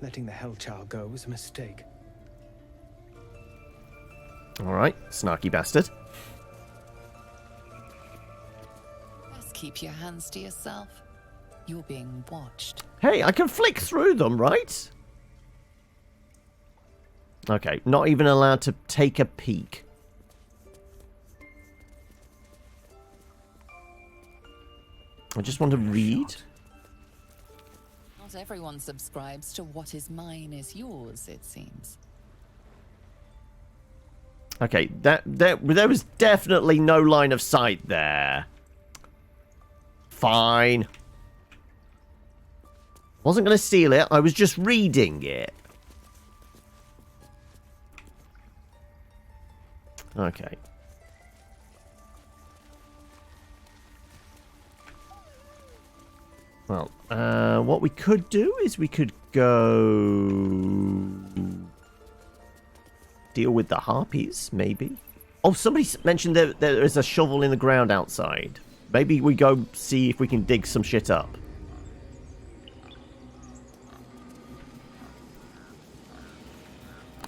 Letting the Hellchild go was a mistake. Alright, snarky bastard. Best keep your hands to yourself. You're being watched. Hey, I can flick through them, right? Okay, not even allowed to take a peek. I just want to read. Not everyone subscribes to what is mine is yours, it seems. Okay, there was definitely no line of sight there. Fine. Wasn't going to steal it, I was just reading it. Okay. Well, what we could do is we could go deal with the harpies, maybe. Oh, somebody mentioned there is a shovel in the ground outside. Maybe we go see if we can dig some shit up.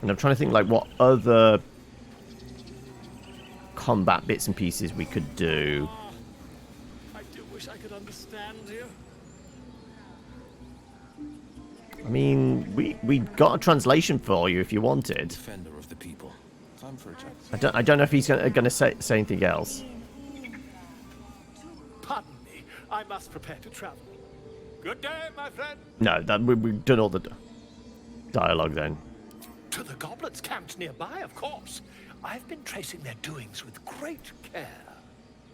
And I'm trying to think like what other combat bits and pieces we could do. I do wish I could understand you. I mean, we got a translation for you if you wanted. Defender of the people. Time for a chat. I don't know if he's gonna say anything else. Pardon me, I must prepare to travel. Good day, my friend. No, we've done all the dialogue then. To the goblins camped nearby, of course. I've been tracing their doings with great care.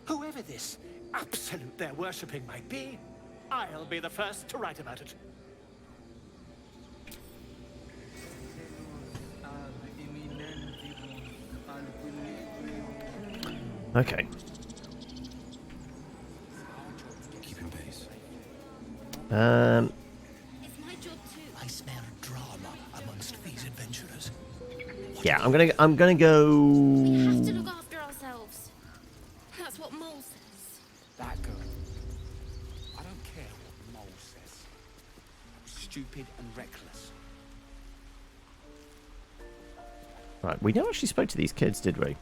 Whoever this absolute they're worshipping might be, I'll be the first to write about it. Okay. Keeping pace. I smell drama amongst these adventurers. Yeah, I'm gonna go. We have to look after ourselves. That's what Mole says. That girl. I don't care what Mole says. Stupid and reckless. Right, we never actually spoke to these kids, did we?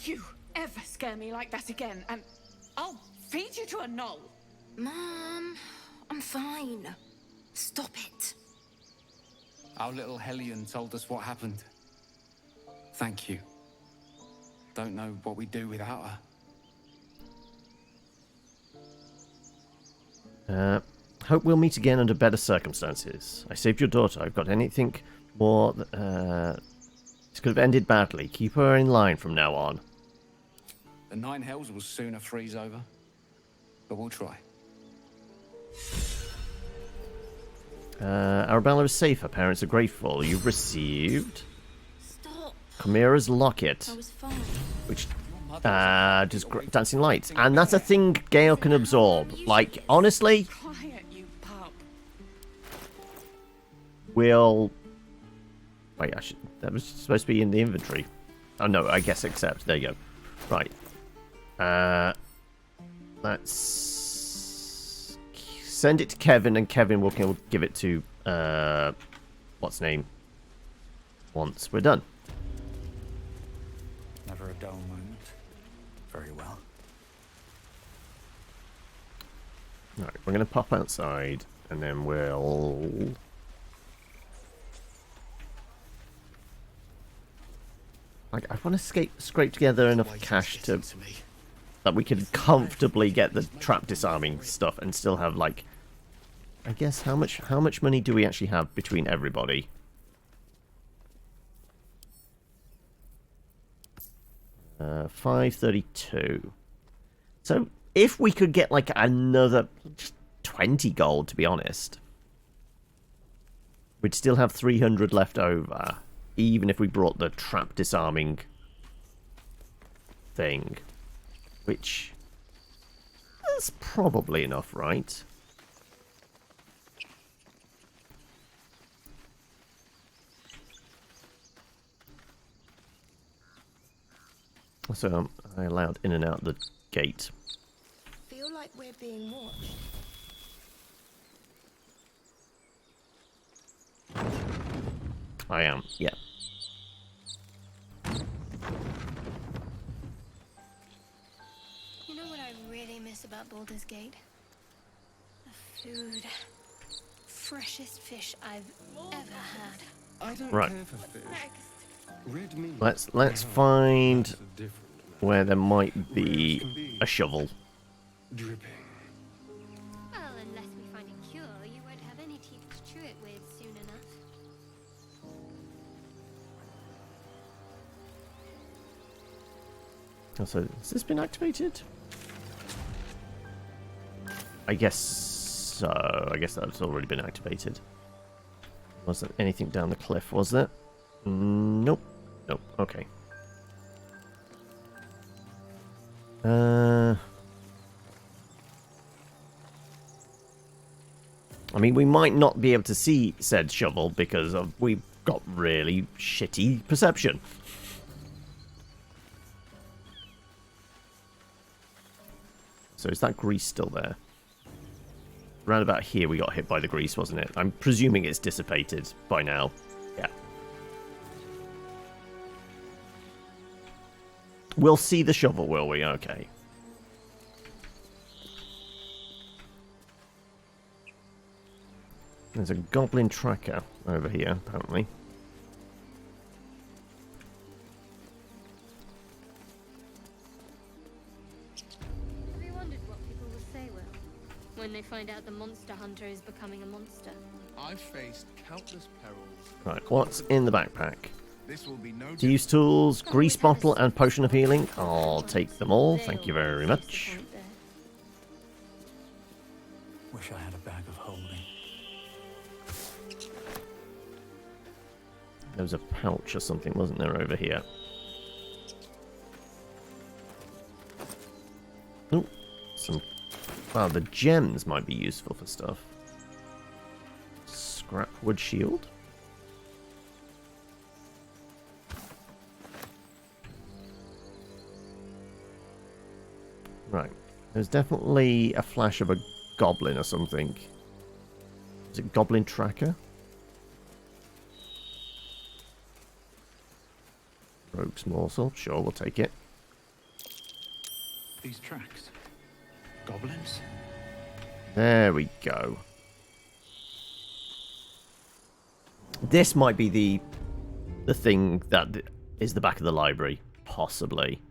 You ever scare me like that again, and I'll feed you to a knoll. Mom, I'm fine. Stop it. Our little Hellion told us what happened. Thank you. Don't know what we'd do without her. Hope we'll meet again under better circumstances. I saved your daughter. I've got anything more. This could have ended badly. Keep her in line from now on. The Nine Hells will sooner freeze over, but we'll try. Arabella is safe. Her parents are grateful. You've received Stop. Chimera's locket, I was fine. which does dancing lights, and that's a thing Gale can absorb. Like, honestly, Quiet, you pup. we'll. Wait, that was supposed to be in the inventory. Oh no, I guess accept. There you go. Right. Let's send it to Kevin, and Kevin will give it to what's name once we're done. Never a dull moment. Very well. Alright, we're gonna pop outside, and then we'll. Like, I want to scrape together enough cash to that we can comfortably get the trap disarming stuff and still have, like, I guess how much money do we actually have between everybody? Uh, 532. So if we could get like another 20 gold, to be honest, we'd still have 300 left over. Even if we brought the trap disarming thing. Which is probably enough, right? So, I allowed in and out the gate? Feel like we're being watched. I am, yeah. You know what I really miss about Baldur's Gate? The food. Freshest fish I've ever had. I don't Right. care for fish. Red meat. Let's find where there might be a shovel. Dripping. Well, unless we find a cure, you won't have any teeth to chew it with soon enough. Also, has this been activated? I guess so. I guess that's already been activated. Wasn't anything down the cliff, was there? Nope. Nope. Okay. I mean, we might not be able to see said shovel because we've got really shitty perception. So is that grease still there? Round about here we got hit by the grease, wasn't it? I'm presuming it's dissipated by now. Yeah. We'll see the shovel, will we? Okay. There's a goblin tracker over here, apparently. Have you wondered what people will say, Will, when they find out the monster hunter is becoming a monster? I've faced countless perils. Right, what's in the backpack? This will be no Use tools, grease bottle, and potion of healing. I'll take them all. Thank you very much. Wish I had a bag of holding. There was a pouch or something, wasn't there, over here? Oh, some... Wow, the gems might be useful for stuff. Scrap wood shield. Right. There's definitely a flash of a goblin or something. Is it goblin tracker? Rogue's morsel. Sure, we'll take it. These tracks. Goblins? There we go. This might be the thing that is the back of the library. Possibly.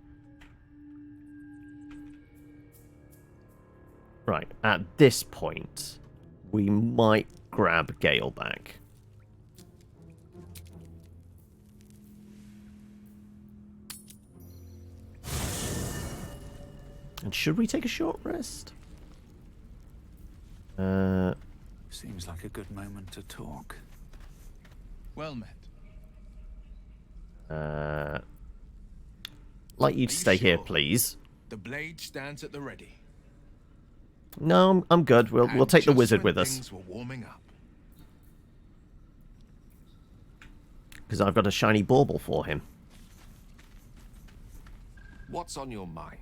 Right, at this point, we might grab Gale back. And should we take a short rest? Seems like a good moment to talk. Well met. Like you to stay here, please. The blade stands at the ready. No, I'm good. We'll take the wizard with us. Things were warming up. Because I've got a shiny bauble for him. What's on your mind?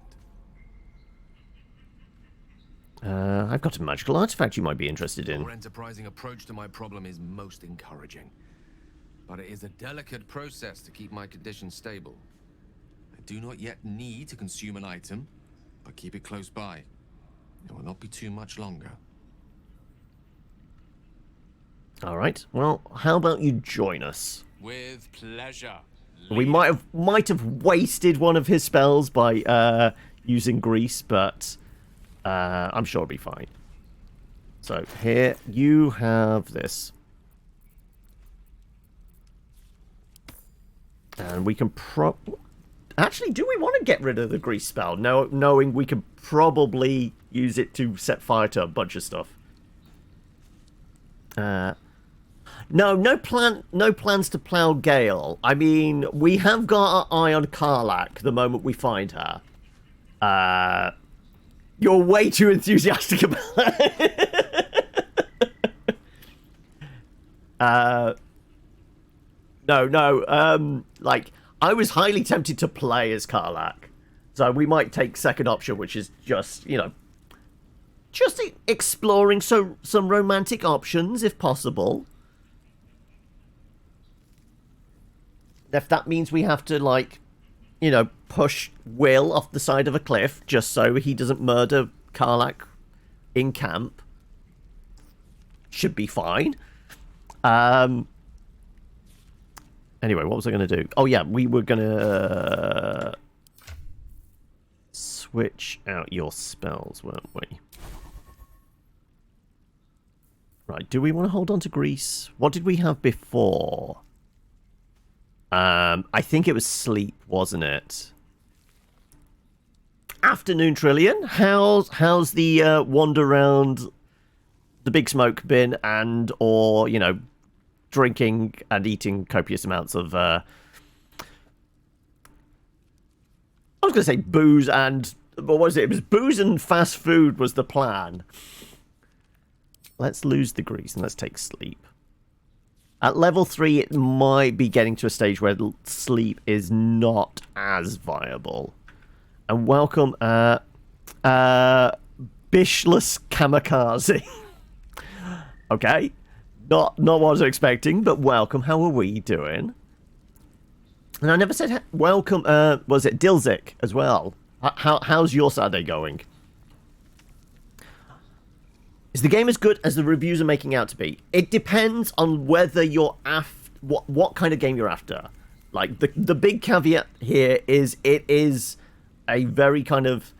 I've got a magical artifact you might be interested in. Your enterprising approach to my problem is most encouraging. But it is a delicate process to keep my condition stable. I do not yet need to consume an item, but keep it close by. It will not be too much longer. Alright, well, how about you join us? With pleasure. We might have wasted one of his spells by using grease, but I'm sure it'll be fine. So here you have this. And we can actually, do we want to get rid of the grease spell? Knowing we could probably use it to set fire to a bunch of stuff. No plans to plow Gale. I mean, we have got our eye on Karlach the moment we find her. You're way too enthusiastic about it. No. Like, I was highly tempted to play as Karlach. So we might take second option, which is just, you know, just exploring some romantic options if possible. If that means we have to, like, you know, push Will off the side of a cliff just so he doesn't murder Karlach in camp, should be fine. Anyway, what was I going to do? Oh, yeah, we were going to switch out your spells, weren't we? Right, do we want to hold on to Grease? What did we have before? I think it was sleep, wasn't it? Afternoon, Trillion. How's the wander around the Big Smoke been, and or, you know, drinking and eating copious amounts of I was going to say booze and, what was it? It was booze and fast food was the plan. Let's lose the Grease and let's take sleep. At level 3, it might be getting to a stage where sleep is not as viable. And welcome, Bishless Kamikaze. Okay. Not what I was expecting, but welcome. How are we doing? And I never said welcome, was it Dilzik as well? How's your Saturday going? Is the game as good as the reviews are making out to be? It depends on whether you're after what kind of game you're after. Like the big caveat here is it is a very kind of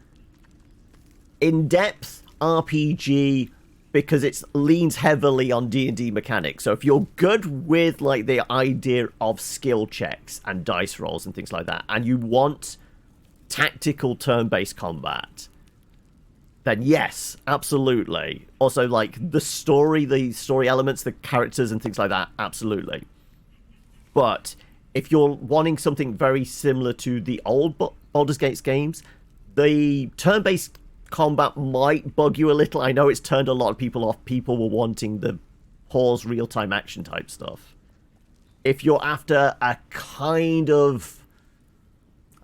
in-depth RPG because it leans heavily on D&D mechanics. So if you're good with like the idea of skill checks and dice rolls and things like that, and you want tactical turn-based combat, then yes, absolutely. Also, like, the story elements, the characters and things like that, absolutely. But if you're wanting something very similar to the old Baldur's Gate games, the turn-based combat might bug you a little. I know it's turned a lot of people off. People were wanting the pause real-time action type stuff. If you're after a kind of,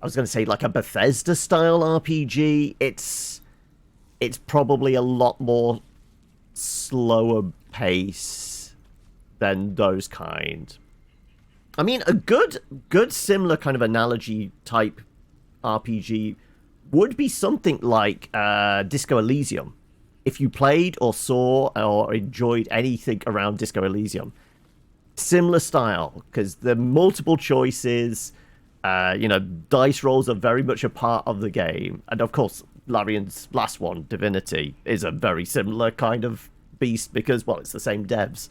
I was going to say like a Bethesda-style RPG, it's probably a lot more slower pace than those kind. I mean, a good similar kind of analogy type RPG would be something like Disco Elysium. If you played or saw or enjoyed anything around Disco Elysium, similar style, because the multiple choices, you know, dice rolls are very much a part of the game, and of course, Larian's last one, Divinity, is a very similar kind of beast because, well, it's the same devs.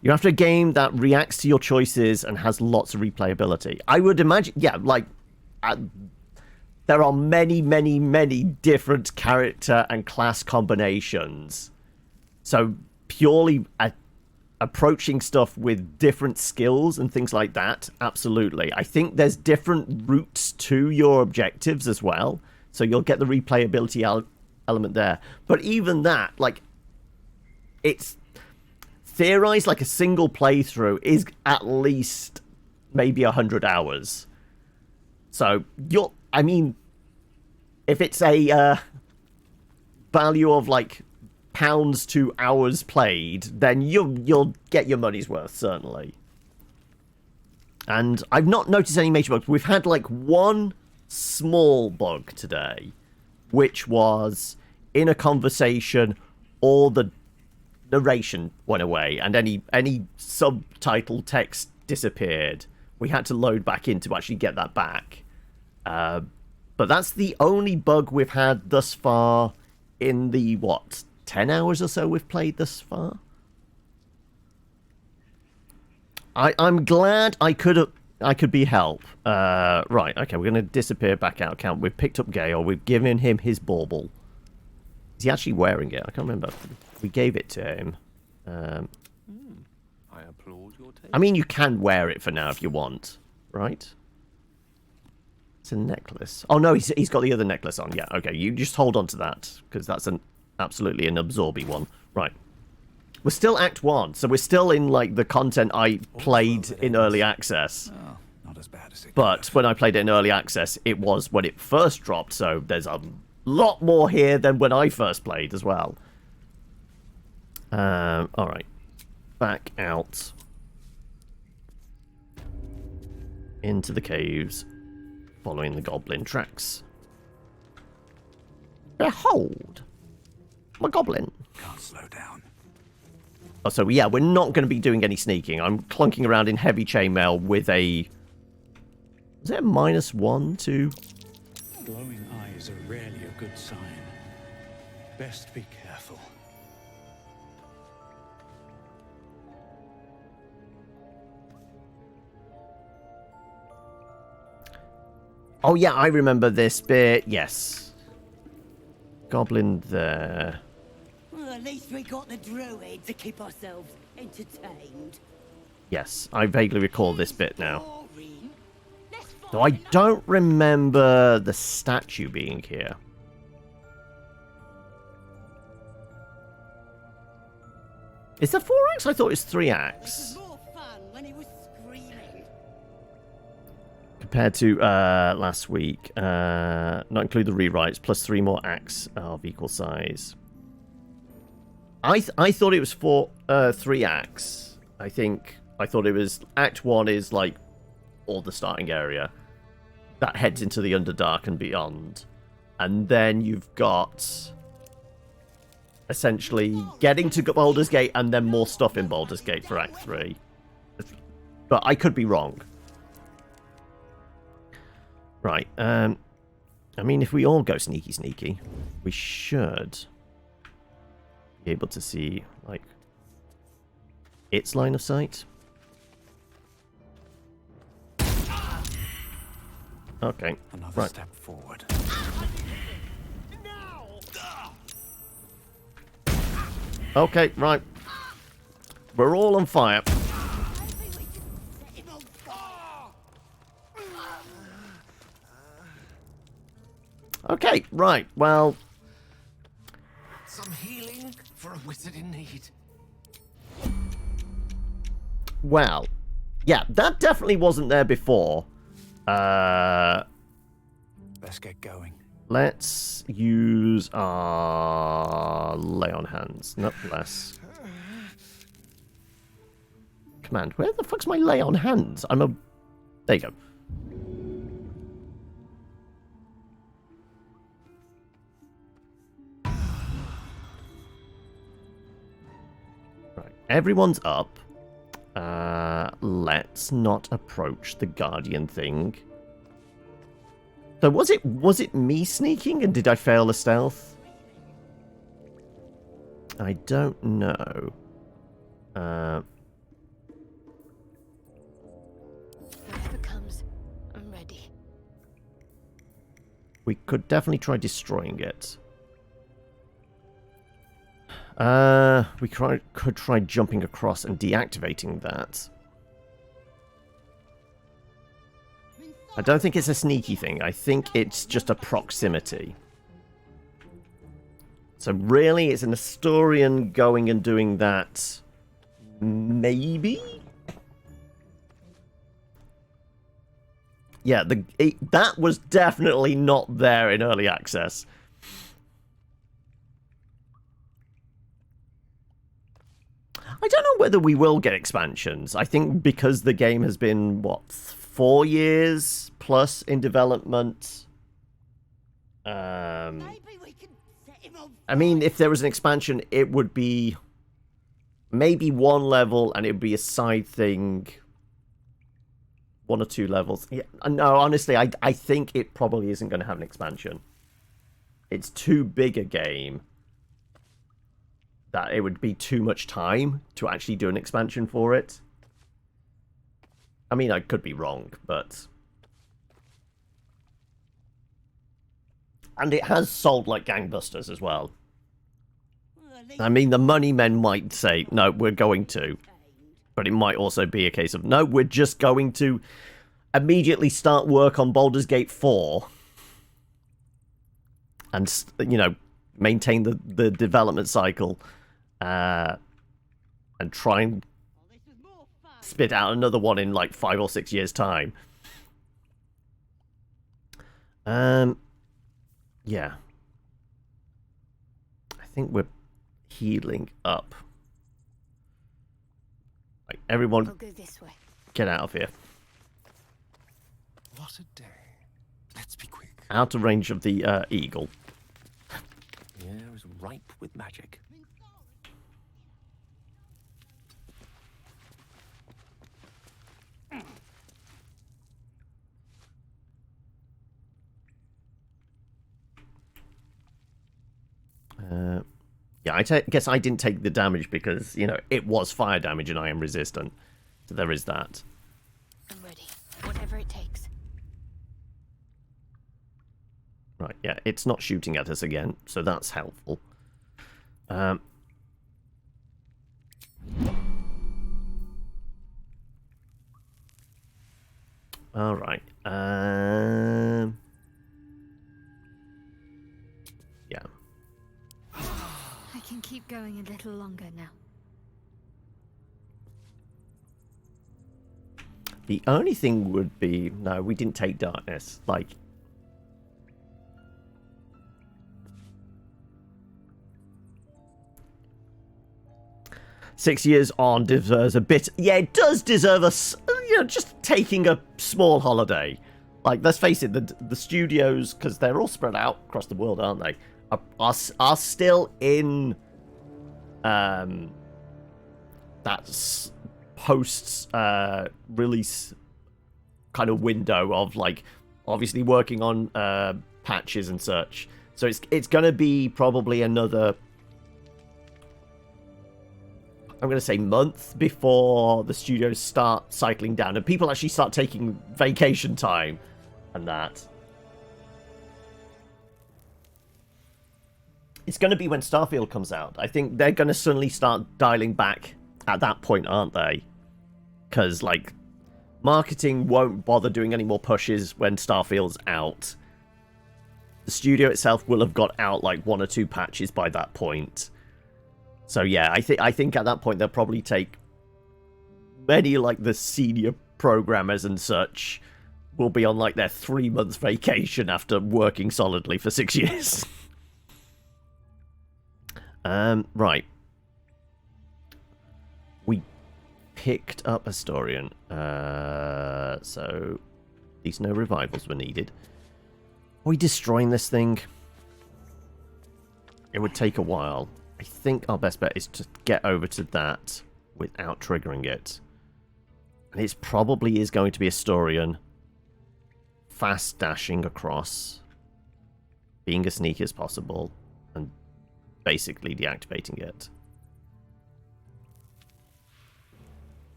You're after a game that reacts to your choices and has lots of replayability. I would imagine, yeah, like, there are many, many, many different character and class combinations. So purely approaching stuff with different skills and things like that, absolutely. I think there's different routes to your objectives as well, so you'll get the replayability element there. But even that, like, it's theorized like a single playthrough is at least maybe 100 hours. So I mean, if it's a value of like pounds to hours played, then you'll get your money's worth, certainly. And I've not noticed any major bugs. We've had like one small bug today, which was in a conversation, all the narration went away and any subtitle text disappeared. We had to load back in to actually get that back. But that's the only bug we've had thus far in the, 10 hours or so we've played thus far? I'm glad I could be help. Right, okay, we're going to disappear back out of camp. We've picked up Gale. We've given him his bauble. Is he actually wearing it? I can't remember. We gave it to him. I applaud your taste. I mean, you can wear it for now if you want, right? It's a necklace. Oh, no, he's got the other necklace on. Yeah, okay, you just hold on to that, because that's absolutely an absorby one. Right. We're still Act 1, so we're still in, like, the content I played in early access. Oh, not as bad as it But when I played it in early access, it was when it first dropped, so there's a lot more here than when I first played as well. Alright. Back out. Into the caves, following the goblin tracks. Behold! My goblin. Can't slow down. Oh, so yeah, we're not going to be doing any sneaking. I'm clunking around in heavy chainmail with a... Is it a -1 to... Glowing eyes are rarely a good sign. Best be careful. Oh yeah, I remember this bit. Yes. Goblin there. Well, at least we got the druid to keep ourselves entertained. Yes, I vaguely recall this bit now. Though I don't remember the statue being here. Is there 4 acts? I thought it was 3 acts. Compared to last week, not include the rewrites, plus 3 more acts of equal size. I thought it was 3 acts. I thought it was Act 1 is like all the starting area that heads into the Underdark and beyond, and then you've got essentially getting to Baldur's Gate and then more stuff in Baldur's Gate for Act 3. But I could be wrong. Right, I mean, if we all go sneaky, we should be able to see, like, its line of sight. Okay, Another right. step forward. Okay, right. We're all on fire. Okay, right, well... Some healing for a wizard in need. Well, yeah, that definitely wasn't there before. Let's get going. Let's use our lay on hands. Not less. Command. Where the fuck's my lay on hands? There you go. Right. Everyone's up. Let's not approach the Guardian thing. So was it me sneaking and did I fail the stealth? I don't know. Whatever comes, I'm ready. We could definitely try destroying it. We could try jumping across and deactivating that. I don't think it's a sneaky thing. I think it's just a proximity. So really, it's an Asturian going and doing that. Maybe? Yeah, that was definitely not there in early access. I don't know whether we will get expansions. I think because the game has been, what, 4 years plus in development. I mean, if there was an expansion, it would be maybe 1 level and it would be a side thing. 1 or 2 levels. Yeah, no, honestly, I think it probably isn't going to have an expansion. It's too big a game that it would be too much time to actually do an expansion for it. I mean, I could be wrong, but... And it has sold like gangbusters as well. I mean, the money men might say, no, we're going to. But it might also be a case of, no, we're just going to immediately start work on Baldur's Gate 4. And, you know, maintain the development cycle. And try and spit out another one in like 5 or 6 years' time. Yeah. I think we're healing up. Like, everyone, I'll go this way. get out of here. What a day. Let's be quick. Out of range of the eagle. The air is ripe with magic. Yeah, I guess I didn't take the damage because, you know, it was fire damage and I am resistant. So there is that. I'm ready. Whatever it takes. Right, yeah, it's not shooting at us again, so that's helpful. All right. Yeah. I can keep going a little longer now. The only thing would be, no, we didn't take darkness. Like, "6 years on deserves a bit." Yeah, it does deserve us, you know, just taking a small holiday. Like, let's face it, the studios, because they're all spread out across the world, aren't they? Are still in that post release kind of window of, like, obviously working on patches and such. So it's going to be probably another, I'm going to say, month before the studios start cycling down and people actually start taking vacation time and that. It's going to be when Starfield comes out. I think they're going to suddenly start dialing back at that point, aren't they? Because, like, marketing won't bother doing any more pushes when Starfield's out. The studio itself will have got out, like, 1 or 2 patches by that point. So yeah, I think at that point they'll probably take many, like, the senior programmers and such will be on, like, their 3 months vacation after working solidly for 6 years. Right. We picked up Historian. So at least no revivals were needed. Are we destroying this thing? It would take a while. I think our best bet is to get over to that without triggering it. And it probably is going to be Historian. Fast dashing across. Being as sneaky as possible. And basically deactivating it.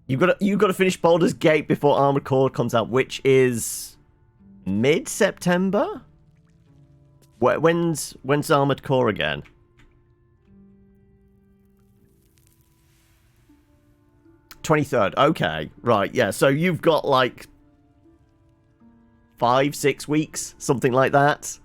You've got to finish Baldur's Gate before Armored Core comes out, which is mid-September? When's Armored Core again? '23rd. Okay, right, yeah. So you've got like 5-6 weeks, something like that.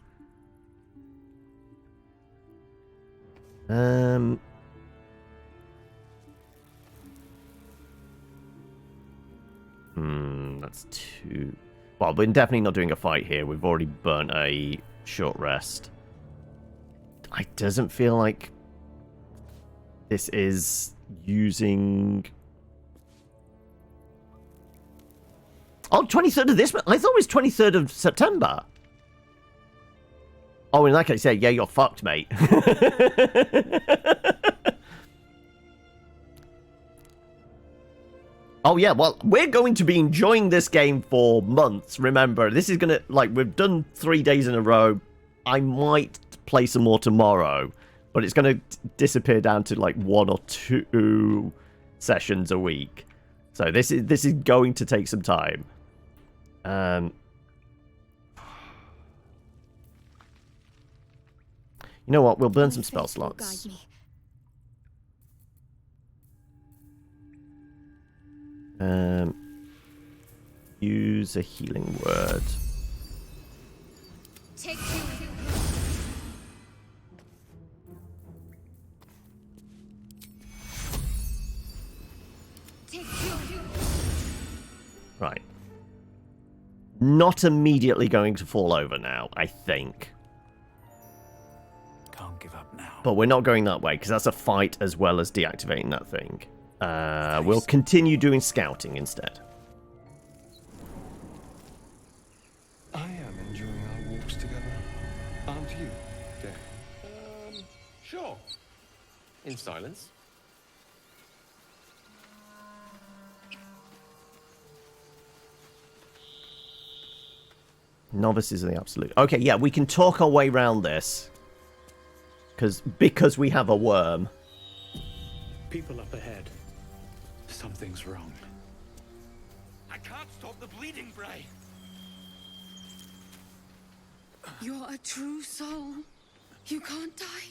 That's too. Well, we're definitely not doing a fight here. We've already burnt a short rest. It doesn't feel like this is using. Oh, 23rd of this month? I thought it was 23rd of September. Oh, in that case, yeah, you're fucked, mate. Oh, yeah, well, we're going to be enjoying this game for months, remember. This is going to, like, we've done 3 days in a row. I might play some more tomorrow, but it's going to disappear down to, like, 1 or 2 sessions a week. So this is going to take some time. You know what? We'll burn some spell slots. Use a healing word. Take 2. not immediately going to fall over now, I think. Can't give up now. But we're not going that way, because that's a fight as well as deactivating that thing. We'll continue doing scouting instead. I am enjoying our walks together. Aren't you, Dan? Sure. In silence. Novices are the absolute. Okay, yeah, we can talk our way around this. Because we have a worm. People up ahead. Something's wrong. I can't stop the bleeding, Bray. You're a true soul. You can't die.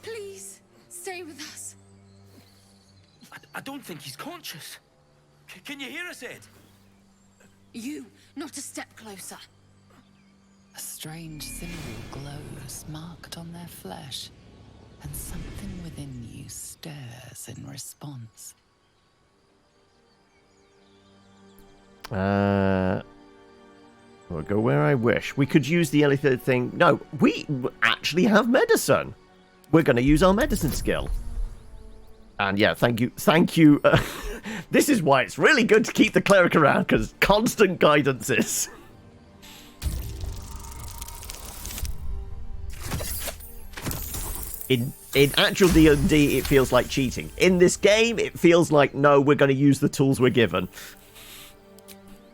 Please, stay with us. I don't think he's conscious. Can you hear us, Ed? You, not a step closer. A strange symbol glows marked on their flesh, and something within you stirs in response. I'll go where I wish. We could use the illithid thing. No, we actually have medicine. We're going to use our medicine skill. And yeah, thank you. This is why it's really good to keep the cleric around, because constant guidance is. In actual D&D, it feels like cheating. In this game, it feels like, no, we're going to use the tools we're given.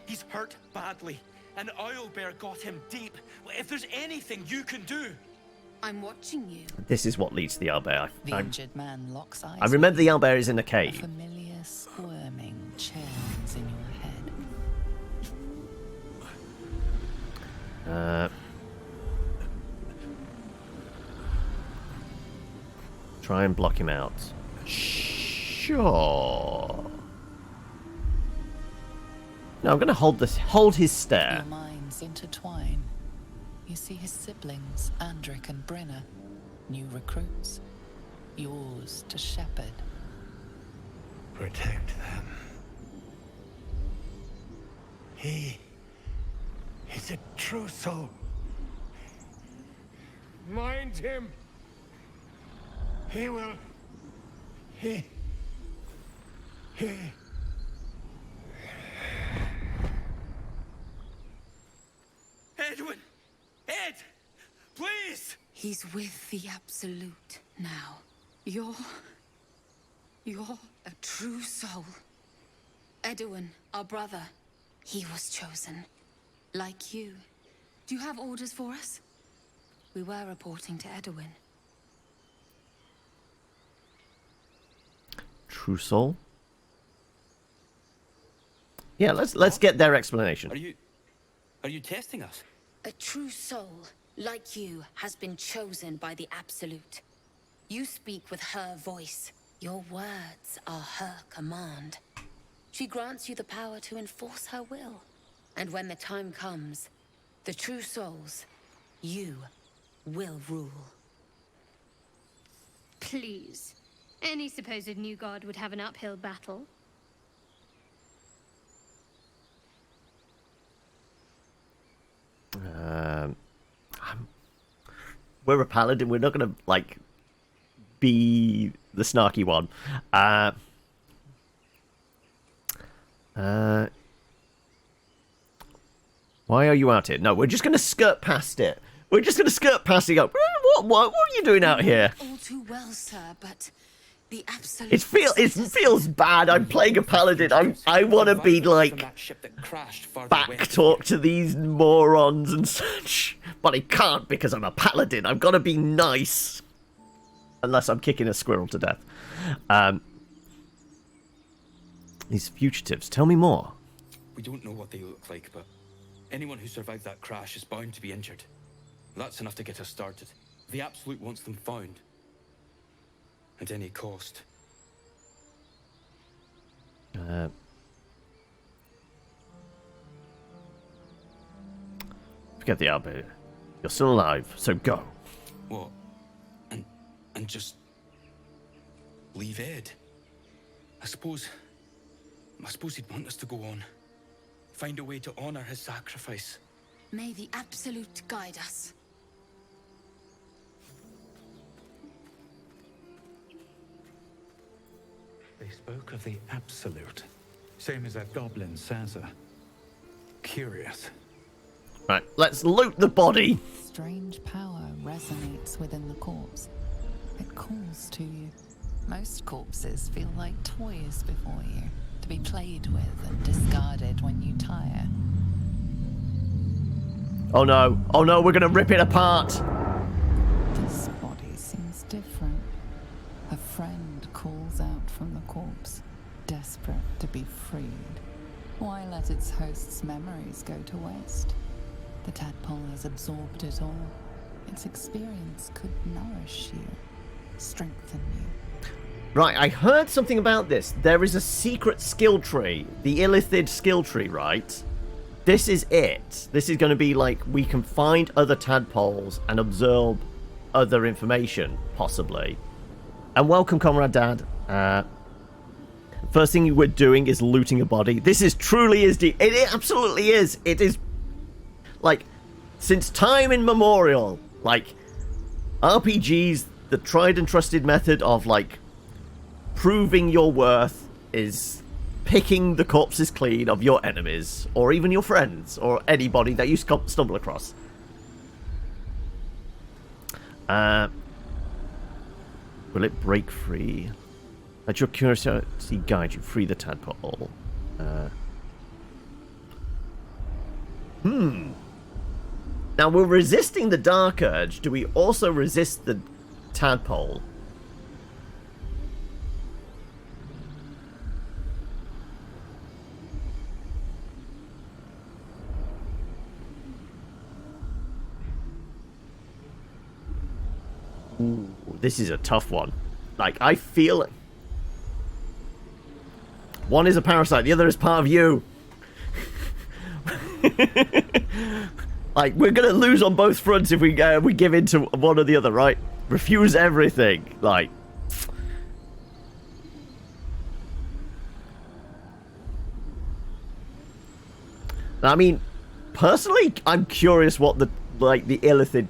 He's hurt badly, and Owlbear got him deep. If there's anything you can do... I'm watching you. This is what leads to the owlbear. The injured man locks eyes. I remember the owlbear is in a cave. A familiar squirming churns in your head. Try and block him out. Sure. No, I'm going to hold his stare. Your minds intertwine. You see his siblings, Andric and Brenna, new recruits, yours to shepherd. Protect them. He is a true soul. Mind him. He will. He. Edwin! Ed! Please! He's with the Absolute now. You're a true soul. Edwin, our brother, he was chosen. Like you. Do you have orders for us? We were reporting to Edwin. True soul? Yeah, let's get their explanation. Are you testing us? A true soul, like you, has been chosen by the Absolute. You speak with her voice. Your words are her command. She grants you the power to enforce her will. And when the time comes, the true souls, you, will rule. Please. Any supposed new god would have an uphill battle. We're a paladin. We're not going to, like, be the snarky one. Why are you out here? No, we're just going to skirt past it. We're just going to skirt past it. Go, what are you doing out here? All too well, sir, but the Absolute... It feels bad. I'm playing a paladin. I want to be, like, back talk to these morons and such. But I can't because I'm a paladin. I've got to be nice. Unless I'm kicking a squirrel to death. These fugitives, tell me more. We don't know what they look like, but anyone who survived that crash is bound to be injured. That's enough to get us started. The Absolute wants them found. At any cost. Forget the Albert. You're still alive, so go. What? And just leave Ed? I suppose he'd want us to go on. Find a way to honor his sacrifice. May the Absolute guide us. They spoke of the Absolute. Same as that goblin, Sansa. Curious. Right, let's loot the body. Strange power resonates within the corpse. It calls to you. Most corpses feel like toys before you, to be played with and discarded when you tire. Oh no, we're gonna rip it apart. This body seems different. A friend calls out from the corpse, desperate to be freed. Why let its host's memories go to waste? The tadpole has absorbed it all. Its experience could nourish you, strengthen you. Right, I heard something about this. There is a secret skill tree, the illithid skill tree, right? This is it. This is going to be like, we can find other tadpoles and absorb other information, possibly. And welcome, Comrade Dad. First thing we're doing is looting a body. This is truly is deep. It absolutely is. It is, like, since time immemorial, like, RPGs, the tried and trusted method of, like, proving your worth is picking the corpses clean of your enemies, or even your friends, or anybody that you stumble across. Will it break free? Let your curiosity guide you. Free the tadpole. Now, we're resisting the dark urge. Do we also resist the tadpole? Ooh, this is a tough one. Like, I feel it. One is a parasite, the other is part of you. Like, we're gonna lose on both fronts if we give in to one or the other, right? Refuse everything. Like, I mean, personally, I'm curious what the illithid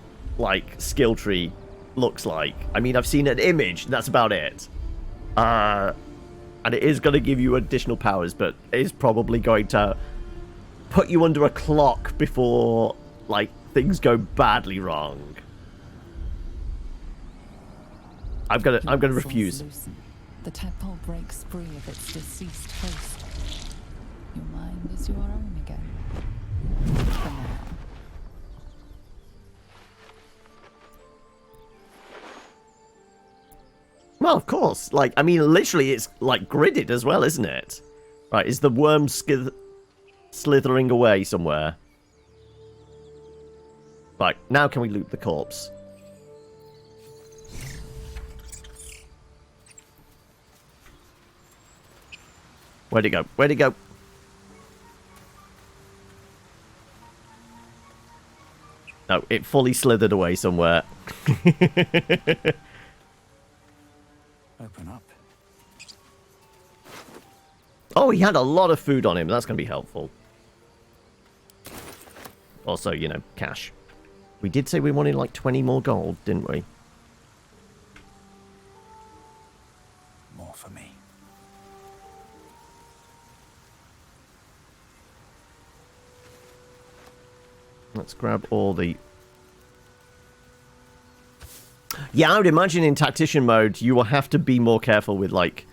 skill tree looks like. I mean, I've seen an image, that's about it. And it is going to give you additional powers, but it is probably going to put you under a clock before, like, things go badly wrong. I'm gonna refuse. Loosen. The tadpole breaks free of its deceased host. Your mind is your own again. For now. Well, of course. Like, I mean, literally, it's, like, gridded as well, isn't it? Right, is the worm slithering away somewhere? Right, now can we loot the corpse? Where'd it go? Where'd it go? No, it fully slithered away somewhere. Open up. Oh, he had a lot of food on him. That's going to be helpful. Also, you know, cash. We did say we wanted like 20 more gold, didn't we? More for me. Let's grab all the... Yeah, I would imagine in tactician mode, you will have to be more careful with, like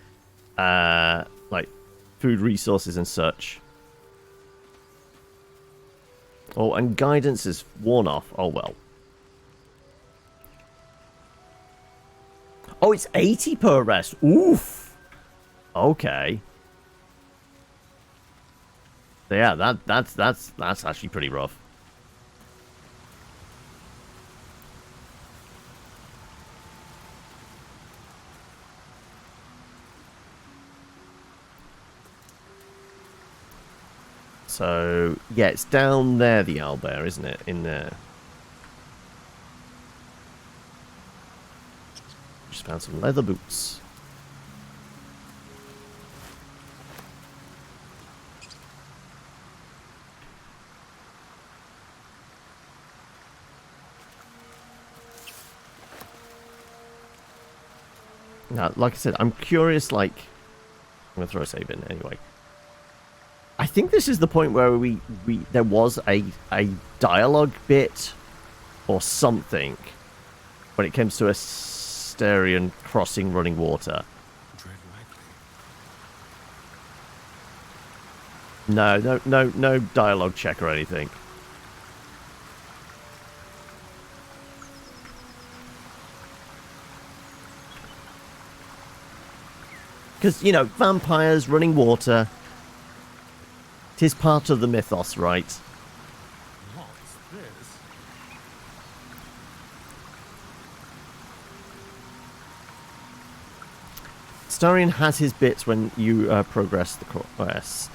food resources and such. Oh, and guidance is worn off. Oh, well. Oh, it's 80 per rest. Oof. Okay. So yeah, that's actually pretty rough. So, yeah, it's down there, the owlbear, isn't it? In there. Just found some leather boots. Now, like I said, I'm curious, like... I'm going to throw a save in anyway. I think this is the point where there was a dialogue bit or something when it comes to a Styrian crossing running water. No dialogue check or anything. Because, you know, vampires running water. It is part of the mythos, right? What's this? Styrian has his bits when you progress the quest.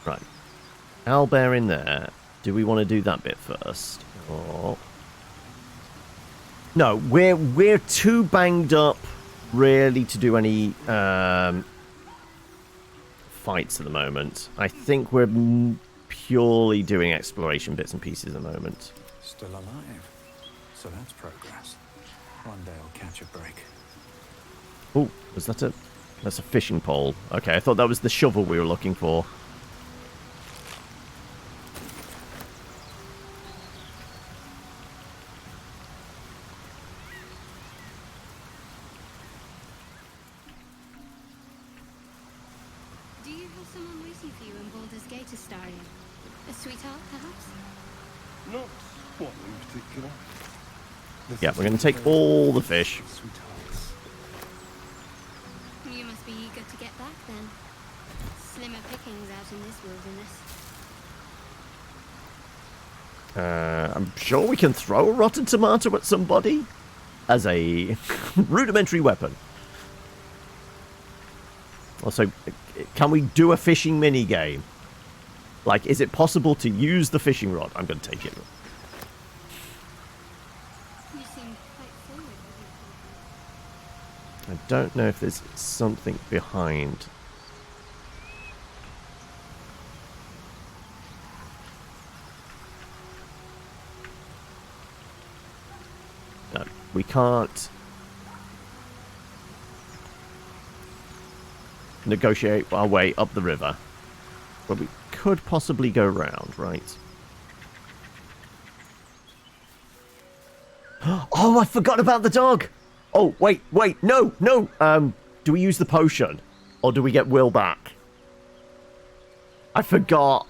Right. Owlbear in there. Do we want to do that bit first? Or... No, we're too banged up really to do any fights at the moment. I think we're purely doing exploration bits and pieces at the moment. Still alive. So that's progress. One day I'll catch a break. Oh, was that a... That's a fishing pole. Okay, I thought that was the shovel we were looking for. Do you have someone waiting for you in Baldur's Gate, Astarion? A sweetheart, perhaps? Not one in particular. Yeah, we're going to take all the fish. You must be eager to get back, then. Slimmer pickings out in this wilderness. I'm sure we can throw a rotten tomato at somebody as a rudimentary weapon. Also, can we do a fishing mini game? Like, is it possible to use the fishing rod? I'm going to take it. You seem quite forward with I don't know if there's something behind. No, we can't negotiate our way up the river. But we could possibly go round, right? Oh, I forgot about the dog! Oh, wait, no! Do we use the potion? Or do we get Will back? I forgot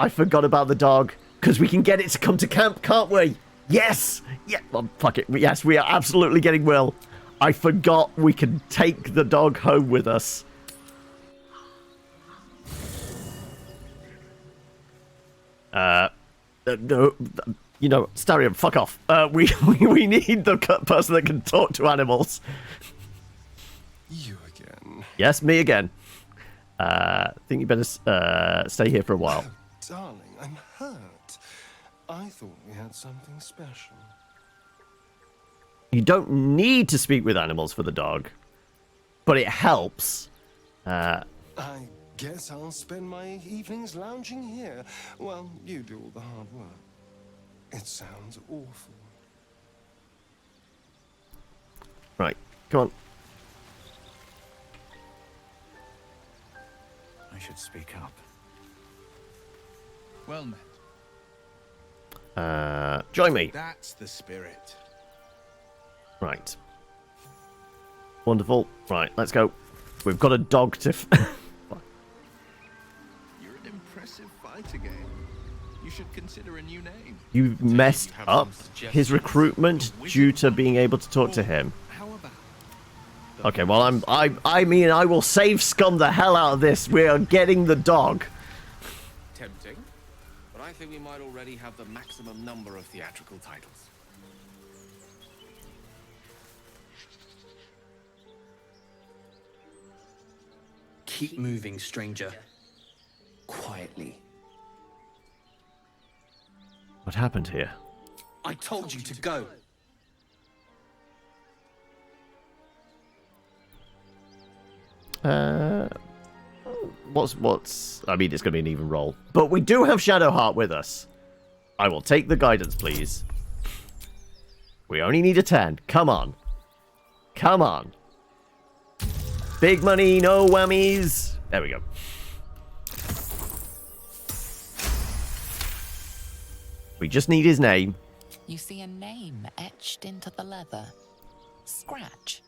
about the dog. Because we can get it to come to camp, can't we? Yes! Yeah, well, fuck it. Yes, we are absolutely getting Will. I forgot we can take the dog home with us. No, you know, Styrian, fuck off. We need the person that can talk to animals. You again. Yes, me again. Think you better stay here for a while. Oh, darling, I'm hurt. I thought we had something special. You don't need to speak with animals for the dog, but it helps. I guess I'll spend my evenings lounging here while you do all the hard work. It sounds awful. Right, come on. I should speak up. Well met. Join me. That's the spirit. Right. Wonderful. Right, let's go. We've got a dog to... You're an impressive fighter game. You should consider a new name. You messed up his recruitment due to being able to talk to him. Okay, well, I mean, I will save scum the hell out of this. We are getting the dog. Tempting, but I think we might already have the maximum number of theatrical titles. Keep moving, stranger. Quietly. What happened here? I told you to go. What's... I mean, it's going to be an even roll. But we do have Shadowheart with us. I will take the guidance, please. We only need a 10. Come on. Come on. Big money, no whammies. There we go. We just need his name. You see a name etched into the leather. Scratch.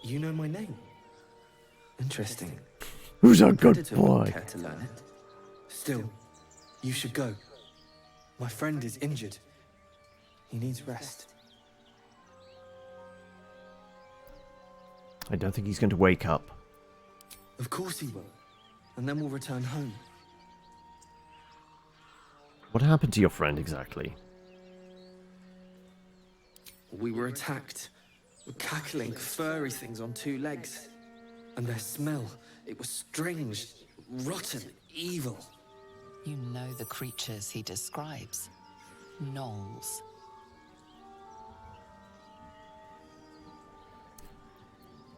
You know my name? Interesting. Who's a good Predator boy? wouldn't care to learn it. Still, you should go. My friend is injured. He needs rest. I don't think he's going to wake up. Of course he will. And then we'll return home. What happened to your friend exactly? We were attacked. Cackling, furry things on 2 legs. And their smell, it was strange, rotten, evil. You know the creatures he describes. Gnolls.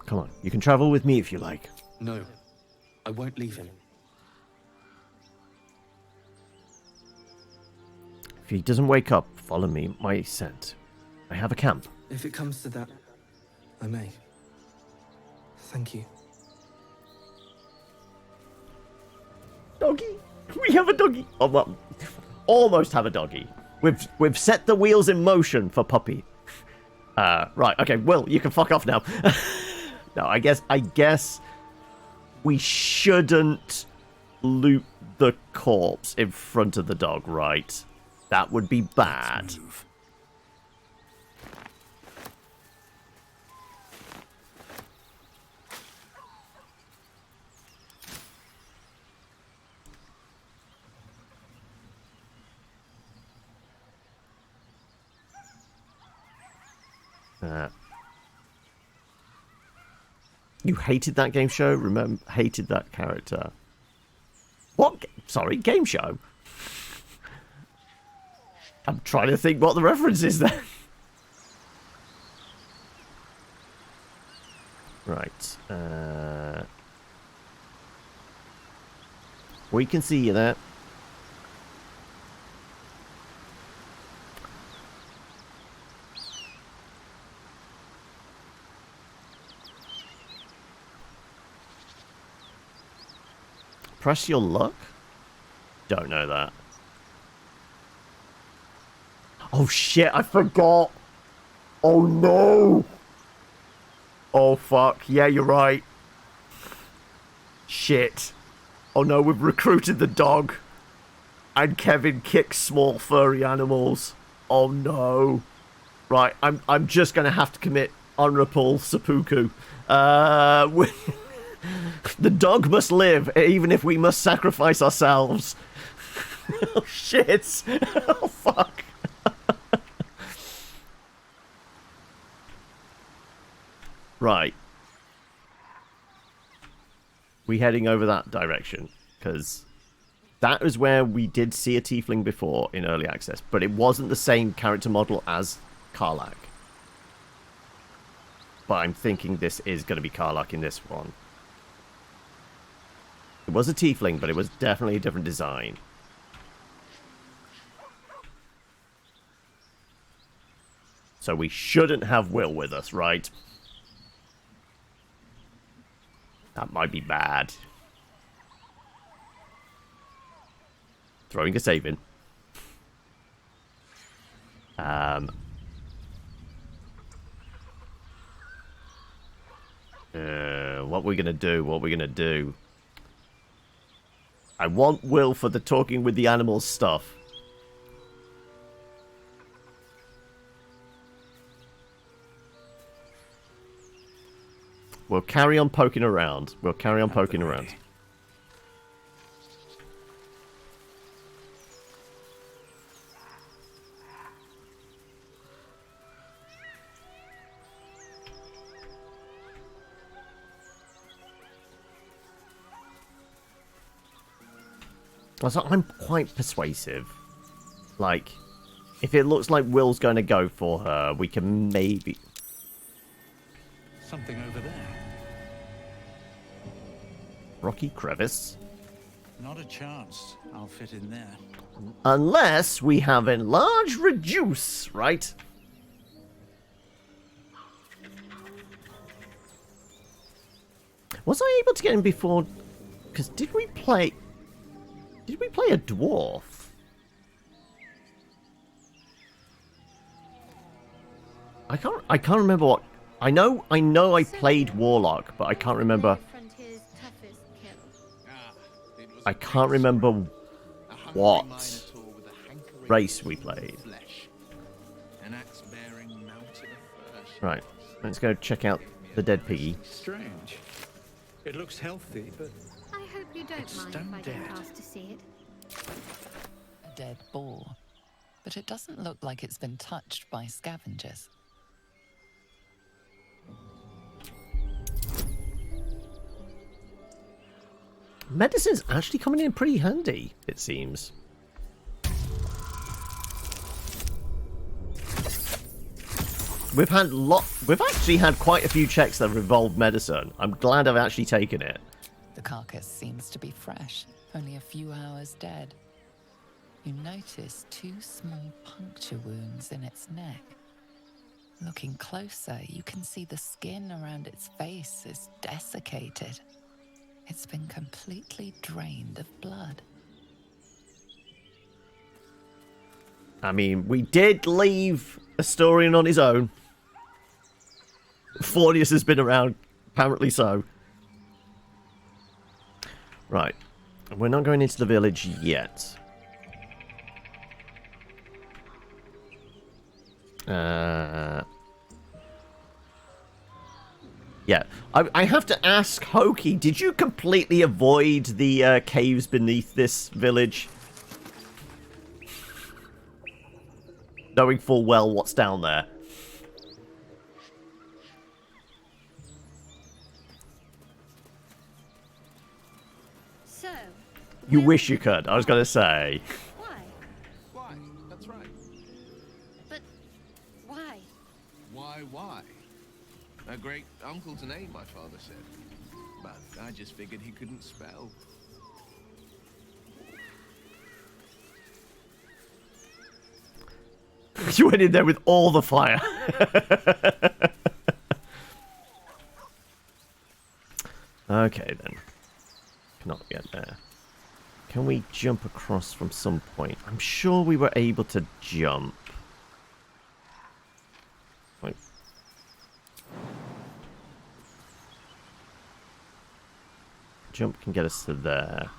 Come on, you can travel with me if you like. No, I won't leave him. If he doesn't wake up, follow me, my scent. I have a camp. If it comes to that, I may. Thank you. Doggy. We have a doggy. Oh, well, almost have a doggy. We've set the wheels in motion for Puppy. Right. Okay. Will, you can fuck off now. No, I guess we shouldn't loot the corpse in front of the dog, right? That would be bad. You hated that game show? Remember, hated that character. What? Sorry, game show? I'm trying to think what the reference is there. Right. We can see you there. Press your luck? Don't know that. Oh shit, I forgot. Oh no. Oh fuck. Yeah, you're right. Shit. Oh no, we've recruited the dog. And Kevin kicks small furry animals. Oh no. Right, I'm just gonna have to commit honorable seppuku. The dog must live, even if we must sacrifice ourselves. Oh, shit. Oh, fuck. Right. We heading over that direction, because that is where we did see a tiefling before in early access, but it wasn't the same character model as Karlach. But I'm thinking this is going to be Karlach in this one. It was a tiefling, but it was definitely a different design. So we shouldn't have Will with us, right? That might be bad. Throwing a save in. What we're gonna do? What we're gonna do? I want Will for the talking with the animals stuff. We'll carry on poking around. We'll carry on poking around. So I'm quite persuasive. Like, if it looks like Will's going to go for her, we can maybe... Something over there. rocky crevice. Not a chance I'll fit in there. Unless we have enlarge reduce, right? Was I able to get in before? Because did we play a dwarf? I can't remember what. I know I played warlock, but I can't remember. I can't remember what race we played. Right, let's go check out the dead piggy. Strange. It looks healthy, but I hope you don't mind if I get asked to see it. A dead boar, but it doesn't look like it's been touched by scavengers. Medicine's actually coming in pretty handy, it seems. We've actually had quite a few checks that have involved medicine. I'm glad I've actually taken it. The carcass seems to be fresh, only a few hours dead. You notice 2 small puncture wounds in its neck. Looking closer, you can see the skin around its face is desiccated. It's been completely drained of blood. I mean, we did leave Asturian on his own. Fornius has been around, apparently so. Right. We're not going into the village yet. Yeah. I have to ask Hoki, did you completely avoid the caves beneath this village? Knowing full well what's down there. So, you wish you could, I was going to say. Why? That's right. But why? Why? A great uncle's name, my father said. But I just figured he couldn't spell. You went in there with all the fire. Okay, then. Cannot get there. Can we jump across from some point? I'm sure we were able to jump. Wait. Jump can get us to there.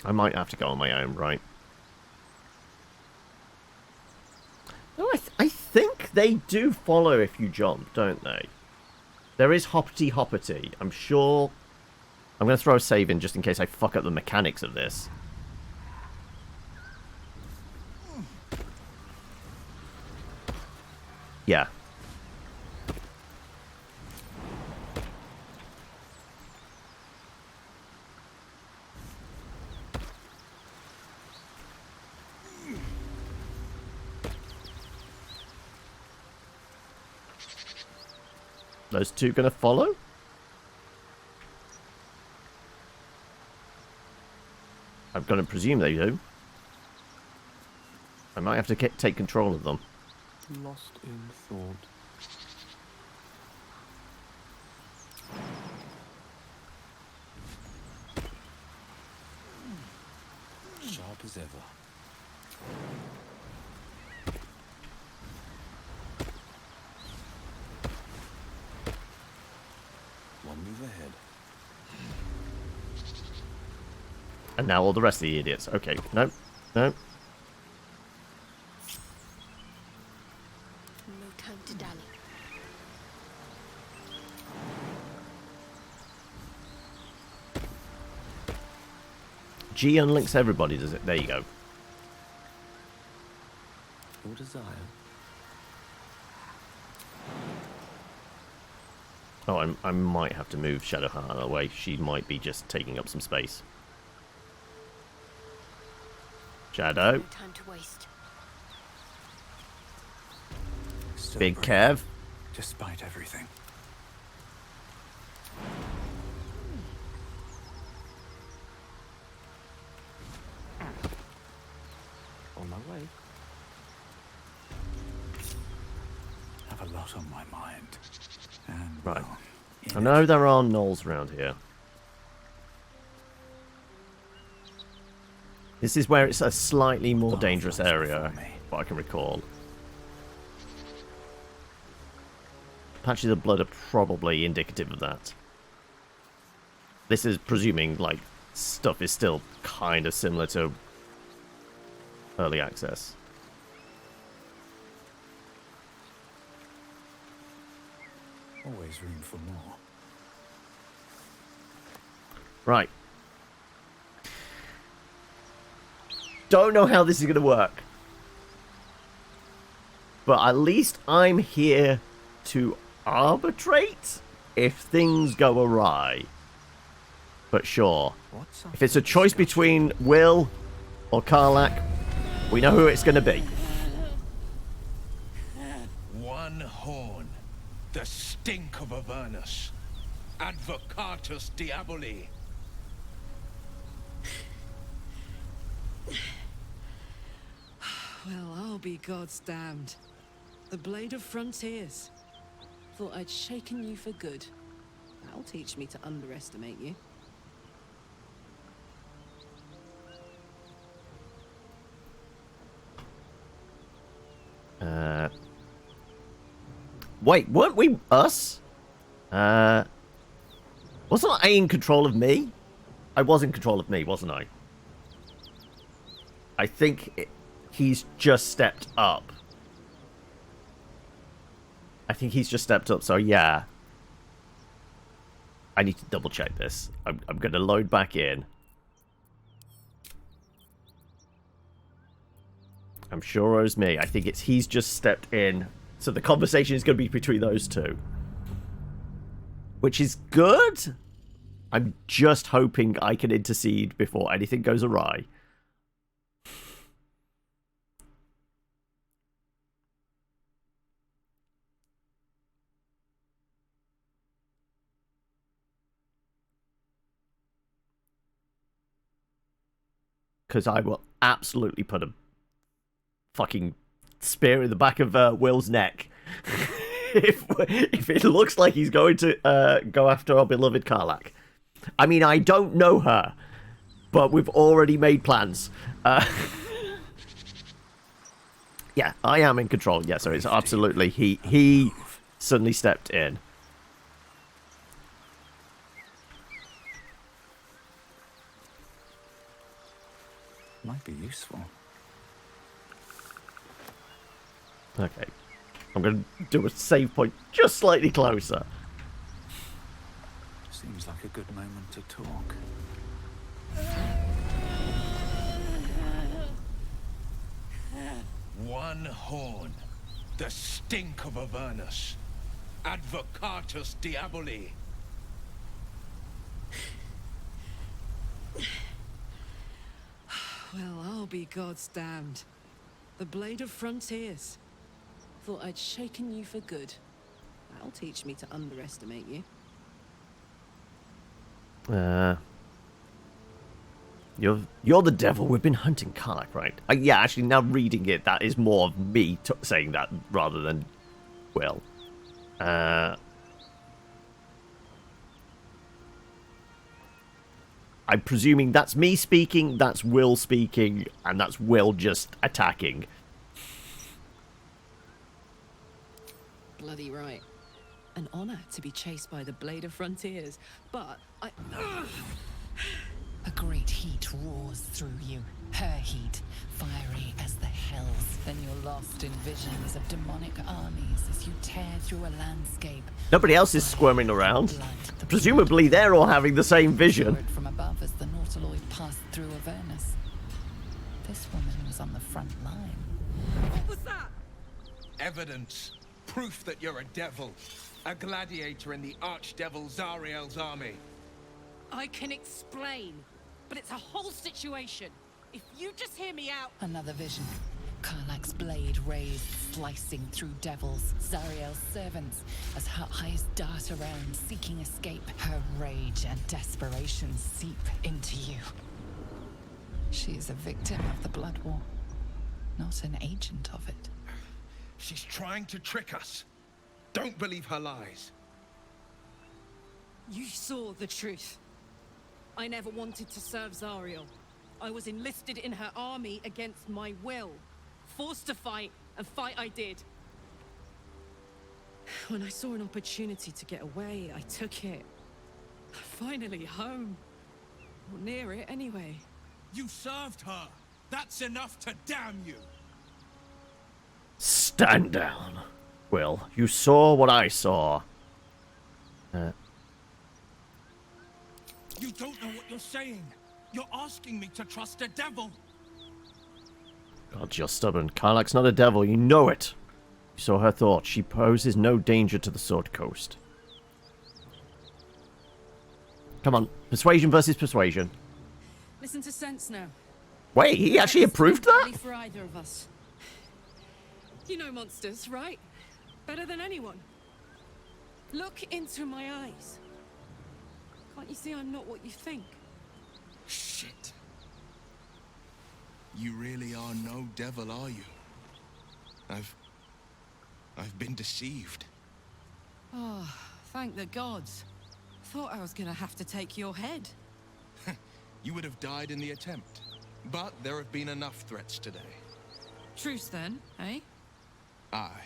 I might have to go on my own, right? No, I think they do follow if you jump, don't they? There is hoppity hoppity. I'm sure. I'm going to throw a save in just in case I fuck up the mechanics of this. Yeah. Those two gonna follow? I'm gonna presume they do. I might have to take control of them. Lost in thought. Sharp as ever. One move ahead. And now all the rest of the idiots. Okay, no, no. No time to dally. G unlinks everybody, does it? There you go. Your desire. Oh, I might have to move Shadowheart away. She might be just taking up some space. Shadow. No time to waste. Big Kev. Despite everything. On my way. Have a lot on my mind. And Right. well, I know there are gnolls around here. This is where it's a slightly more dangerous area, what I can recall. Patches of blood are probably indicative of that. This is presuming, like, stuff is still kind of similar to early access. always room for more. Right. Don't know how this is going to work. But at least I'm here to arbitrate if things go awry. But sure. If it's a choice between Will or Karlach, we know who it's going to be. One horn. The stink of Avernus. Advocatus Diaboli. Well, I'll be God's damned. The Blade of Frontiers. Thought I'd shaken you for good. That'll teach me to underestimate you. Wait, weren't we us? Wasn't I in control of me? I was in control of me, wasn't I? I think he's just stepped up. I think he's just stepped up, so yeah. I need to double check this. I'm going to load back in. I'm sure it was me. I think he's just stepped in. So the conversation is going to be between those two. Which is good. I'm just hoping I can intercede before anything goes awry. Because I will absolutely put a fucking spear in the back of Will's neck. if it looks like he's going to go after our beloved Karlach. I mean, I don't know her, but we've already made plans. Yeah, I am in control. Yeah, so it's absolutely he suddenly stepped in. Might be useful. Okay. I'm going to do a save point just slightly closer. Seems like a good moment to talk. One horn. The stink of Avernus. Advocatus Diaboli. Well, I'll be God's damned. The Blade of Frontiers. Thought I'd shaken you for good. That'll teach me to underestimate you. You're the devil. We've been hunting Karlach, right? Yeah, actually, now reading it, that is more of me saying that rather than Will. I'm presuming that's me speaking, that's Will speaking, and that's Will just attacking. Bloody right. An honor to be chased by the Blade of Frontiers, but I... A great heat roars through you. Her heat, fiery as the hells. Then you're lost in visions of demonic armies as you tear through a landscape. Nobody else is squirming around. Presumably they're all having the same vision. From above as the Nautiloid passed through Avernus. This woman was on the front line. What was that? Evidence. Proof that you're a devil. A gladiator in the archdevil Zariel's army. I can explain, but it's a whole situation. If you just hear me out... Another vision. Karlach's blade raised, slicing through devils, Zariel's servants, as her eyes dart around, seeking escape. Her rage and desperation seep into you. She is a victim of the Blood War, not an agent of it. She's trying to trick us. Don't believe her lies. You saw the truth. I never wanted to serve Zariel. I was enlisted in her army against my will. Forced to fight, and fight I did. When I saw an opportunity to get away, I took it. Finally home. Or near it, anyway. You served her. That's enough to damn you. Stand down. Will, you saw what I saw. You don't know what you're saying. You're asking me to trust a devil. God, you're stubborn. Karlach's not a devil, you know it. You saw her thoughts. She poses no danger to the Sword Coast. Come on, persuasion versus persuasion. Listen to sense now. Wait, he actually approved that? For either of us. You know monsters, right? Better than anyone. Look into my eyes. Can't you see I'm not what you think? Shit. You really are no devil, are you? I've been deceived. Oh, thank the gods. Thought I was gonna have to take your head. You would have died in the attempt. But there have been enough threats today. Truce then, eh? Aye.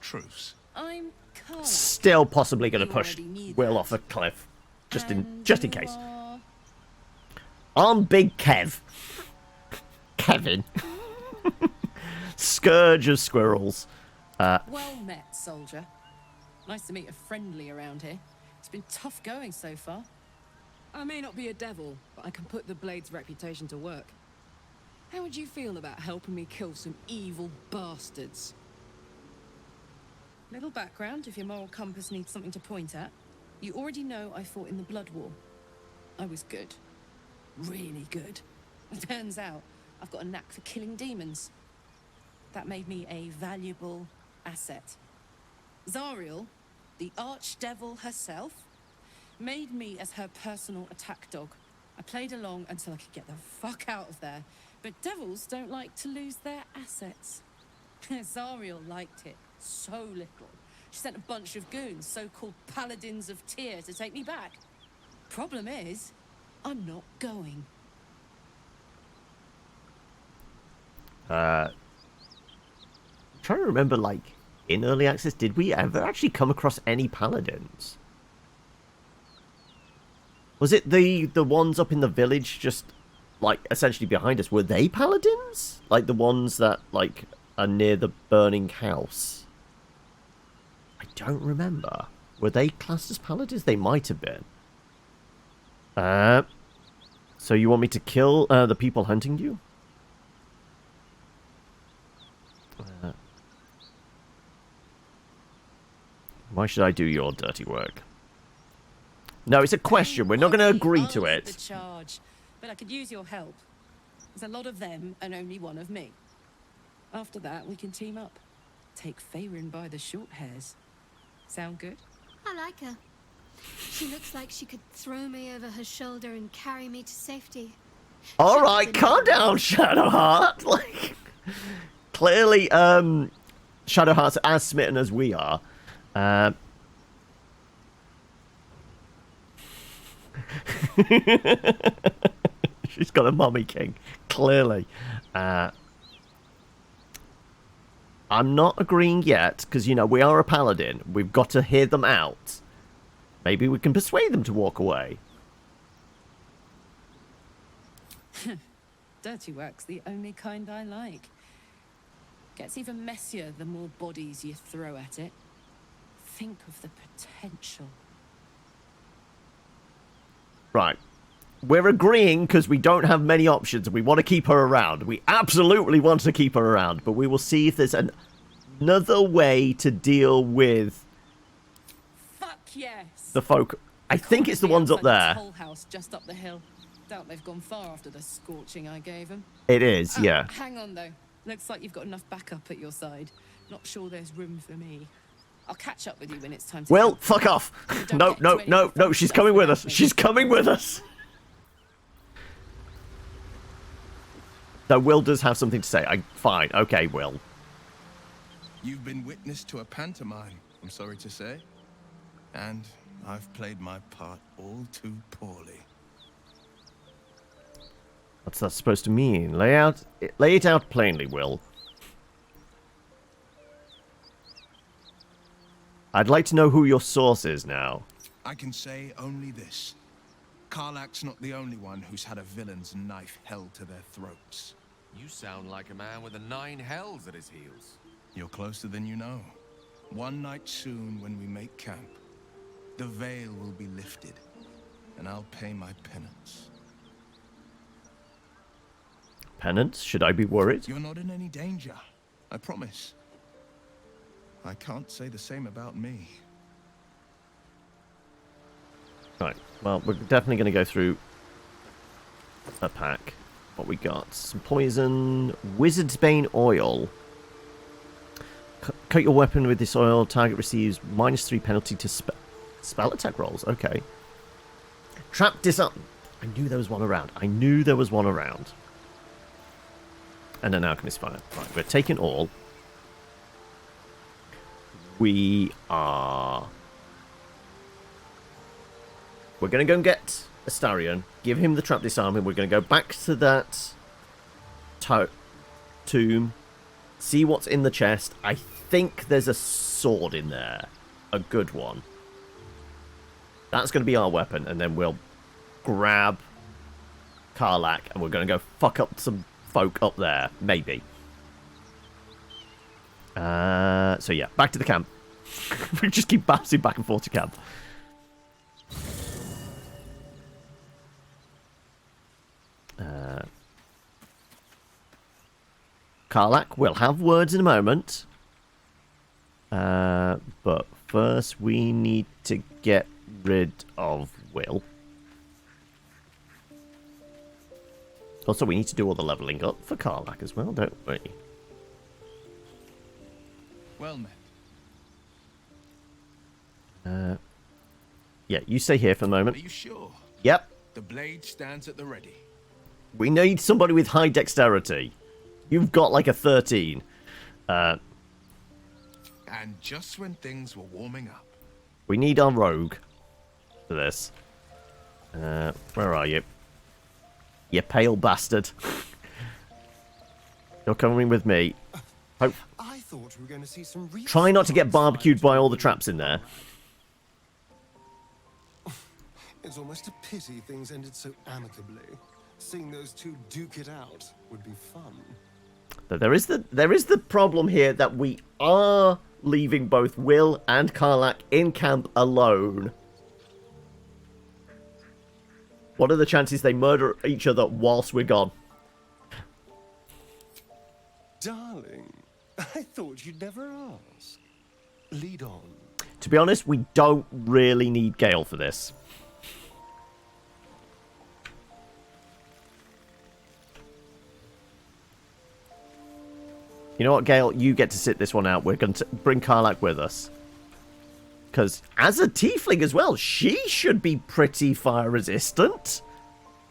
Truce. I'm Karlach. Still possibly going to push Will off a cliff. Just in case. I'm Big Kev. Kevin. Scourge of squirrels. Well met, soldier. Nice to meet a friendly around here. It's been tough going so far. I may not be a devil, but I can put the Blade's reputation to work. How would you feel about helping me kill some evil bastards? Little background, if your moral compass needs something to point at. You already know I fought in the Blood War. I was good. Really good. It turns out I've got a knack for killing demons. That made me a valuable asset. Zariel, the archdevil herself, made me as her personal attack dog. I played along until I could get the fuck out of there. But devils don't like to lose their assets. Zariel liked it so little. She sent a bunch of goons, so-called paladins of Tyr, to take me back. Problem is, I'm not going. I'm trying to remember, like, in early access, did we ever actually come across any paladins? Was it the ones up in the village, just like essentially behind us? Were they paladins? Like the ones that like are near the burning house? I don't remember. Were they classed as paladins? They might have been. So you want me to kill the people hunting you? Why should I do your dirty work? No, it's a question. We're not going to agree to it. The charge, but I could use your help. There's a lot of them and only one of me. After that, we can team up. Take Faerun by the short hairs. Sound good? I like her. She looks like she could throw me over her shoulder and carry me to safety. All right, calm down, Shadowheart. Like, clearly, Shadowheart's as smitten as we are. She's got a mummy king, clearly. I'm not agreeing yet, because, you know, we are a paladin. We've got to hear them out. Maybe we can persuade them to walk away. Dirty work's the only kind I like. Gets even messier the more bodies you throw at it. Think of the potential. Right. We're agreeing because we don't have many options and we want to keep her around. We absolutely want to keep her around, but we will see if there's another way to deal with yes. the folk. I think it's the ones up there. Toll house just up the hill. Doubt they've gone far after the scorching I gave them. It is, yeah. Hang on though. Looks like you've got enough backup at your side. Not sure there's room for me. I'll catch up with you when it's time to... Will, fuck off! No, no, no, no, she's coming with us. She's coming with us! So Will does have something to say. Fine, okay, Will. You've been witness to a pantomime, I'm sorry to say. And I've played my part all too poorly. What's that supposed to mean? Lay it out plainly, Will. I'd like to know who your source is now. I can say only this. Karlach's not the only one who's had a villain's knife held to their throats. You sound like a man with the 9 hells at his heels. You're closer than you know. One night soon when we make camp, the veil will be lifted, and I'll pay my penance. Penance? Should I be worried? You're not in any danger, I promise. I can't say the same about me. Right, well, we're definitely going to go through a pack. What we got? Some poison, Wizard's Bane oil. Coat your weapon with this oil. Target receives -3 penalty to spell attack rolls. Okay. Trap disarm. I knew there was one around. I knew there was one around. And an alchemist fire. Right, we're taking all. We are... We're going to go and get Astarion. Give him the trap disarm. And we're going to go back to that tomb. See what's in the chest. I think there's a sword in there. A good one. That's going to be our weapon. And then we'll grab Karlach. And we're going to go fuck up some folk up there. Maybe. So yeah, back to the camp. We just keep bouncing back and forth to camp. Karlach, we'll have words in a moment. But first we need to get rid of Will. Also, we need to do all the leveling up for Karlach as well, don't we? Well met. Yeah, you stay here for the moment. Are you sure? Yep. The blade stands at the ready. We need somebody with high dexterity. You've got like a 13. And just when things were warming up. We need our rogue for this. Where are you? You pale bastard. You're coming with me. Hope. I thought we were going to see some Try not to get barbecued by all the traps in there. It's almost a pity things ended so amicably. Seeing those two duke it out would be fun. There is the problem here that we are leaving both Will and Karlach in camp alone. What are the chances they murder each other whilst we're gone? Darling, I thought you'd never ask. Lead on. To be honest, we don't really need Gale for this. You know what, Gale? You get to sit this one out. We're going to bring Karlach with us. Because as a tiefling as well, she should be pretty fire resistant.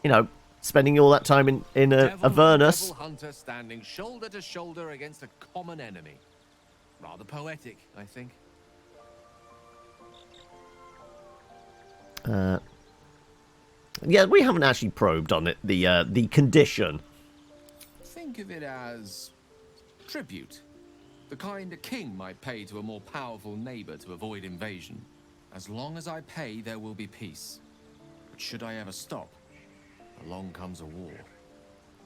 You know, spending all that time in Avernus. Devil hunter standing shoulder to shoulder against a common enemy. Rather poetic, I think. Yeah, we haven't actually probed on it. The condition. Think of it as tribute. The kind a king might pay to a more powerful neighbor to avoid invasion. As long as I pay, there will be peace. But should I ever stop, along comes a war.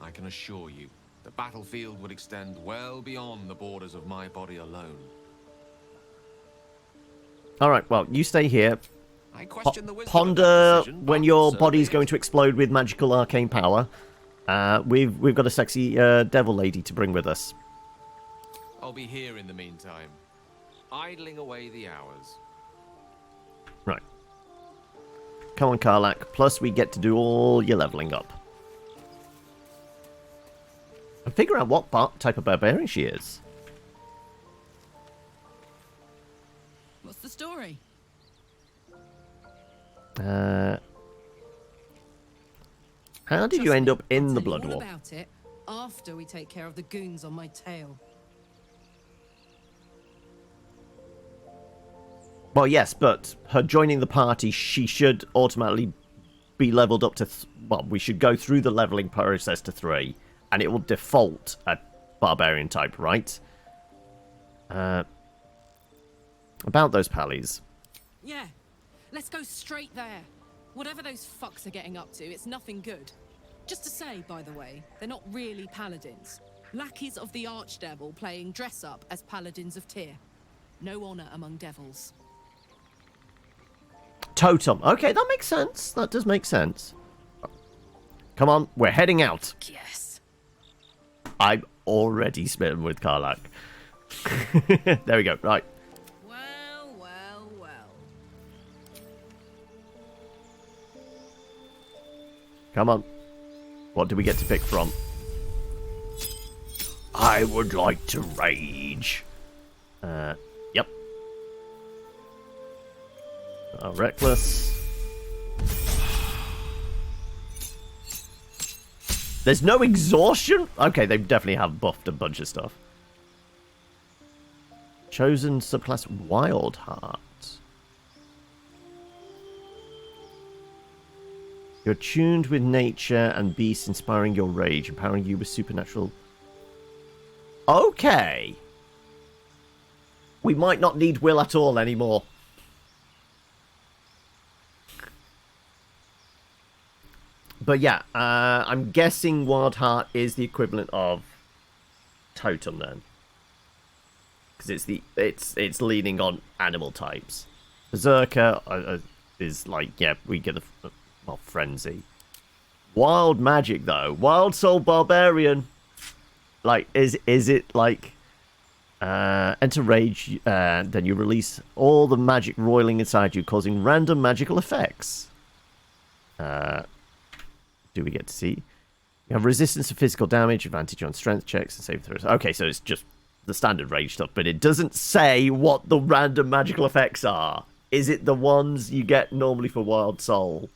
I can assure you, the battlefield would extend well beyond the borders of my body alone. Alright, well, you stay here. I question the wisdom Ponder of that decision, when but your so body's be going it. to explode with magical arcane power. We've got a sexy devil lady to bring with us. I'll be here in the meantime, idling away the hours. Right. Come on, Karlach. Plus, we get to do all your leveling up. And figure out what type of barbarian she is. What's the story? How did you end up in the Blood All War? about it after we take care of the goons on my tail. Well, yes, but her joining the party, she should automatically be leveled up to... well, we should go through the leveling process to 3, and it will default at barbarian type, right? About those pallies. Yeah, let's go straight there. Whatever those fucks are getting up to, it's nothing good. Just to say, by the way, they're not really paladins. Lackeys of the Archdevil playing dress-up as paladins of Tyr. No honor among devils. Totem. Okay, that makes sense. That does make sense. Come on, we're heading out. Yes. I'm already smitten with Karlach. There we go. Right. Well, well, well. Come on. What do we get to pick from? I would like to rage. Yep. Reckless. There's no exhaustion? Okay, they definitely have buffed a bunch of stuff. Chosen subclass Wild Heart. You're tuned with nature and beasts, inspiring your rage, empowering you with supernatural... Okay. We might not need will at all anymore. But yeah, I'm guessing Wild Heart is the equivalent of Totem then, because it's leaning on animal types. Berserker is like, yeah, we get the frenzy. Wild magic though, Wild Soul Barbarian. Like, is it like enter rage? Then you release all the magic roiling inside you, causing random magical effects. Do we get to see? You have resistance to physical damage, advantage on strength checks, and saving throws. Okay, so it's just the standard rage stuff, but it doesn't say what the random magical effects are. Is it the ones you get normally for Wild Soul?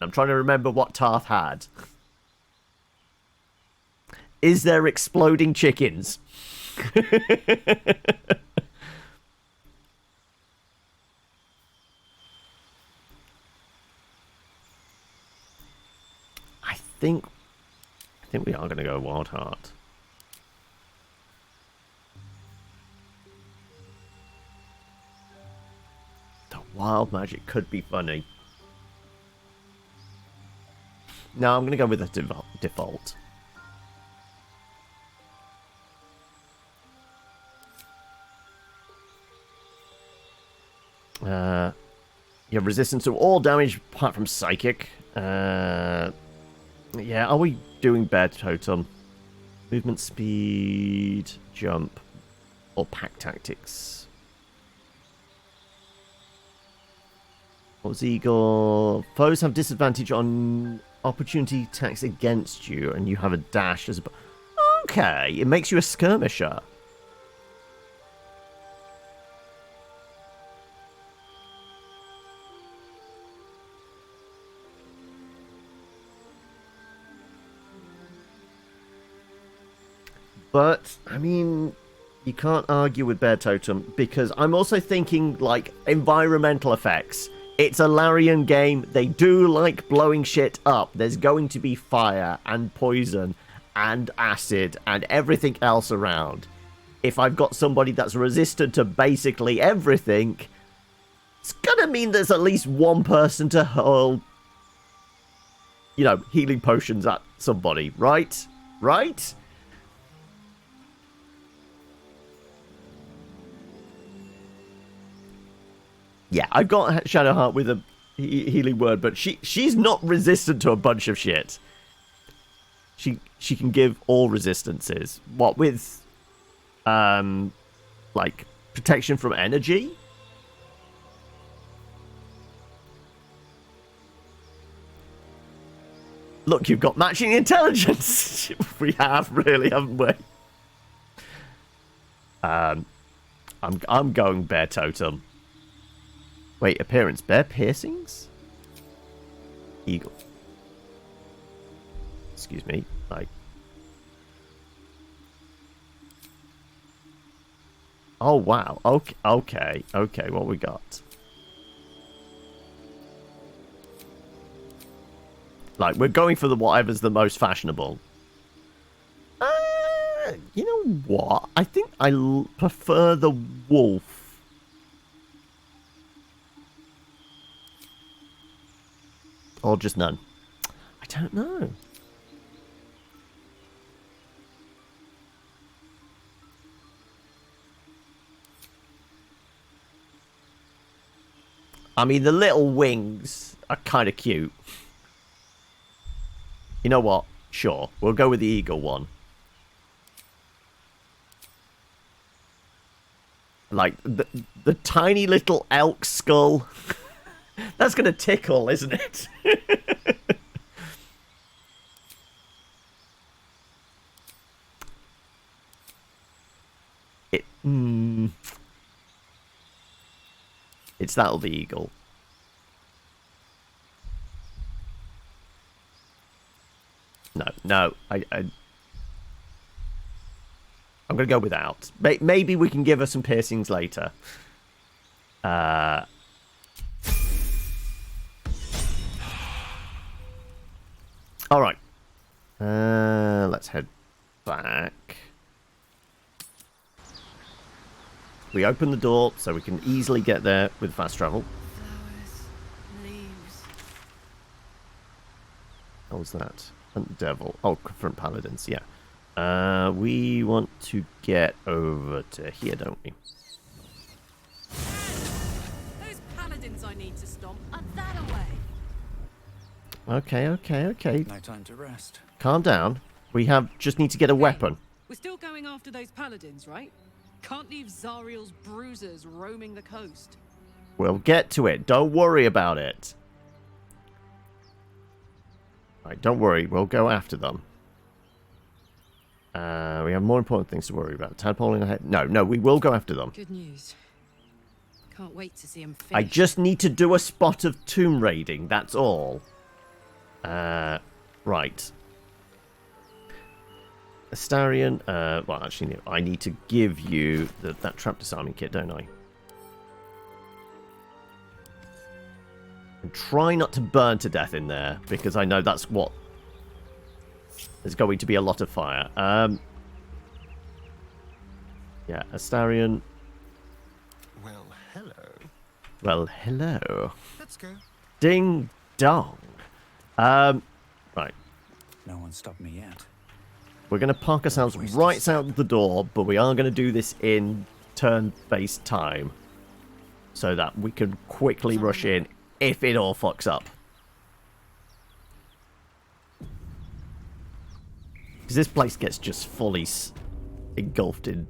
I'm trying to remember what Tarth had. Is there exploding chickens? I think we are going to go Wild Heart. The wild magic could be funny. No, I'm going to go with the default. You have resistance to all damage apart from psychic. Yeah, are we doing Bear Totem? Movement speed, jump, or pack tactics? What was Eagle? Foes have disadvantage on opportunity attacks against you, and you have a dash as a... Okay, it makes you a skirmisher. But, I mean, you can't argue with Bear Totem, because I'm also thinking, like, environmental effects. It's a Larian game. They do like blowing shit up. There's going to be fire and poison and acid and everything else around. If I've got somebody that's resistant to basically everything, it's gonna mean there's at least one person to hurl, you know, healing potions at somebody, right? Right? Yeah, I've got Shadowheart with a healing word, but she's not resistant to a bunch of shit. She can give all resistances. What with like protection from energy? Look, you've got matching intelligence. We have, really, haven't we? I'm going bear totem. Wait, appearance. Bear piercings? Eagle. Excuse me. Like. Oh, wow. Okay. What we got? Like, we're going for the whatever's the most fashionable. You know what? I think I prefer the wolf. Or just none. I don't know. I mean, the little wings are kind of cute. You know what? Sure. We'll go with the eagle one. Like, the tiny little elk skull. That's going to tickle, isn't it? It's that'll be eagle. No. I'm going to go without. Maybe we can give her some piercings later. All right. Let's head back. We open the door so we can easily get there with fast travel. Flowers, leaves. What was that? Devil. Oh, from paladins, yeah. We want to get over to here, don't we? Those paladins I need to stomp are that away. Okay. No time to rest. Calm down. We just need to get a weapon. We're still going after those paladins, right? Can't leave Zariel's bruisers roaming the coast. We'll get to it. Don't worry about it. Right, don't worry. We'll go after them. We have more important things to worry about. Tadpole in the head. No, we will go after them. Good news. Can't wait to see him finish. I just need to do a spot of tomb raiding. That's all. Right. Astarion. Well, actually, no, I need to give you that trap disarming kit, don't I? And try not to burn to death in there, because I know that's what... There's going to be a lot of fire. Yeah, Astarion. Well, hello. Well, hello. Let's go. Ding dong. Right. No one stopped me yet. We're going to park ourselves right out the door, but we are going to do this in turn-based time, so that we can quickly rush in if it all fucks up. Because this place gets just fully engulfed in...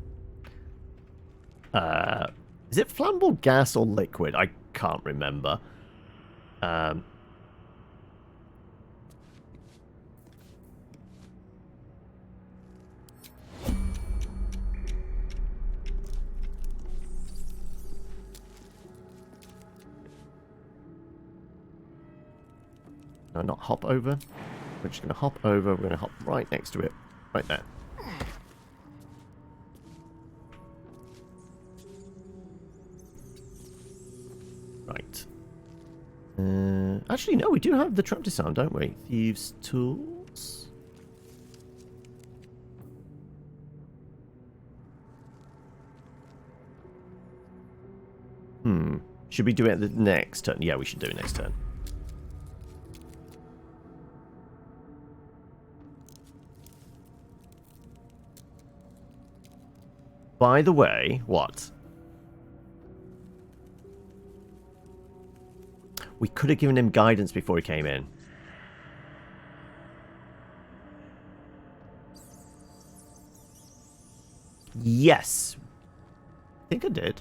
is it flammable gas or liquid? I can't remember. No, not hop over. We're just going to hop over. We're going to hop right next to it. Right there. Right. Actually, no, we do have the trap disarm, don't we? Thieves' tools. Should we do it the next turn? Yeah, we should do it next turn. By the way, what? We could have given him guidance before he came in. Yes. I think I did.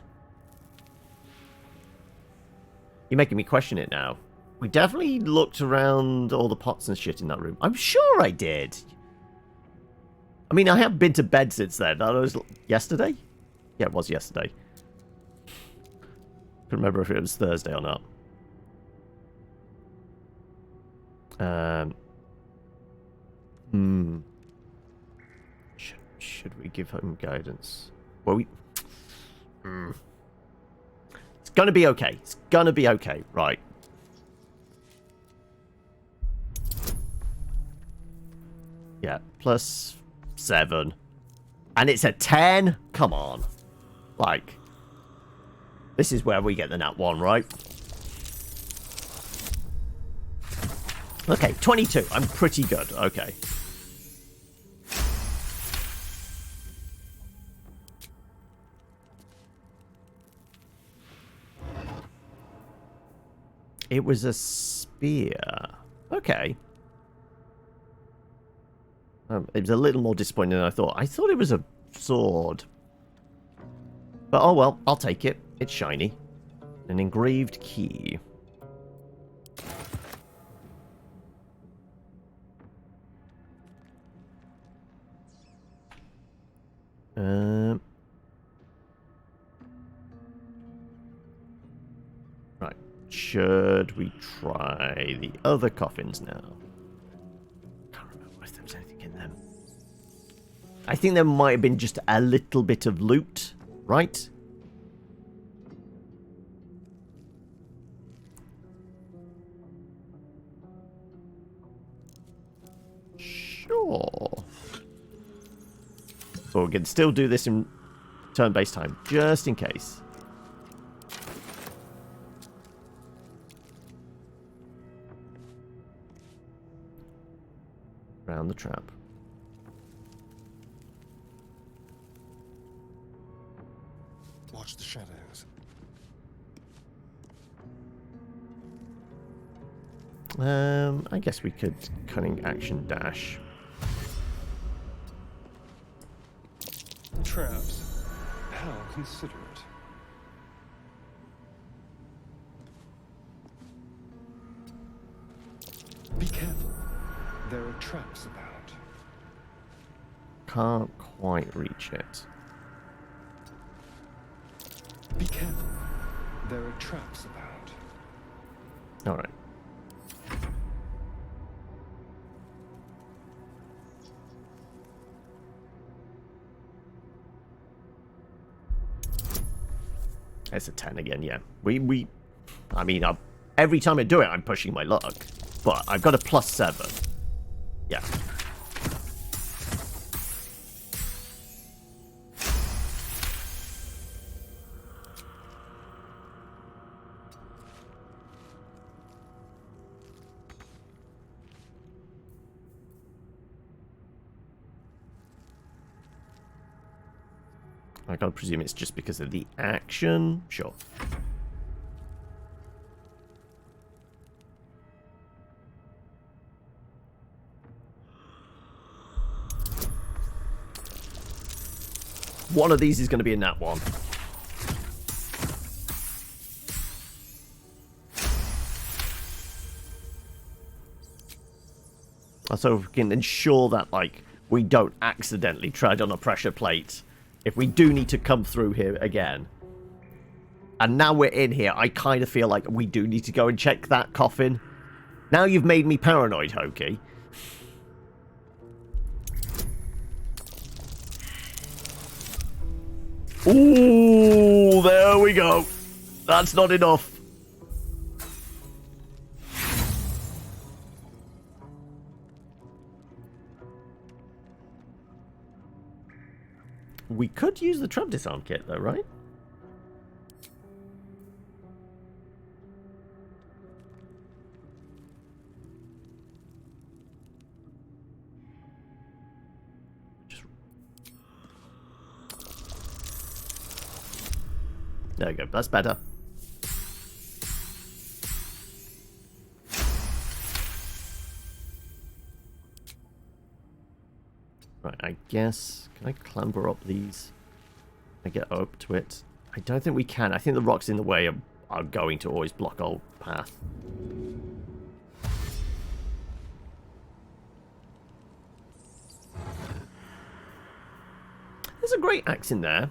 You're making me question it now. We definitely looked around all the pots and shit in that room. I'm sure I did. I mean, I haven't been to bed since then. That was yesterday? Yeah, it was yesterday. Couldn't remember if it was Thursday or not. Should we give him guidance? Well, it's gonna be okay. It's gonna be okay. Right. Yeah, +7. And it's a 10? Come on. Like, this is where we get the nat 1, right? Okay, 22. I'm pretty good. Okay. It was a spear. Okay. It was a little more disappointing than I thought. I thought it was a sword. But oh well, I'll take it. It's shiny. An engraved key. Right. Should we try the other coffins now? Can't remember if there was anything in them. I think there might have been just a little bit of loot, right? Sure. But we can still do this in turn-based time, just in case. Round the trap. Watch the shadows. I guess we could cunning action dash. Traps. How considerate. Be careful. There are traps about. Can't quite reach it. Be careful. There are traps about. Alright. It's a 10 again, yeah. I mean, every time I do it, I'm pushing my luck. But I've got a +7. Yeah. I gotta presume it's just because of the action. Sure. One of these is going to be a nat 1. So we can ensure that, like, we don't accidentally tread on a pressure plate if we do need to come through here again. And now we're in here, I kind of feel like we do need to go and check that coffin. Now you've made me paranoid, Hokey. Ooh, there we go. That's not enough. We could use the trap disarm kit, though, right? There we go. That's better. Right, I guess... Can I clamber up these? I get up to it? I don't think we can. I think the rocks in the way are going to always block our path. There's a great axe in there,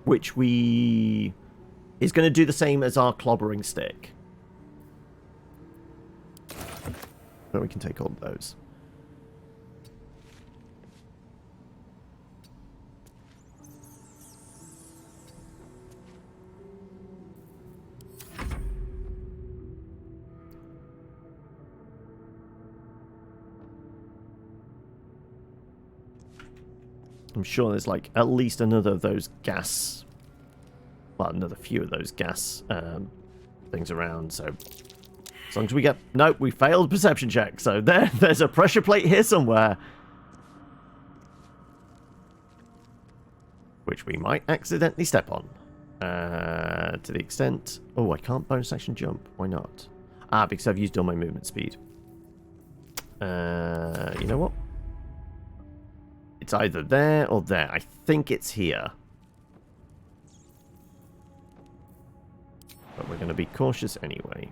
which is going to do the same as our clobbering stick. So we can take all of those. I'm sure there's like at least another of those gas, well, another few of those gas things around. So as long as we get, nope, we failed perception check. So there's a pressure plate here somewhere, which we might accidentally step on. To the extent, oh, I can't bonus action jump. Why not? Ah, because I've used all my movement speed. You know what? It's either there or there. I think it's here. But we're going to be cautious anyway.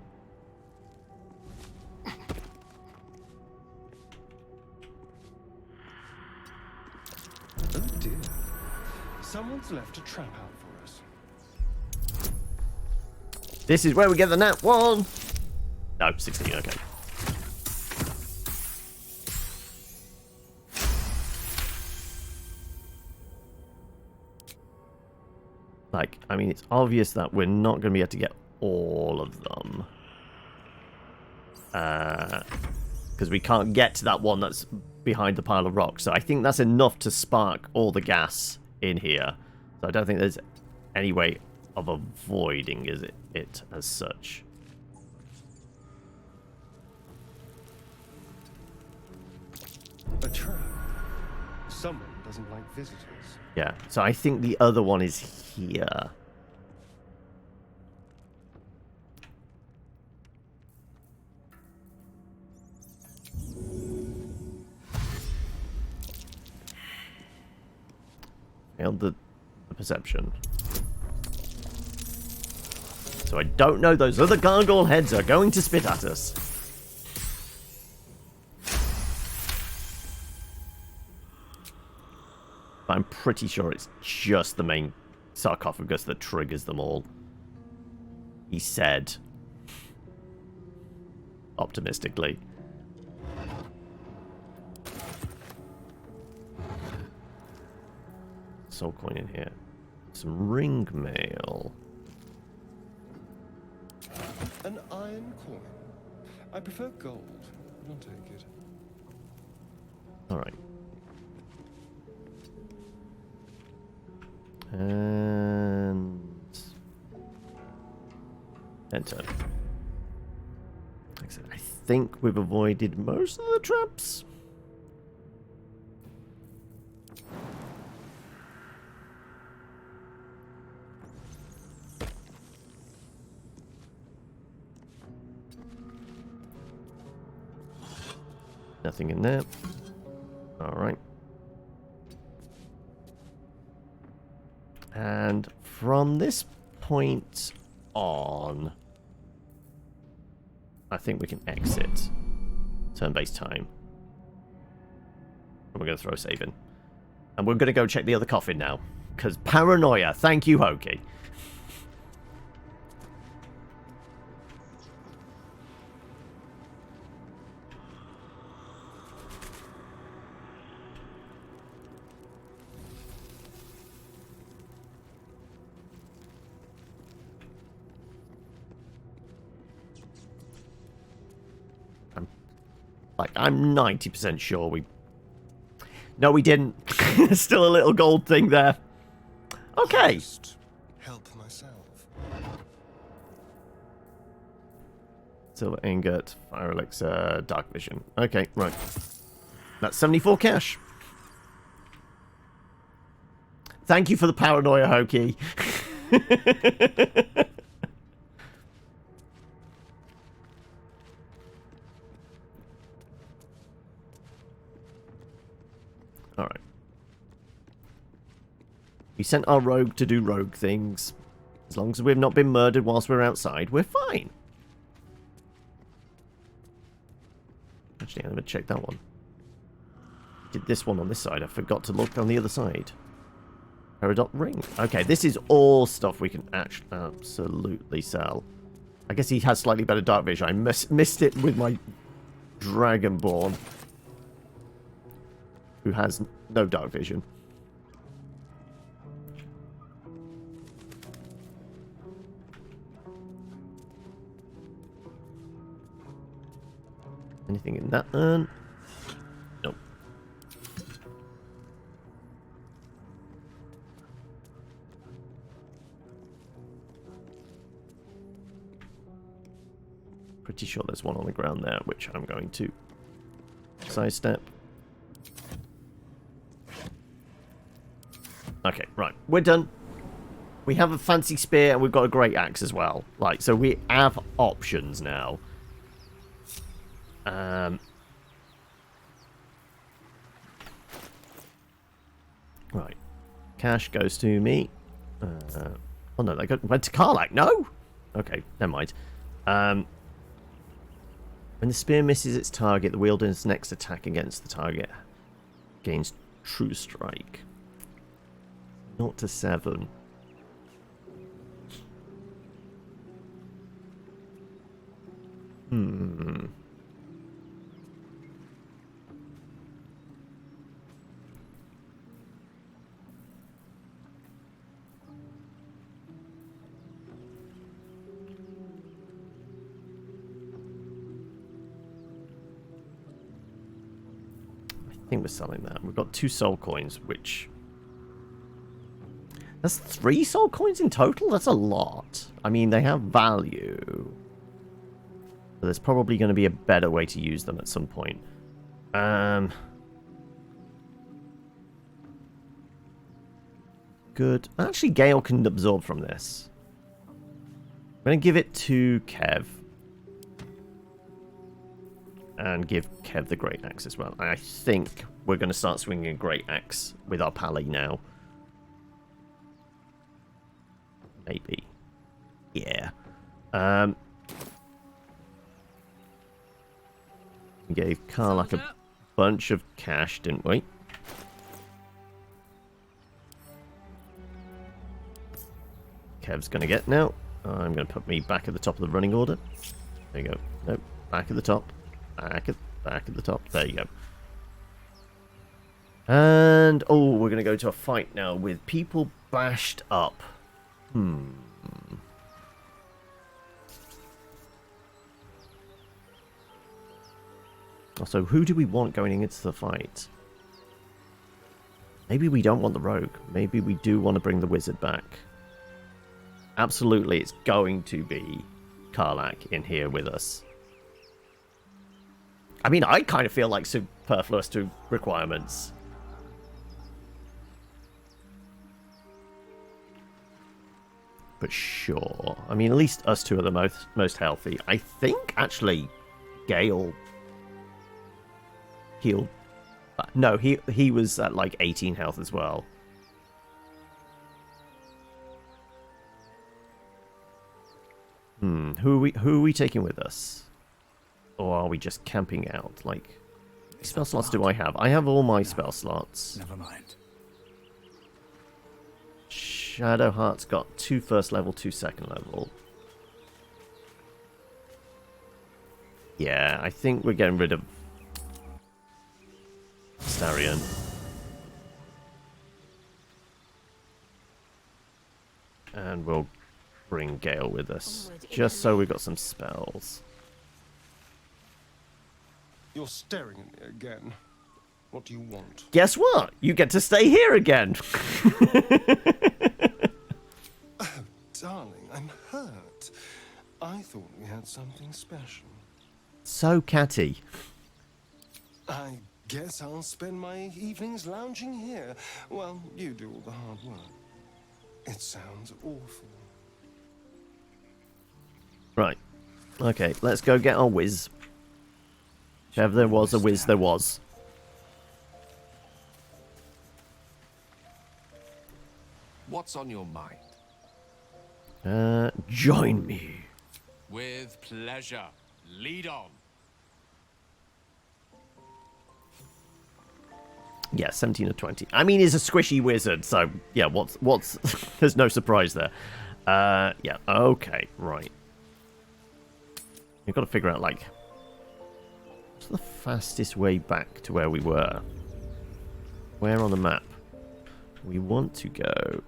Oh dear. Someone's left a trap out for us. This is where we get the nat 1. No, 16, okay. Like, I mean, it's obvious that we're not going to be able to get all of them. Because we can't get to that one that's behind the pile of rocks. So I think that's enough to spark all the gas in here. So I don't think there's any way of avoiding it as such. A trap. Someone doesn't like visitors. Yeah, so I think the other one is here. Failed the perception. So I don't know, those other gargoyle heads are going to spit at us. I'm pretty sure it's just the main sarcophagus that triggers them all. He said. Optimistically. Soul coin in here. Some ring mail. An iron coin. I prefer gold. I'll take it. Alright. And enter. Like I said, I think we've avoided most of the traps. Nothing in there. All right. And from this point on, I think we can exit. Turn-based time. And we're going to throw a save in. And we're going to go check the other coffin now. Because paranoia. Thank you, Hokey. I'm 90% sure we... No, we didn't. Still a little gold thing there. Okay. Just help myself. Silver ingot, fire elixir, dark vision. Okay, right. That's 74 cash. Thank you for the paranoia, Hokey. Alright. We sent our rogue to do rogue things. As long as we've not been murdered whilst we're outside, we're fine. Actually, I'm going to check that one. Did this one on this side. I forgot to look on the other side. Peridot ring. Okay, this is all stuff we can actually absolutely sell. I guess he has slightly better dark vision. I missed it with my Dragonborn, who has no dark vision. Anything in that urn? Nope. Pretty sure there's one on the ground there, which I'm going to sidestep. Okay, right. We're done. We have a fancy spear and we've got a great axe as well. Like, so we have options now. Right. Cash goes to me. Oh no, they went to Karlach. No? Okay, never mind. When the spear misses its target, the wielder's next attack against the target gains true strike. 0 to 7. I think we're selling that. We've got 2 soul coins, which... That's 3 soul coins in total? That's a lot. I mean, they have value. But there's probably going to be a better way to use them at some point. Good. Actually, Gale can absorb from this. I'm going to give it to Kev. And give Kev the Great Axe as well. I think we're going to start swinging a Great Axe with our Pally now. Maybe. Yeah. We gave Karlach a bunch of cash, didn't we? Kev's going to get now. I'm going to put me back at the top of the running order. There you go. Nope. Back at the top. Back at the top. There you go. And, oh, we're going to go to a fight now with people bashed up. So who do we want going into the fight? Maybe we don't want the rogue. Maybe we do want to bring the wizard back. Absolutely, it's going to be Karlach in here with us. I mean, I kind of feel like superfluous to requirements. But sure. I mean, at least us two are the most healthy. I think, actually, Gale healed. No, he was at like 18 health as well. Who are we taking with us? Or are we just camping out? Like, how many spell slots do I have? I have all my spell slots. Never mind. Shadowheart's got 2 first level, 2 second level. Yeah, I think we're getting rid of Larian. And we'll bring Gale with us. Just so we've got some spells. You're staring at me again. What do you want? Guess what? You get to stay here again. Oh, darling, I'm hurt. I thought we had something special. So catty. I guess I'll spend my evenings lounging here while you do all the hard work. It sounds awful. Right. Okay, let's go get our whiz. If ever there was a whiz, there was. What's on your mind? Join me. With pleasure. Lead on. Yeah, 17 or 20. I mean, he's a squishy wizard, so yeah, what's there's no surprise there. Yeah, okay, right. You've got to figure out, like, what's the fastest way back to where we were? Where on the map? We want to go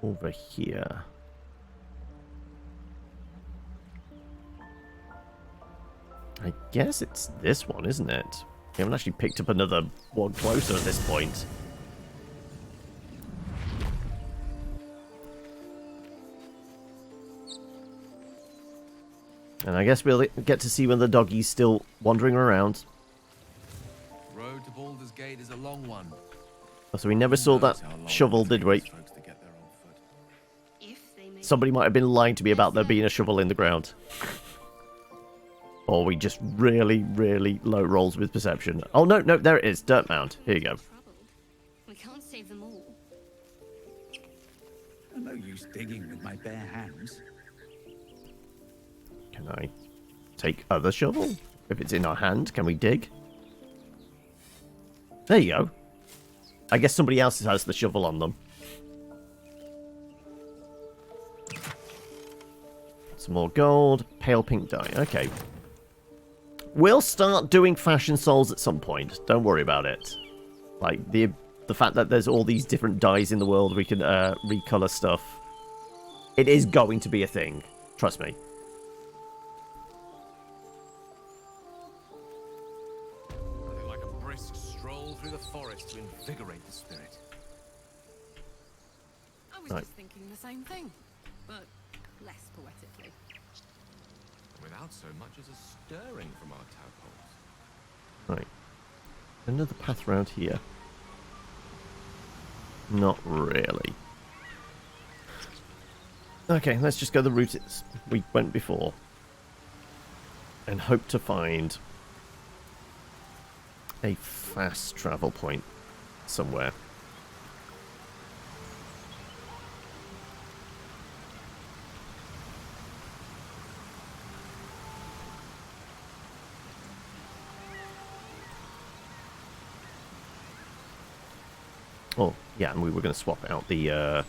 over here. I guess it's this one, isn't it? We haven't actually picked up another one closer at this point. And I guess we'll get to see when the doggy's still wandering around. Road to Baldur's Gate is a long one. Oh, so we never saw that shovel, did we? Somebody might have been lying to me about there being a shovel in the ground. Or we just really, really low rolls with perception. Oh, no, no, there it is. Dirt mound. Here you go. We can't save them all. No use digging with my bare hands. Can I take other shovel? If it's in our hand, can we dig? There you go. I guess somebody else has the shovel on them. Some more gold. Pale pink dye. Okay. We'll start doing fashion souls at some point. Don't worry about it. Like, the fact that there's all these different dyes in the world, we can recolor stuff. It is going to be a thing. Trust me. Like a brisk stroll through the forest to invigorate the spirit. I was just thinking the same thing, but less poetically. Without so much as a stirring from our tadpoles. Right. Another path round here. Not really. Okay, let's just go the route we went before. And hope to find a fast travel point somewhere. Oh, yeah, and we were going to swap out the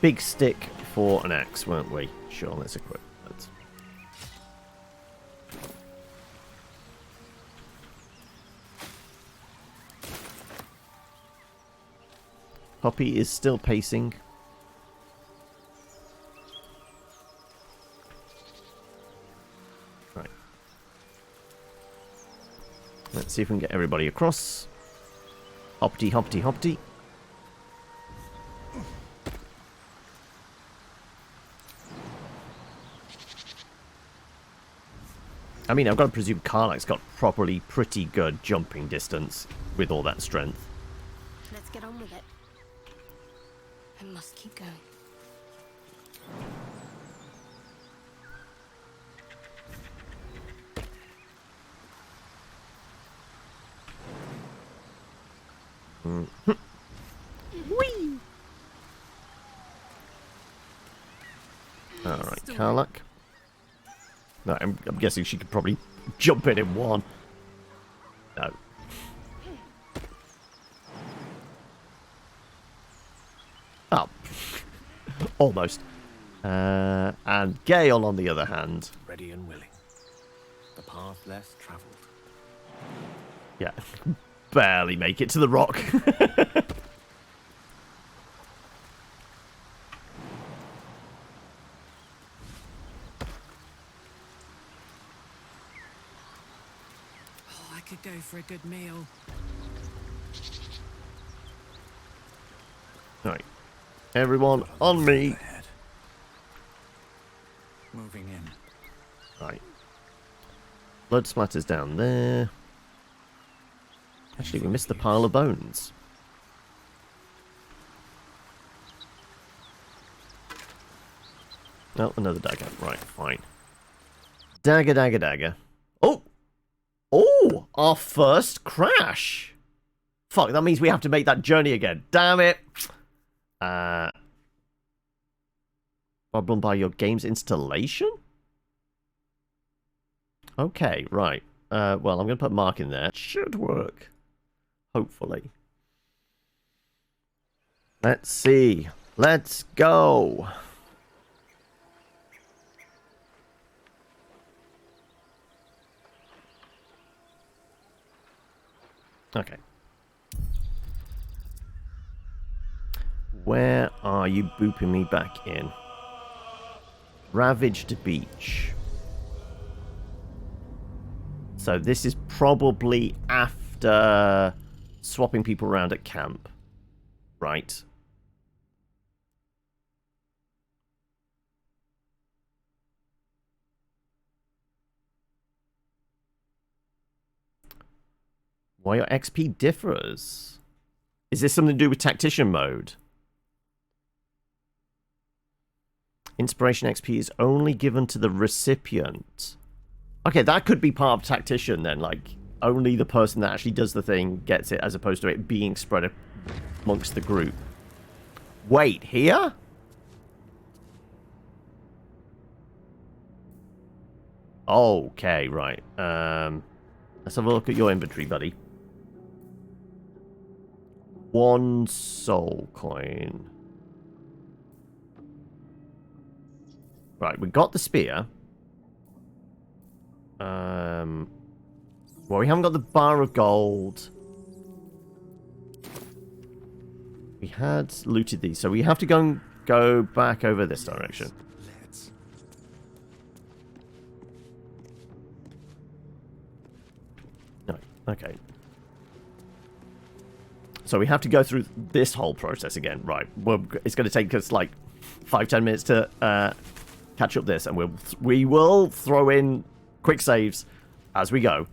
big stick for an axe, weren't we? Sure, let's equip that. Poppy is still pacing. Right. Let's see if we can get everybody across. Hoppity, hoppity, hoppity. I mean, I've got to presume Karlach's got properly pretty good jumping distance with all that strength. Let's get on with it. I must keep going. Whee! Alright, Karlach. No, I'm guessing she could probably jump in one. No. Oh. Almost. And Gale, on the other hand. Ready and willing. The path less travelled. Yeah. Barely make it to the rock. I could go for a good meal. Right. Everyone on me. Moving in. Right. Blood splatters down there. Actually, we missed the pile of bones. Oh, another dagger. Right, fine. Dagger, dagger, dagger. Oh! Oh! Our first crash! Fuck, that means we have to make that journey again. Damn it! Problem by your game's installation? Okay, right. Well, I'm going to put Mark in there. Should work. Hopefully. Let's see. Let's go. Okay. Where are you booping me back in? Ravaged Beach. So this is probably after swapping people around at camp. Right. Why your XP differs? Is this something to do with tactician mode? Inspiration XP is only given to the recipient. Okay, that could be part of tactician then. Like, only the person that actually does the thing gets it, as opposed to it being spread amongst the group. Wait, here? Okay, right. Let's have a look at your inventory, buddy. 1 soul coin. Right, we got the spear. Well, we haven't got the bar of gold. We had looted these, so we have to go back over this direction. No, okay. So we have to go through this whole process again. Right. It's going to take us like 5-10 minutes to catch up this, and we will throw in quick saves as we go.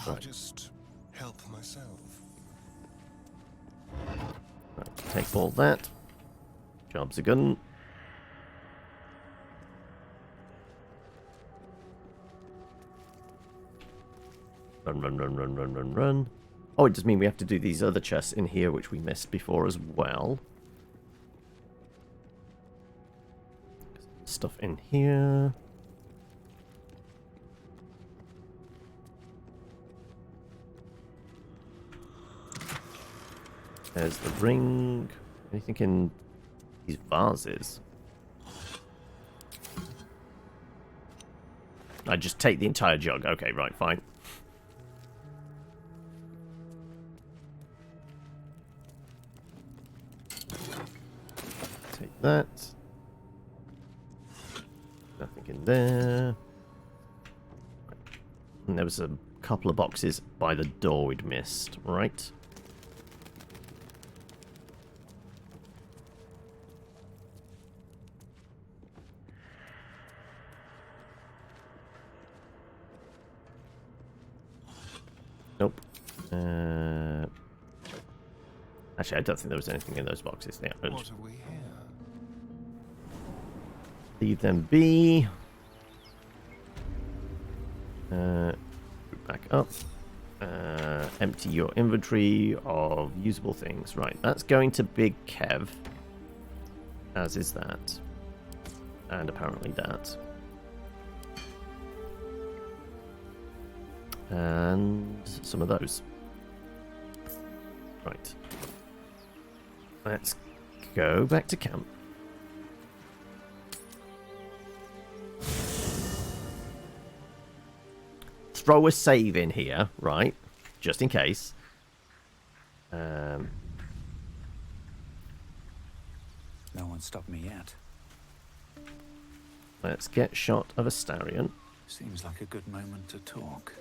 I'll just help myself. Right, take all that. Jobs are good. Run. Oh, it does mean we have to do these other chests in here, which we missed before as well. Stuff in here. There's the ring. Anything in these vases? I just take the entire jug. Okay, right, fine. Take that. Nothing in there. And there was a couple of boxes by the door we'd missed, right? Nope. Actually, I don't think there was anything in those boxes. Yeah, What are we here? Leave them be. Back up. Empty your inventory of usable things. Right, that's going to Big Kev. As is that. And apparently that. And some of those. Right. Let's go back to camp. Throw a save in here, right? Just in case. No one stopped me yet. Let's get shot of Astarion. Seems like a good moment to talk.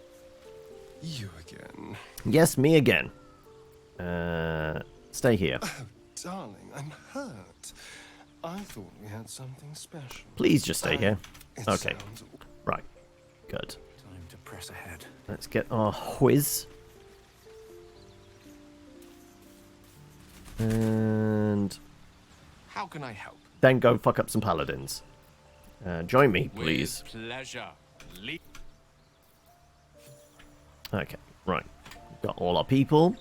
You again. Yes, me again. Stay here. Oh, darling, I'm hurt. I thought we had something special. Please just stay here. It Okay. sounds- Right. Good. Time to press ahead. Let's get our whiz. And How can I help? then go fuck up some paladins. Join me, please. With pleasure. Okay, right. Got all our people.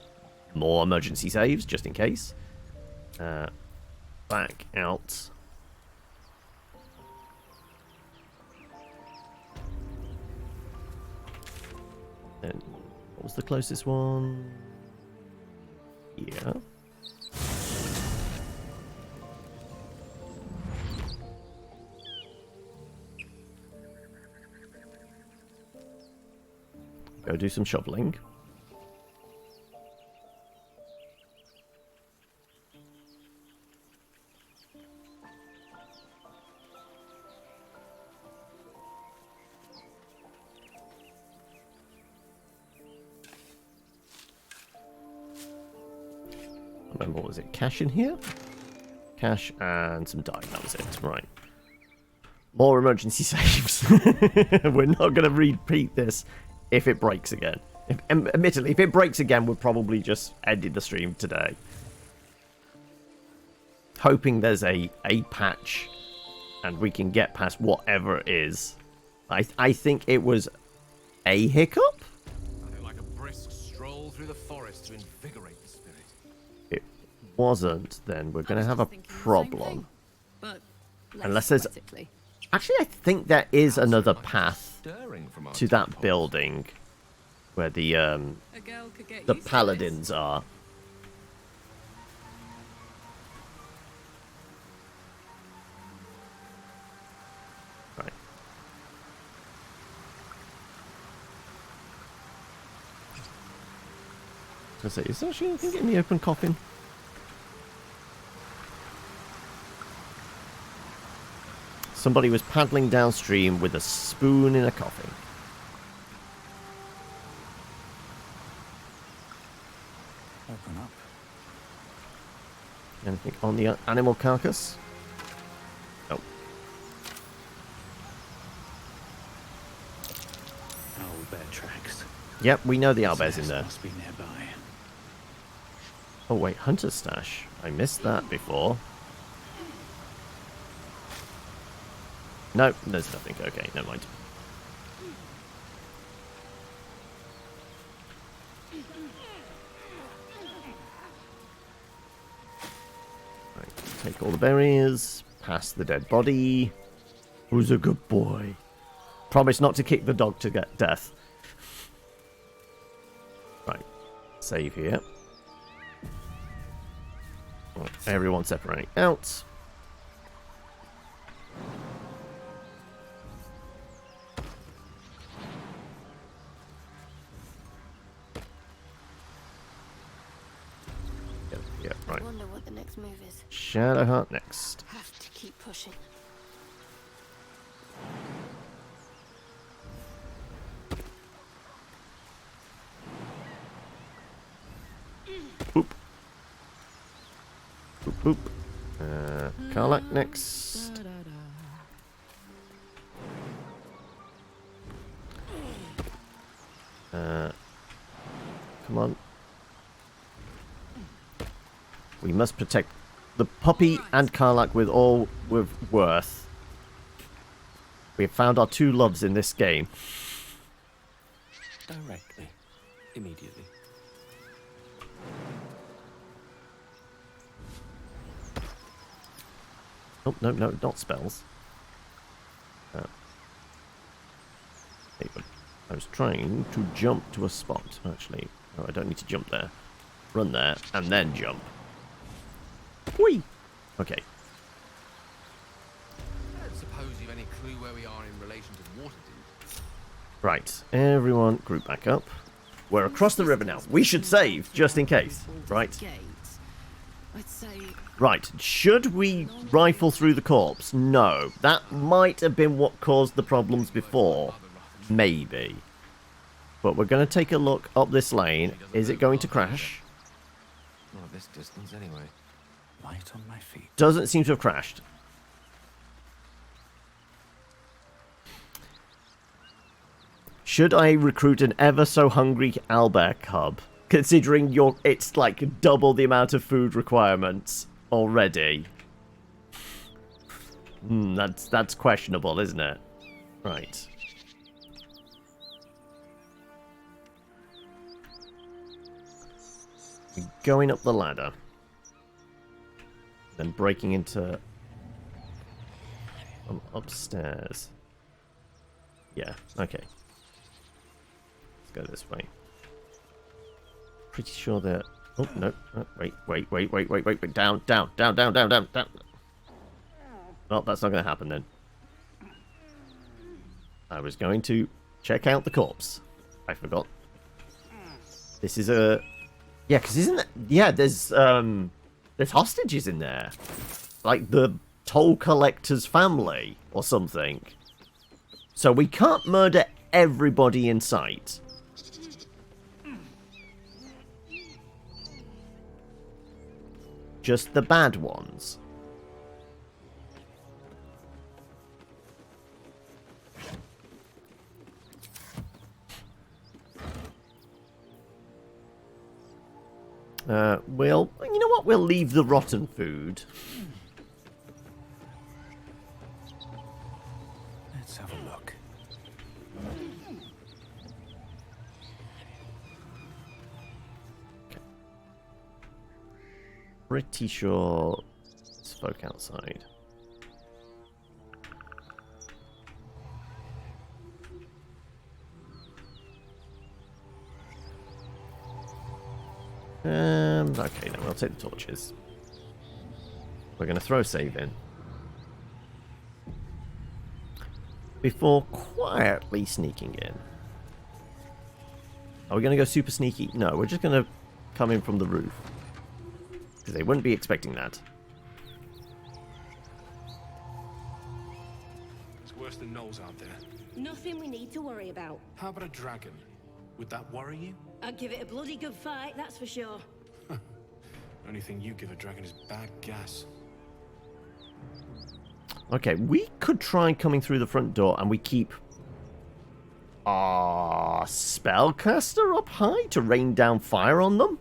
More emergency saves, just in case. Back out. Then, what was the closest one? Yeah. Go do some shoveling. Remember, what was it? Cash in here? Cash and some dye. That was it. Right. More emergency saves. We're not going to repeat this if it breaks again. Admittedly, if it breaks again, we'll probably just ended the stream today. Hoping there's a patch and we can get past whatever it is. I think it was a hiccup? Like a brisk stroll through the forest to invigorate the spirit. It wasn't, then we're going to have a problem. Unless there's... Actually, I think there is another path to that building where the paladins are. Right. I was going to say, is there actually anything in the open coffin? Somebody was paddling downstream with a spoon in a coffin. Open up. Anything on the animal carcass? No. Owlbear tracks. Yep, we know the owlbear's in there. Must be nearby. Oh wait, hunter's stash. I missed that before. No, there's nothing. Okay, never mind. Right, take all the berries. Pass the dead body. Who's a good boy? Promise not to kick the dog to get death. Right, save here. Right, everyone separating out. Yeah, right. I wonder what the next move is. Shadowheart next. Have to keep pushing. Boop. Boop, boop. Karlach next. Come on. We must protect the puppy and Karlach with all with worth. We have found our two loves in this game. Directly. Immediately. Oh, no, no, not spells. I was trying to jump to a spot, actually. Oh, I don't need to jump there. Run there, and then jump. Whee! Okay. I don't suppose you've any clue where we are in relation to Waterdeep. Right, everyone group back up. We're across the river now. We should save, just in case. Right. I'd say... Right, should we rifle through the corpse? No. That might have been what caused the problems before. Maybe. But we're going to take a look up this lane. Is it going to crash? Not at this distance, anyway. Light on my feet. Doesn't seem to have crashed. Should I recruit an ever so hungry owlbear cub? Considering it's like double the amount of food requirements already. That's questionable, isn't it? Right. We're going up the ladder. Then breaking into upstairs. Yeah, okay. Let's go this way. Pretty sure that... Oh, no. Oh, wait. Down. Well, that's not going to happen then. I was going to check out the corpse. I forgot. This is a... Yeah, because isn't it... Yeah, there's hostages in there. Like the toll collector's family or something. So we can't murder everybody in sight. Just the bad ones. You know what? We'll leave the rotten food. Let's have a look. Pretty sure it's folk outside. Okay, then we'll take the torches. We're going to throw a save in. Before quietly sneaking in. Are we going to go super sneaky? No, we're just going to come in from the roof. Because they wouldn't be expecting that. It's worse than gnolls out there. Nothing we need to worry about. How about a dragon? Would that worry you? I'd give it a bloody good fight, that's for sure. Only thing you give a dragon is bad gas. Okay, we could try coming through the front door and we keep our spellcaster up high to rain down fire on them.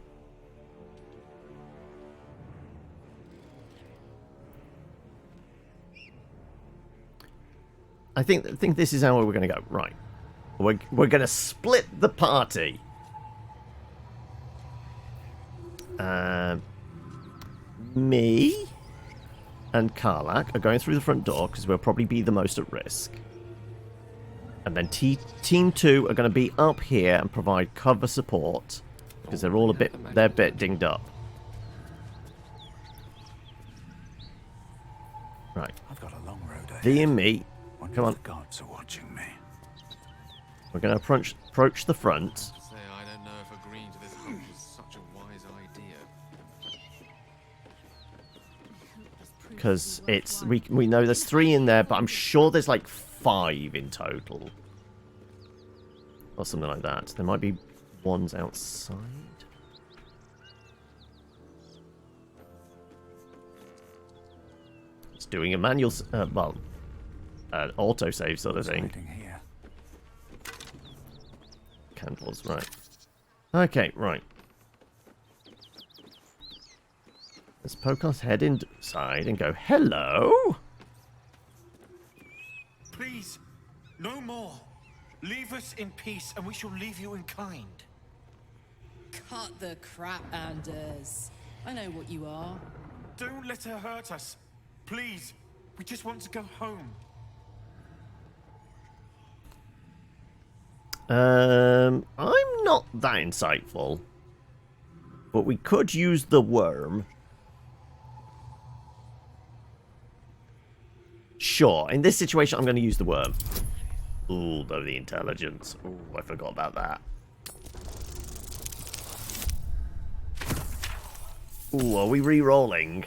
I think this is how we're going to go. Right. We're going to split the party. Me and Karlak are going through the front door because we'll probably be the most at risk. And then Team 2 are going to be up here and provide cover support because they're all a bit dinged up. Right. I've got a long road ahead. V and me. Come on. The gods are watching me. We're going to approach the front. I don't know if agreeing to this hunch is such a wise idea. Because it's we know there's 3 in there, but I'm sure there's like 5 in total. Or something like that. There might be ones outside. It's doing a manual, autosave sort of thing. Candles, right. Okay, right. Let's poke our head inside and go, hello? Please, no more. Leave us in peace and we shall leave you in kind. Cut the crap, Anders. I know what you are. Don't let her hurt us. Please, we just want to go home. I'm not that insightful. But we could use the worm. Sure, in this situation I'm going to use the worm. Ooh, though the intelligence. Ooh, I forgot about that. Ooh, are we re-rolling?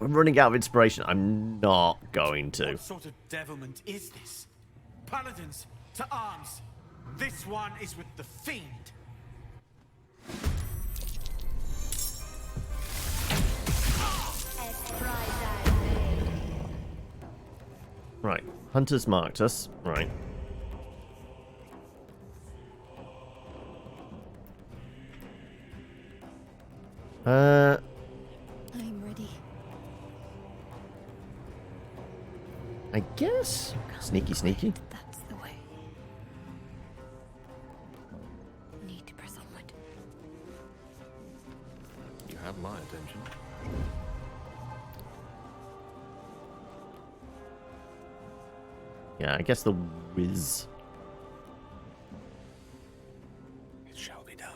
I'm running out of inspiration. I'm not going to. What sort of devilment is this? Paladins, to arms! This one is with the fiend! Right, hunters marked us. Right. I'm ready. I guess. Sneaky, sneaky. That's the way. Need to press on. have my attention. Yeah, I guess the whiz. It shall be done.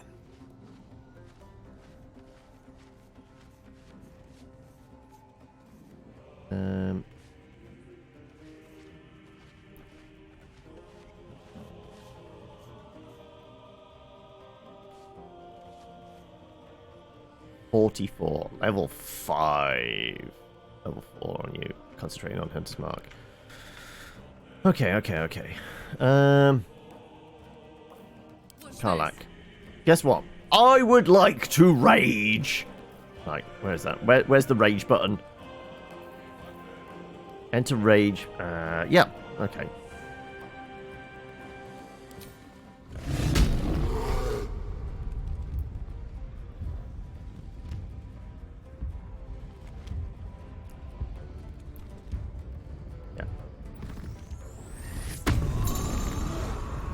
Um. $44, level 5. Level 4 on you. Concentrating on Hunter's Mark. Okay. Karlach. Guess what? I would like to rage. Right, where's that? Where's the rage button? Enter rage. Yeah, okay.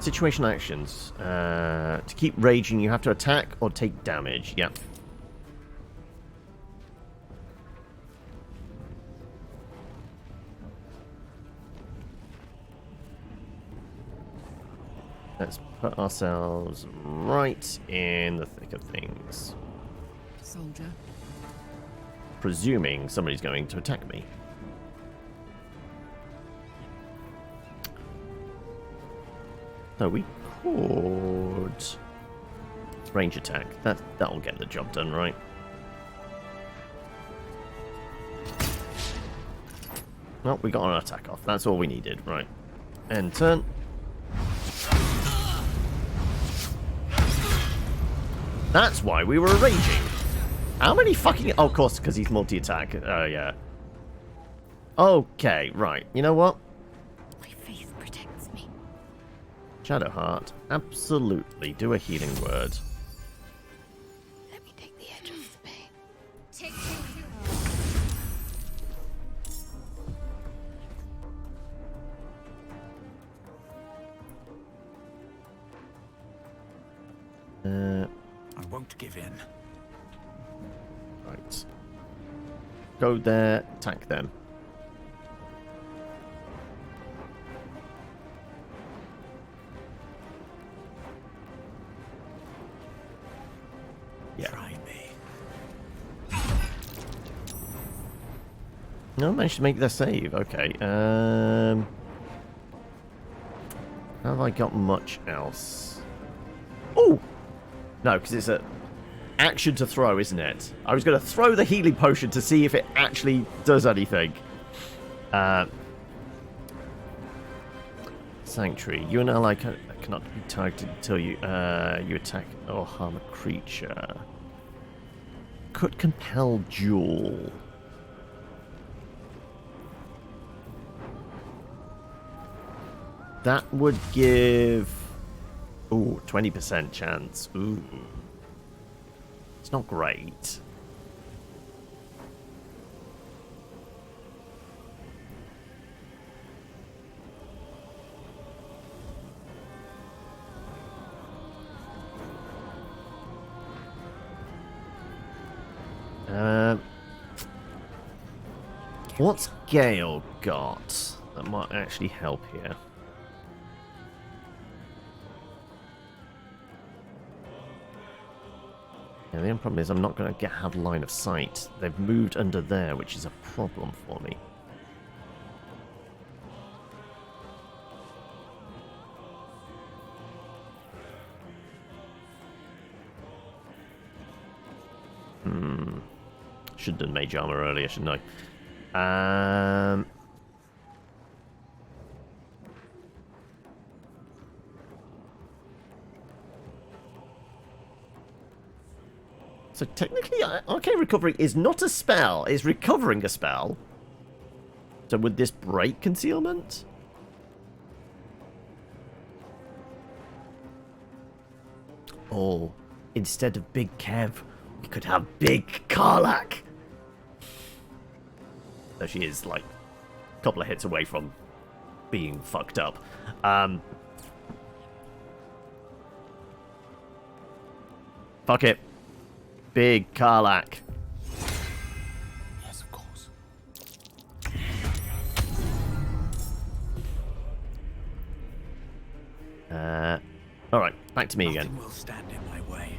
Situation actions. To keep raging, you have to attack or take damage. Yep. Let's put ourselves right in the thick of things. Soldier. Presuming somebody's going to attack me. So we could range attack. That'll get the job done, right? Well, we got an attack off. That's all we needed, right? End turn. That's why we were raging. How many fucking... Oh, of course, because he's multi-attack. Oh, yeah. Okay, right. You know what? Shadowheart, absolutely. Do a healing word. Let me take the edge off the pain. I won't give in. Right. Go there, attack them. Yeah. Try me. No, managed to make the save. Okay. Have I got much else? Oh! No, because it's a action to throw, isn't it? I was going to throw the healing potion to see if it actually does anything. Sanctuary. You and ally cannot be targeted until you attack or harm a creature. Could compel duel. That would give... Ooh, 20% chance. Ooh. It's not great. What's Gale got that might actually help here? Yeah, the only problem is I'm not going to have line of sight. They've moved under there, which is a problem for me. Should have done mage armor earlier, shouldn't I? So technically, Arcane Recovery is not a spell. It's recovering a spell. So would this break concealment? Oh, instead of Big Kev, we could have Big Karlach. Though she is, like, a couple of hits away from being fucked up. Fuck it. Big Karlach. Alright, back to me again. Nothing will stand in my way.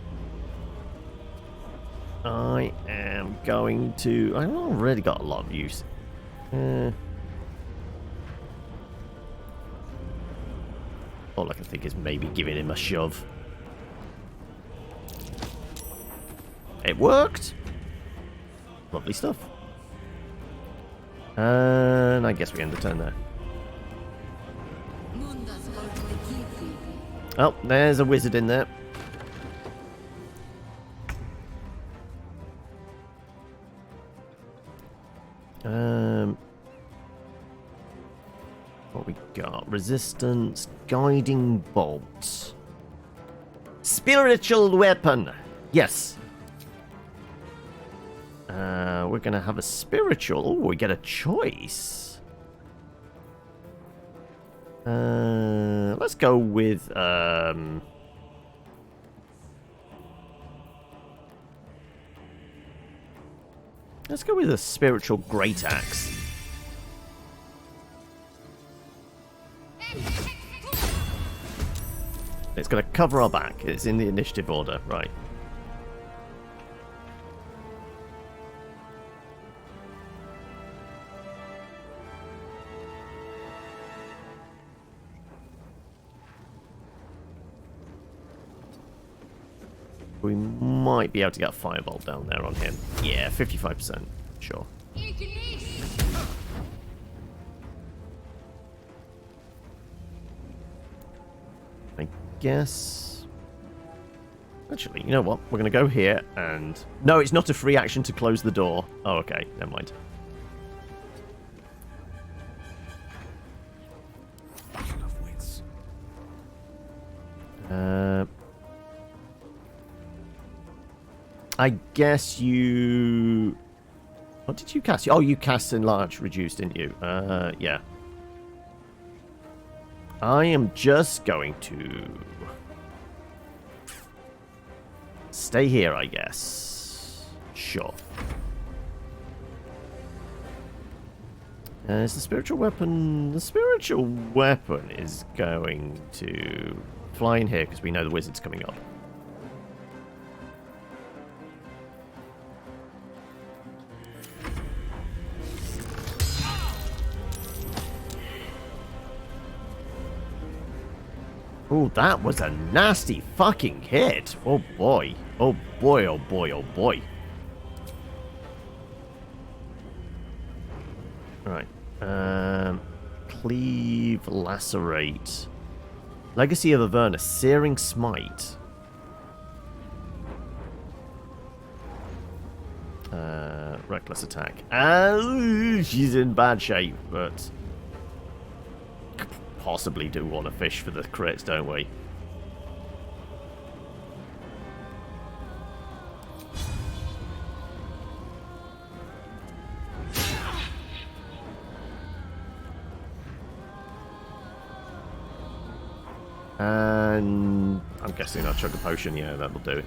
I am going to... I've already got a lot of use. All I can think is maybe giving him a shove. It worked! Lovely stuff. And I guess we end the turn there. Oh, there's a wizard in there. What we got? Resistance, guiding bolts. Spiritual weapon! Yes. We're gonna have a spiritual. Oh, we get a choice. Let's go with let's go with a spiritual great axe. It's gonna cover our back. It's in the initiative order, right? We might be able to get a fireball down there on him. Yeah, 55%. Sure. I guess... Actually, you know what? We're going to go here and... No, it's not a free action to close the door. Oh, okay. Never mind. Battle of wits. I guess you... What did you cast? Oh, you cast Enlarge Reduced, didn't you? Yeah. I am just going to... stay here, I guess. Sure. Is the spiritual weapon... The spiritual weapon is going to fly in here because we know the wizard's coming up. Oh, that was a nasty fucking hit. Oh boy. Oh boy, oh boy, oh boy. Right. Cleave, lacerate. Legacy of Averna, searing smite. Reckless attack. She's in bad shape, but possibly do want to fish for the crits, don't we? And I'm guessing I'll chug a potion. Yeah, that'll do it.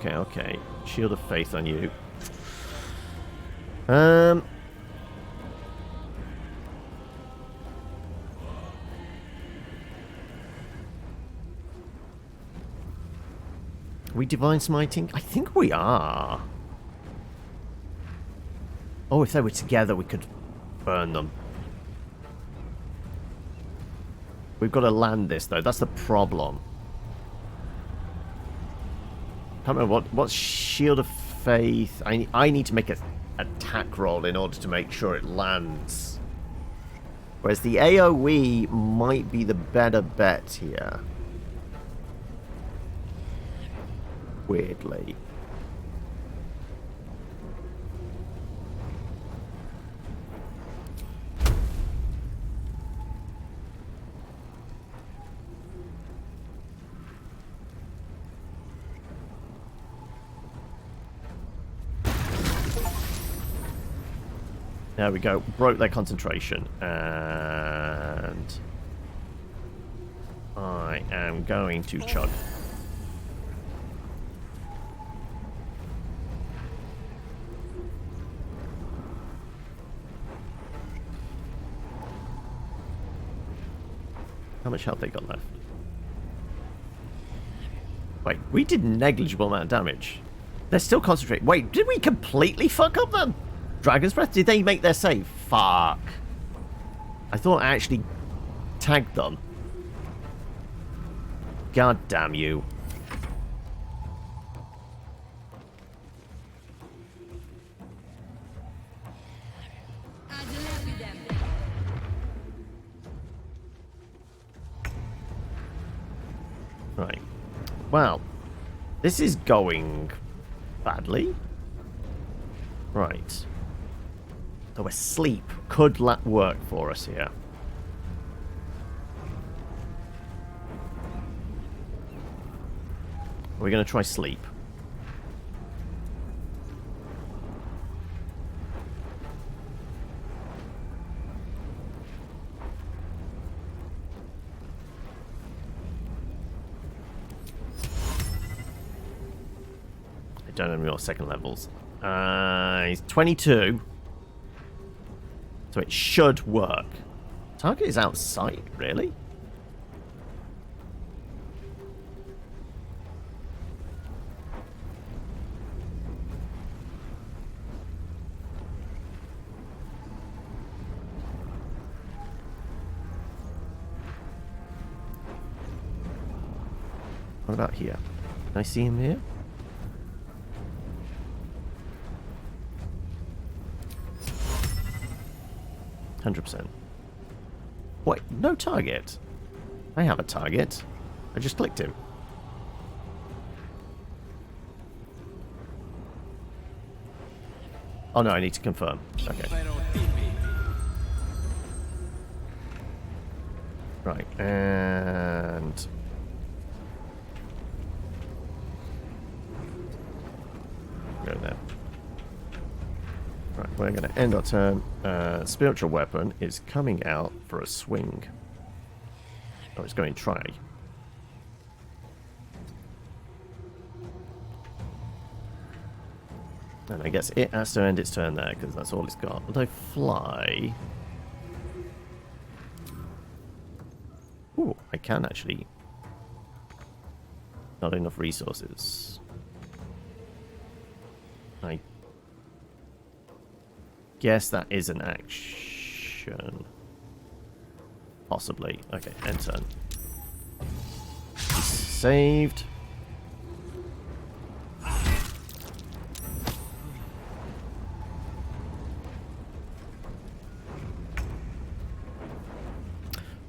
Okay. Shield of Faith on you. Are we Divine Smiting? I think we are. Oh, if they were together, we could burn them. We've got to land this, though. That's the problem. I can't remember what's Shield of Faith. I need to make an attack roll in order to make sure it lands. Whereas the AoE might be the better bet here. Weirdly. There we go. Broke their concentration. And I am going to chug. How much health they got left? Wait, we did negligible amount of damage. They're still concentrating. Wait, did we completely fuck up then? Dragon's Breath? Did they make their save? Fuck. I thought I actually tagged them. God damn you. Right. Well, this is going badly. Right. So a sleep could work for us here. We're going to try sleep. I don't know any more second levels. He's 22. So it should work. Target is outside, really? What about here? Can I see him here? %. Wait, no target. I have a target. I just clicked him. Oh no, I need to confirm. Okay. Right, and... go there. Right, we're going to end our turn. Spiritual weapon is coming out for a swing. Oh, it's going to try. And I guess it has to end its turn there, because that's all it's got. Will I fly? Ooh, I can actually. Not enough resources. I guess that is an action. Possibly. Okay, end turn. Saved.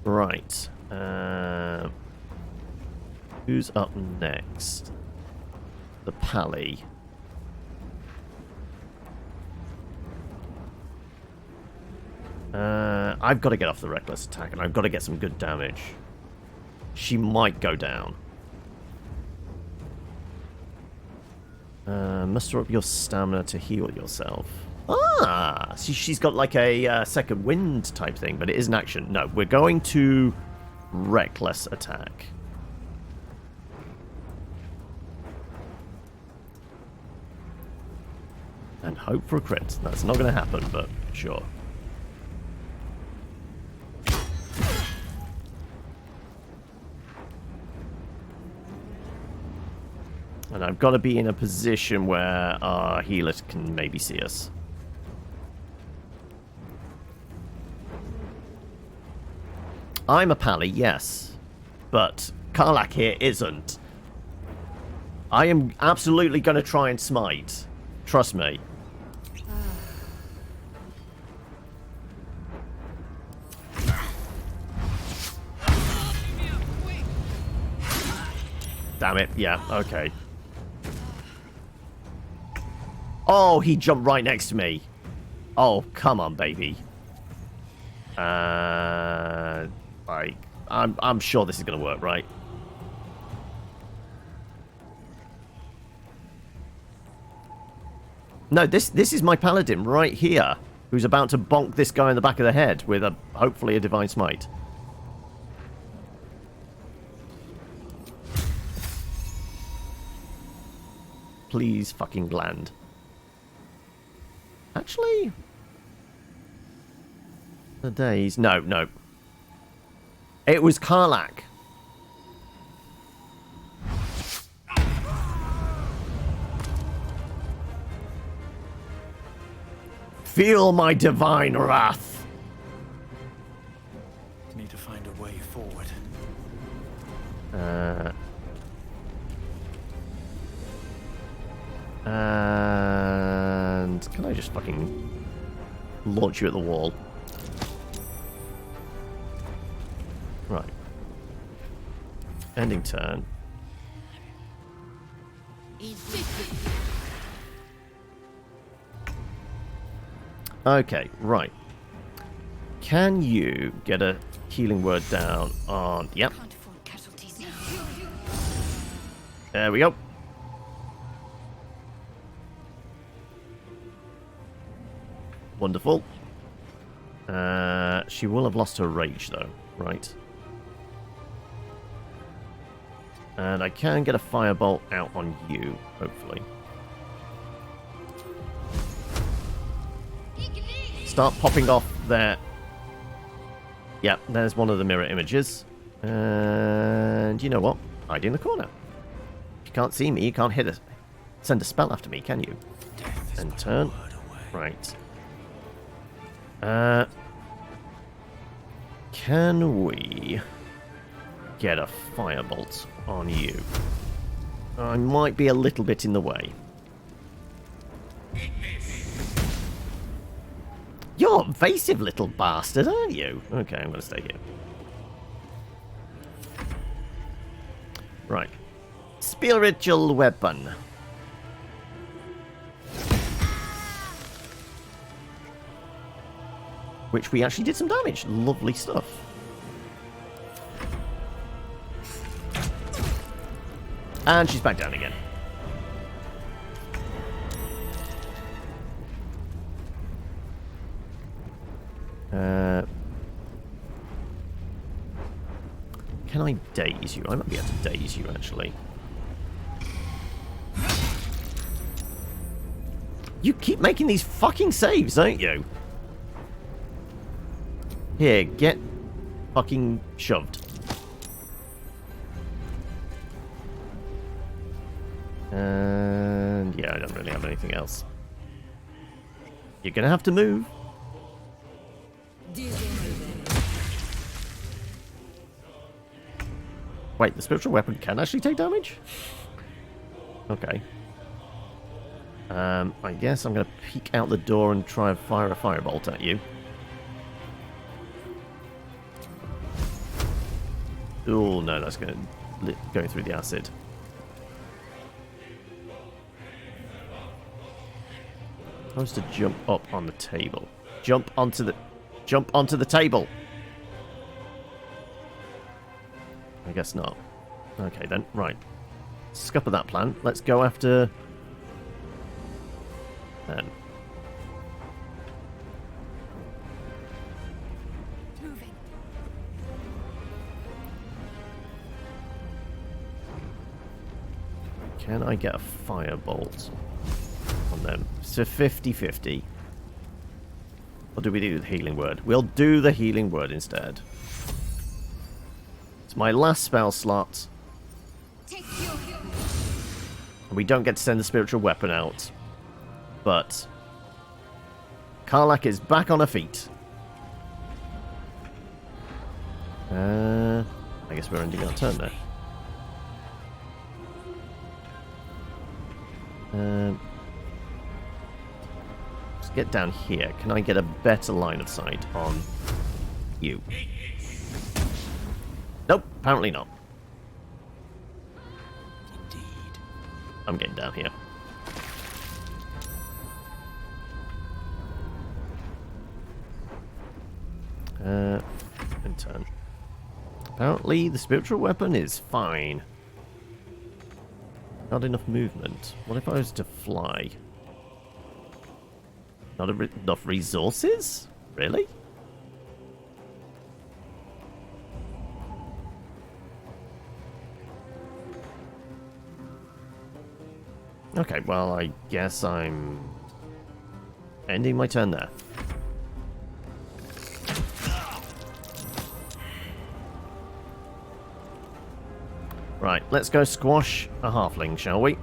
Right. Who's up next? The Pally. I've got to get off the reckless attack, and I've got to get some good damage. She might go down. Muster up your stamina to heal yourself. Ah! See, she's got like a second wind type thing, but it is an action. No, we're going to reckless attack. And hope for a crit. That's not going to happen, but sure. And I've got to be in a position where our healer can maybe see us. I'm a Pally, yes. But Karlach here isn't. I am absolutely going to try and smite. Trust me. Damn it. Yeah, okay. Oh, he jumped right next to me. Oh, come on, baby. I'm sure this is going to work, right? No, this is my paladin right here, who's about to bonk this guy in the back of the head with hopefully a divine smite. Please fucking land. Actually, the days. No. It was Karlach. Feel my divine wrath. Need to find a way forward. And can I just fucking launch you at the wall? Right. Ending turn. Okay, right. Can you get a healing word down on... Yep. There we go. Wonderful. She will have lost her rage, though. Right. And I can get a firebolt out on you, hopefully. Start popping off there. Yep, there's one of the mirror images. And you know what? Hide in the corner. If you can't see me, you can't hit it. Send a spell after me, can you? And turn. Right. Can we get a firebolt on you? I might be a little bit in the way. You're an evasive little bastard, aren't you? Okay, I'm going to stay here. Right. Spiritual weapon. Which we actually did some damage. Lovely stuff. And she's back down again. Can I daze you? I might be able to daze you, actually. You keep making these fucking saves, don't you? Here, get fucking shoved. And yeah, I don't really have anything else. You're gonna have to move. Wait, the spiritual weapon can actually take damage? Okay. I guess I'm going to peek out the door and try and fire a firebolt at you. Oh, no, that's going to go through the acid. I'm supposed to jump up on the table. Jump onto the table! I guess not. Okay then, right. Scupper that plan. Let's go after... Then. Moving. Can I get a firebolt on them? So 50-50. Or do we do the healing word? We'll do the healing word instead. It's my last spell slot. And we don't get to send the spiritual weapon out. But Karlach is back on her feet. I guess we're ending our turn there. Let's get down here. Can I get a better line of sight on you? Nope, apparently not. Indeed. I'm getting down here. And turn. Apparently the spiritual weapon is fine. Not enough movement. What if I was to fly? Not enough resources? Really? Okay, well, I guess I'm ending my turn there. Right, let's go squash a halfling, shall we?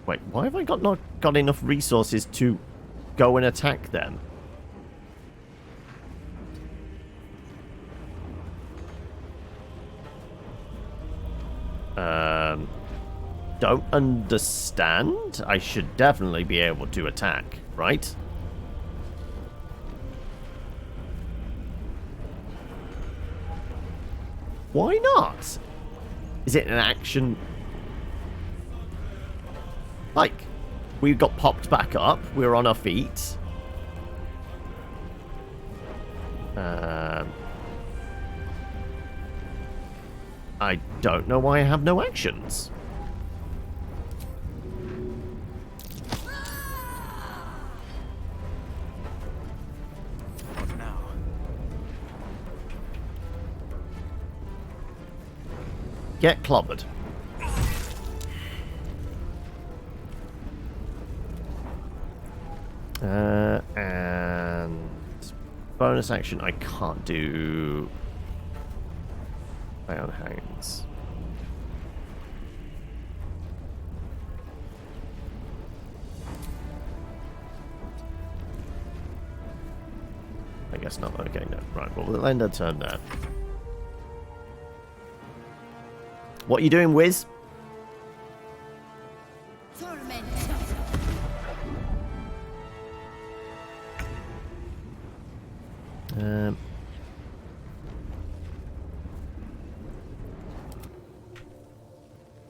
Wait, why have I not got enough resources to go and attack them? Don't understand? I should definitely be able to attack, right? Why not? Is it an action? Like, we got popped back up. We're on our feet. I don't know why I have no actions. What now? Get clobbered. And bonus action, I can't do my own hands. I guess not. Okay, no. Right, well, we'll end our turn there. What are you doing, Wiz?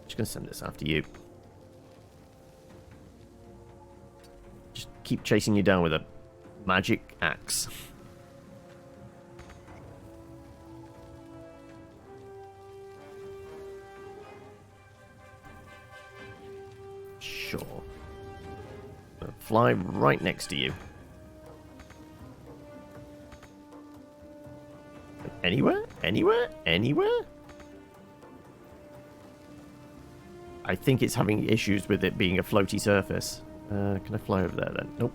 Just gonna send this after you. Just keep chasing you down with a magic axe. Sure. I'll fly right next to you. Anywhere? Anywhere? Anywhere? I think it's having issues with it being a floaty surface. Can I fly over there then? Nope.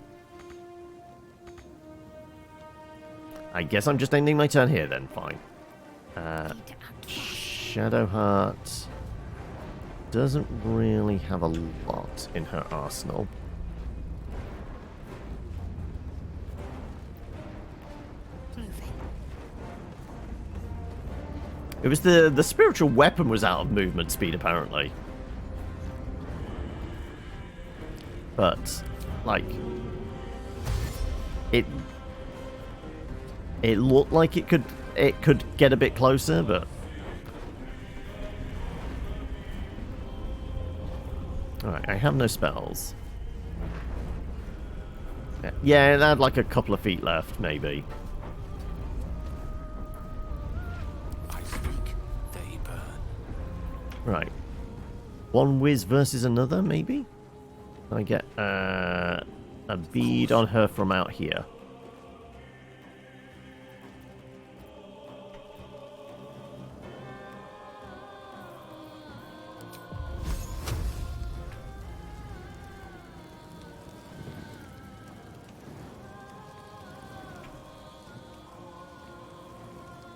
I guess I'm just ending my turn here then. Fine. Shadowheart doesn't really have a lot in her arsenal. It was the spiritual weapon was out of movement speed apparently. But like it looked like it could get a bit closer, but alright, I have no spells. Yeah, it had like a couple of feet left, maybe. Right. One whiz versus another, maybe? I get a bead on her from out here.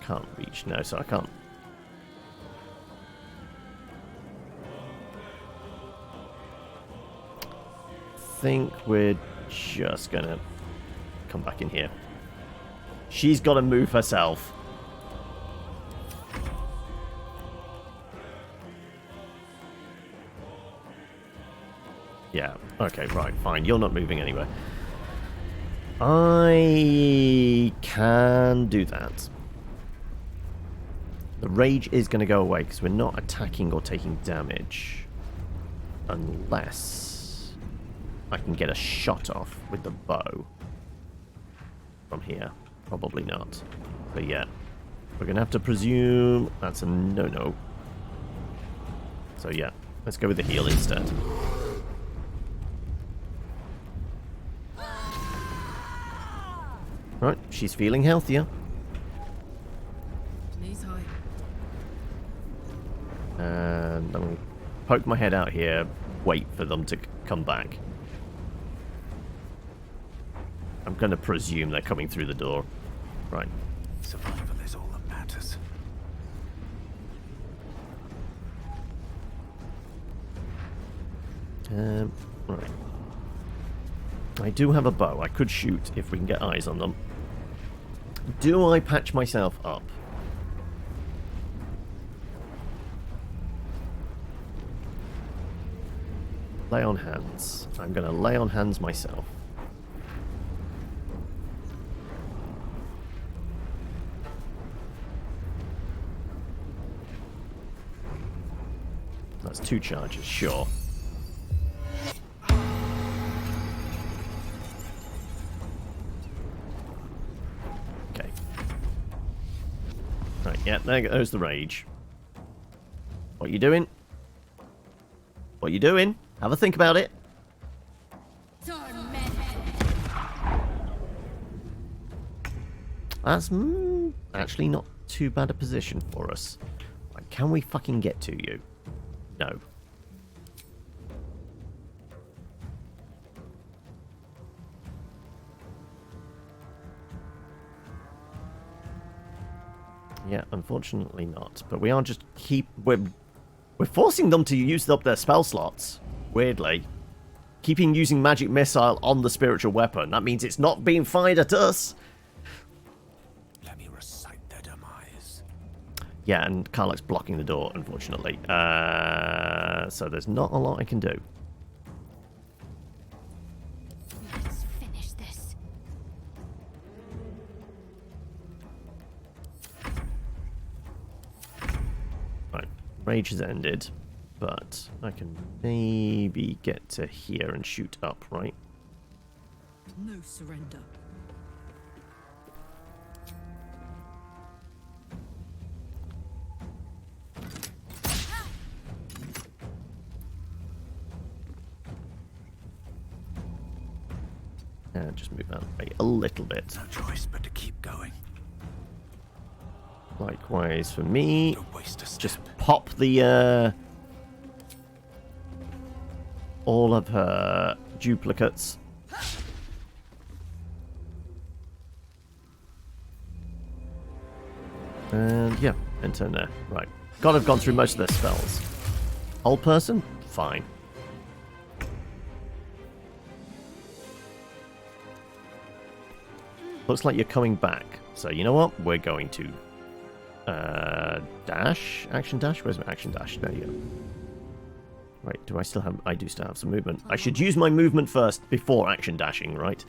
Can't reach, no, so I can't. I think we're just gonna come back in here. She's got to move herself. Yeah, okay, right, fine. You're not moving anywhere. I can do that. The rage is going to go away because we're not attacking or taking damage. Unless I can get a shot off with the bow from here. Probably not. But yeah, we're going to have to presume that's a no-no. So yeah, let's go with the heal instead. Right, she's feeling healthier. Knees high. And I'm going to poke my head out here, wait for them to come back. I'm going to presume they're coming through the door. Right, Survival is all that matters. Right. I do have a bow. I could shoot if we can get eyes on them. Do I patch myself up? Lay on hands. I'm going to lay on hands myself. That's 2 charges, sure. Okay. Right, yeah, there goes the rage. What you doing? What you doing? Have a think about it. That's actually not too bad a position for us. Like, can we fucking get to you? No. Yeah, unfortunately not. But we are just we're forcing them to use up their spell slots. Weirdly. Keeping using magic missile on the spiritual weapon. That means it's not being fired at us. Let me recite their demise. Yeah, and Karlach's blocking the door, unfortunately. So there's not a lot I can do. Let's finish this. Right, rage has ended, but I can maybe get to here and shoot up, right? No surrender. Just move out of the way a little bit. No choice but to keep going. Likewise for me. Don't waste a step. Just pop the all of her duplicates. And yeah, end turn there. Right. Gotta have gone through most of their spells. Old person? Fine. Looks like you're coming back. So you know what? We're going to dash? Action dash? Where's my action dash? There you go. Right, do I still have... I do still have some movement. I should use my movement first before action dashing, right?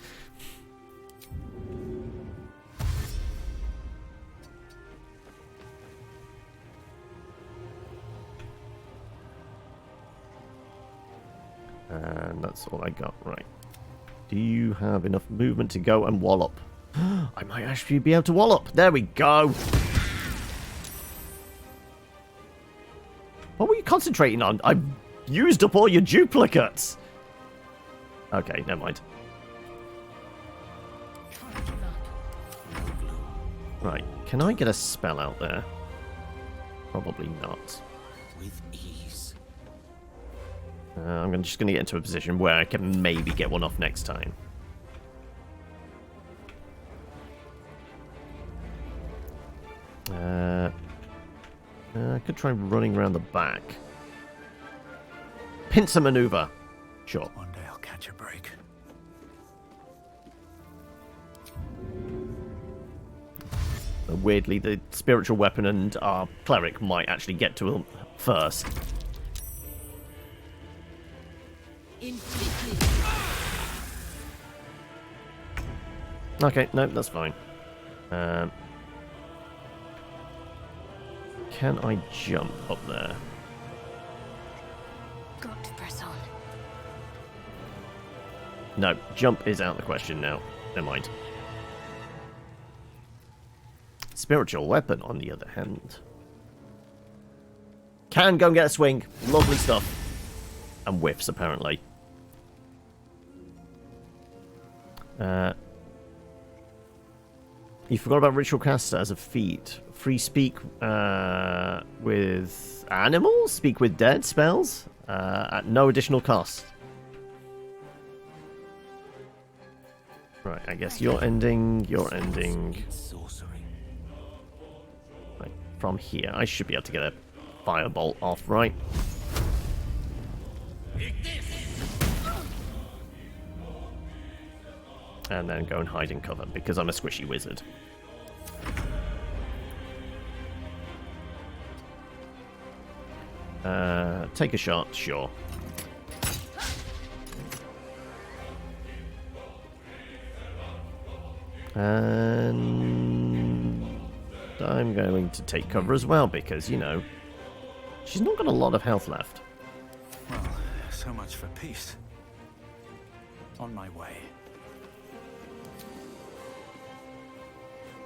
And that's all I got, right. Do you have enough movement to go and wallop? I might actually be able to wallop. There we go. What were you concentrating on? I've used up all your duplicates. Okay, never mind. Right, can I get a spell out there? Probably not. With ease. I'm just going to get into a position where I can maybe get one off next time. I could try running around the back. Pincer maneuver. Sure. One day I'll catch a break. Weirdly, the spiritual weapon and our cleric might actually get to him first. Okay, no, that's fine. Can I jump up there? Got to press on. No, jump is out of the question now. Never mind. Spiritual weapon, on the other hand. Can go and get a swing. Lovely stuff. And whiffs, apparently. You forgot about Ritual Caster as a feat. Free speak with animals? Speak with dead spells? At no additional cost. Right, I guess you're ending. You're ending. from here. I should be able to get a firebolt off, right? And then go and hide in cover, because I'm a squishy wizard. Take a shot, sure. And I'm going to take cover as well, because, you know, she's not got a lot of health left. Well, so much for peace. On my way.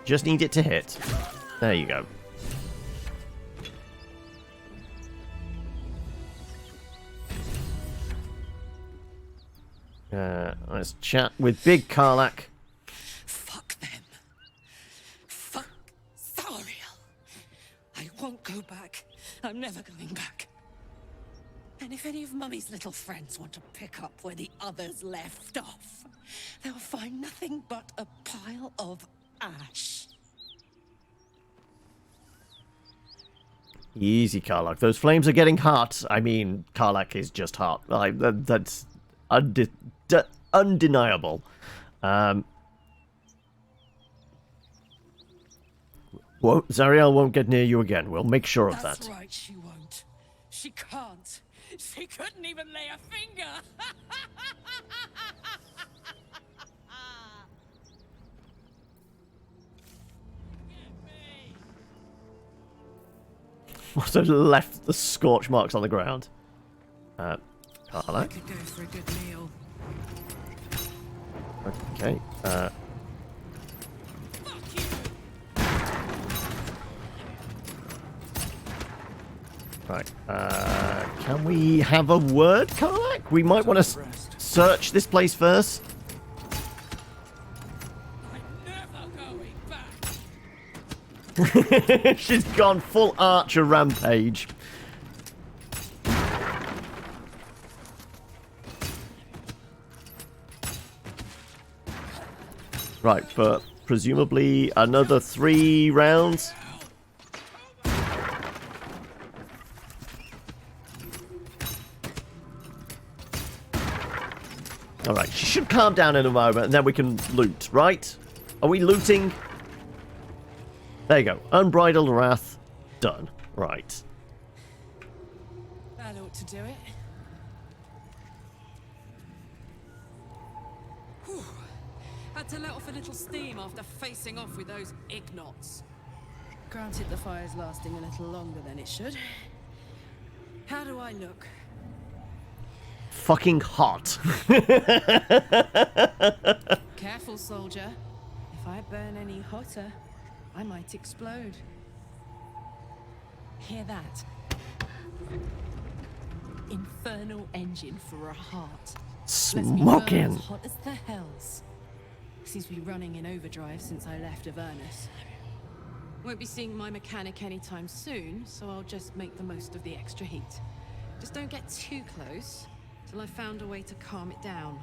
Just need it to hit. There you go. Let's chat with Big Karlach. Fuck them. Fuck Thariel. I won't go back. I'm never going back. And if any of Mummy's little friends want to pick up where the others left off, they'll find nothing but a pile of ash. Easy, Karlach. Those flames are getting hot. I mean, Karlach is just hot. Like, that's undeniable. Zariel won't get near you again. We'll make sure of that. That's right, she won't. She can't. She couldn't even lay a finger. Must have left the scorch marks on the ground. Karlach. Could go for a good meal. Okay. Right. Can we have a word, Karlach? We might want to search this place first. She's gone full archer rampage. Right, but presumably another 3 rounds. Alright, she should calm down in a moment and then we can loot, right? Are we looting? There you go. Unbridled wrath. Done. Right. That ought to do it. Whew. Had to let off a little steam after facing off with those ignots. Granted, the fire's lasting a little longer than it should. How do I look? Fucking hot. Careful, soldier. If I burn any hotter, I might explode. Hear that? Infernal engine for a heart. Smoking. As hot as the hells. Seems to be running in overdrive since I left Avernus. Won't be seeing my mechanic anytime soon, so I'll just make the most of the extra heat. Just don't get too close till I've found a way to calm it down.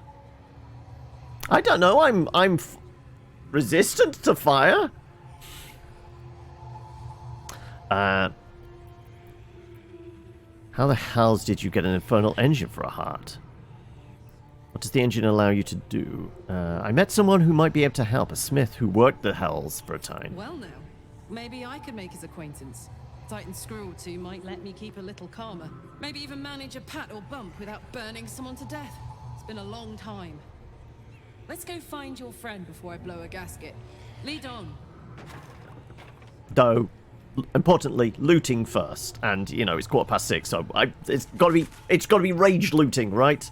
I don't know. I'm resistant to fire. How the hells did you get an infernal engine for a heart? What does the engine allow you to do? I met someone who might be able to help, a smith who worked the hells for a time. Well now, maybe I could make his acquaintance. Titan screw or two might let me keep a little calmer. Maybe even manage a pat or bump without burning someone to death. It's been a long time. Let's go find your friend before I blow a gasket. Lead on. Though, importantly, looting first, and you know it's 6:15, so it's got to be rage looting, right?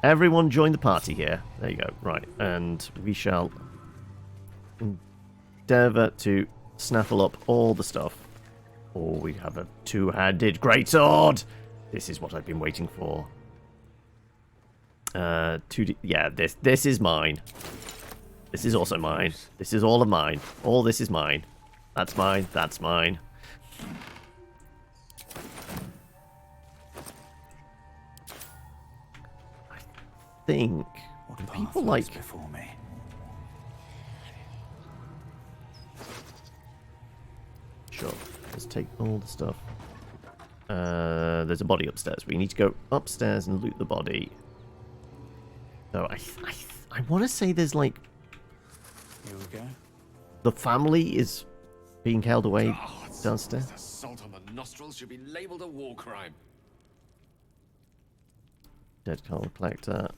Everyone join the party here. There you go. Right, and we shall endeavour to snaffle up all the stuff. Oh, we have a 2-handed greatsword. This is what I've been waiting for. 2D. Yeah, this is mine. This is also mine. This is all of mine. All this is mine. That's mine. That's mine. I think do people like before me? Sure. Let's take all the stuff. There's a body upstairs. We need to go upstairs and loot the body. So I want to say there's like... Here we go. The family is being held away downstairs. Assault on the nostrils should be labeled a war crime. Dead card collector.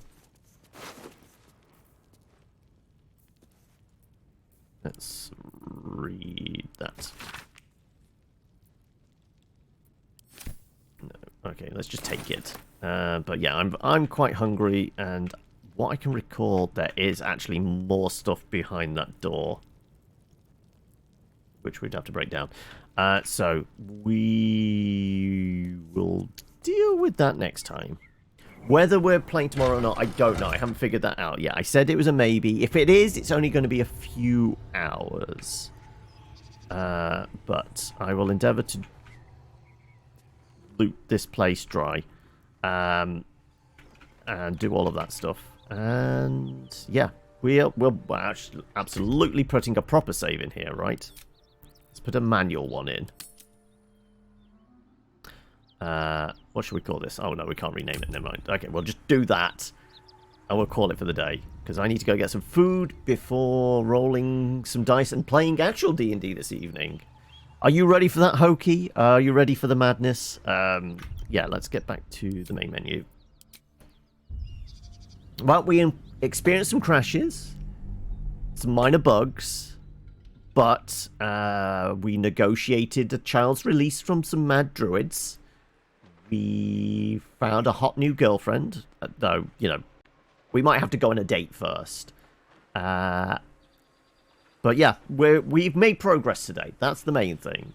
Let's read that. No, okay, let's just take it. But yeah, I'm quite hungry, and what I can recall, there is actually more stuff behind that door, which we'd have to break down. So we will deal with that next time. Whether we're playing tomorrow or not, I don't know. I haven't figured that out yet. I said it was a maybe. If it is, it's only going to be a few hours. But I will endeavour to loot this place dry. And do all of that stuff. And yeah, we're absolutely putting a proper save in here, right? Let's put a manual one in. What should we call this? Oh no, we can't rename it. Never mind. Okay, we'll just do that, and we'll call it for the day. Because I need to go get some food before rolling some dice and playing actual D&D this evening. Are you ready for that, Hokey? Are you ready for the madness? Yeah, let's get back to the main menu. Well, we experienced some crashes, some minor bugs, but we negotiated a child's release from some mad druids. We found a hot new girlfriend, though, you know, we might have to go on a date first. But yeah, we've made progress today. That's the main thing.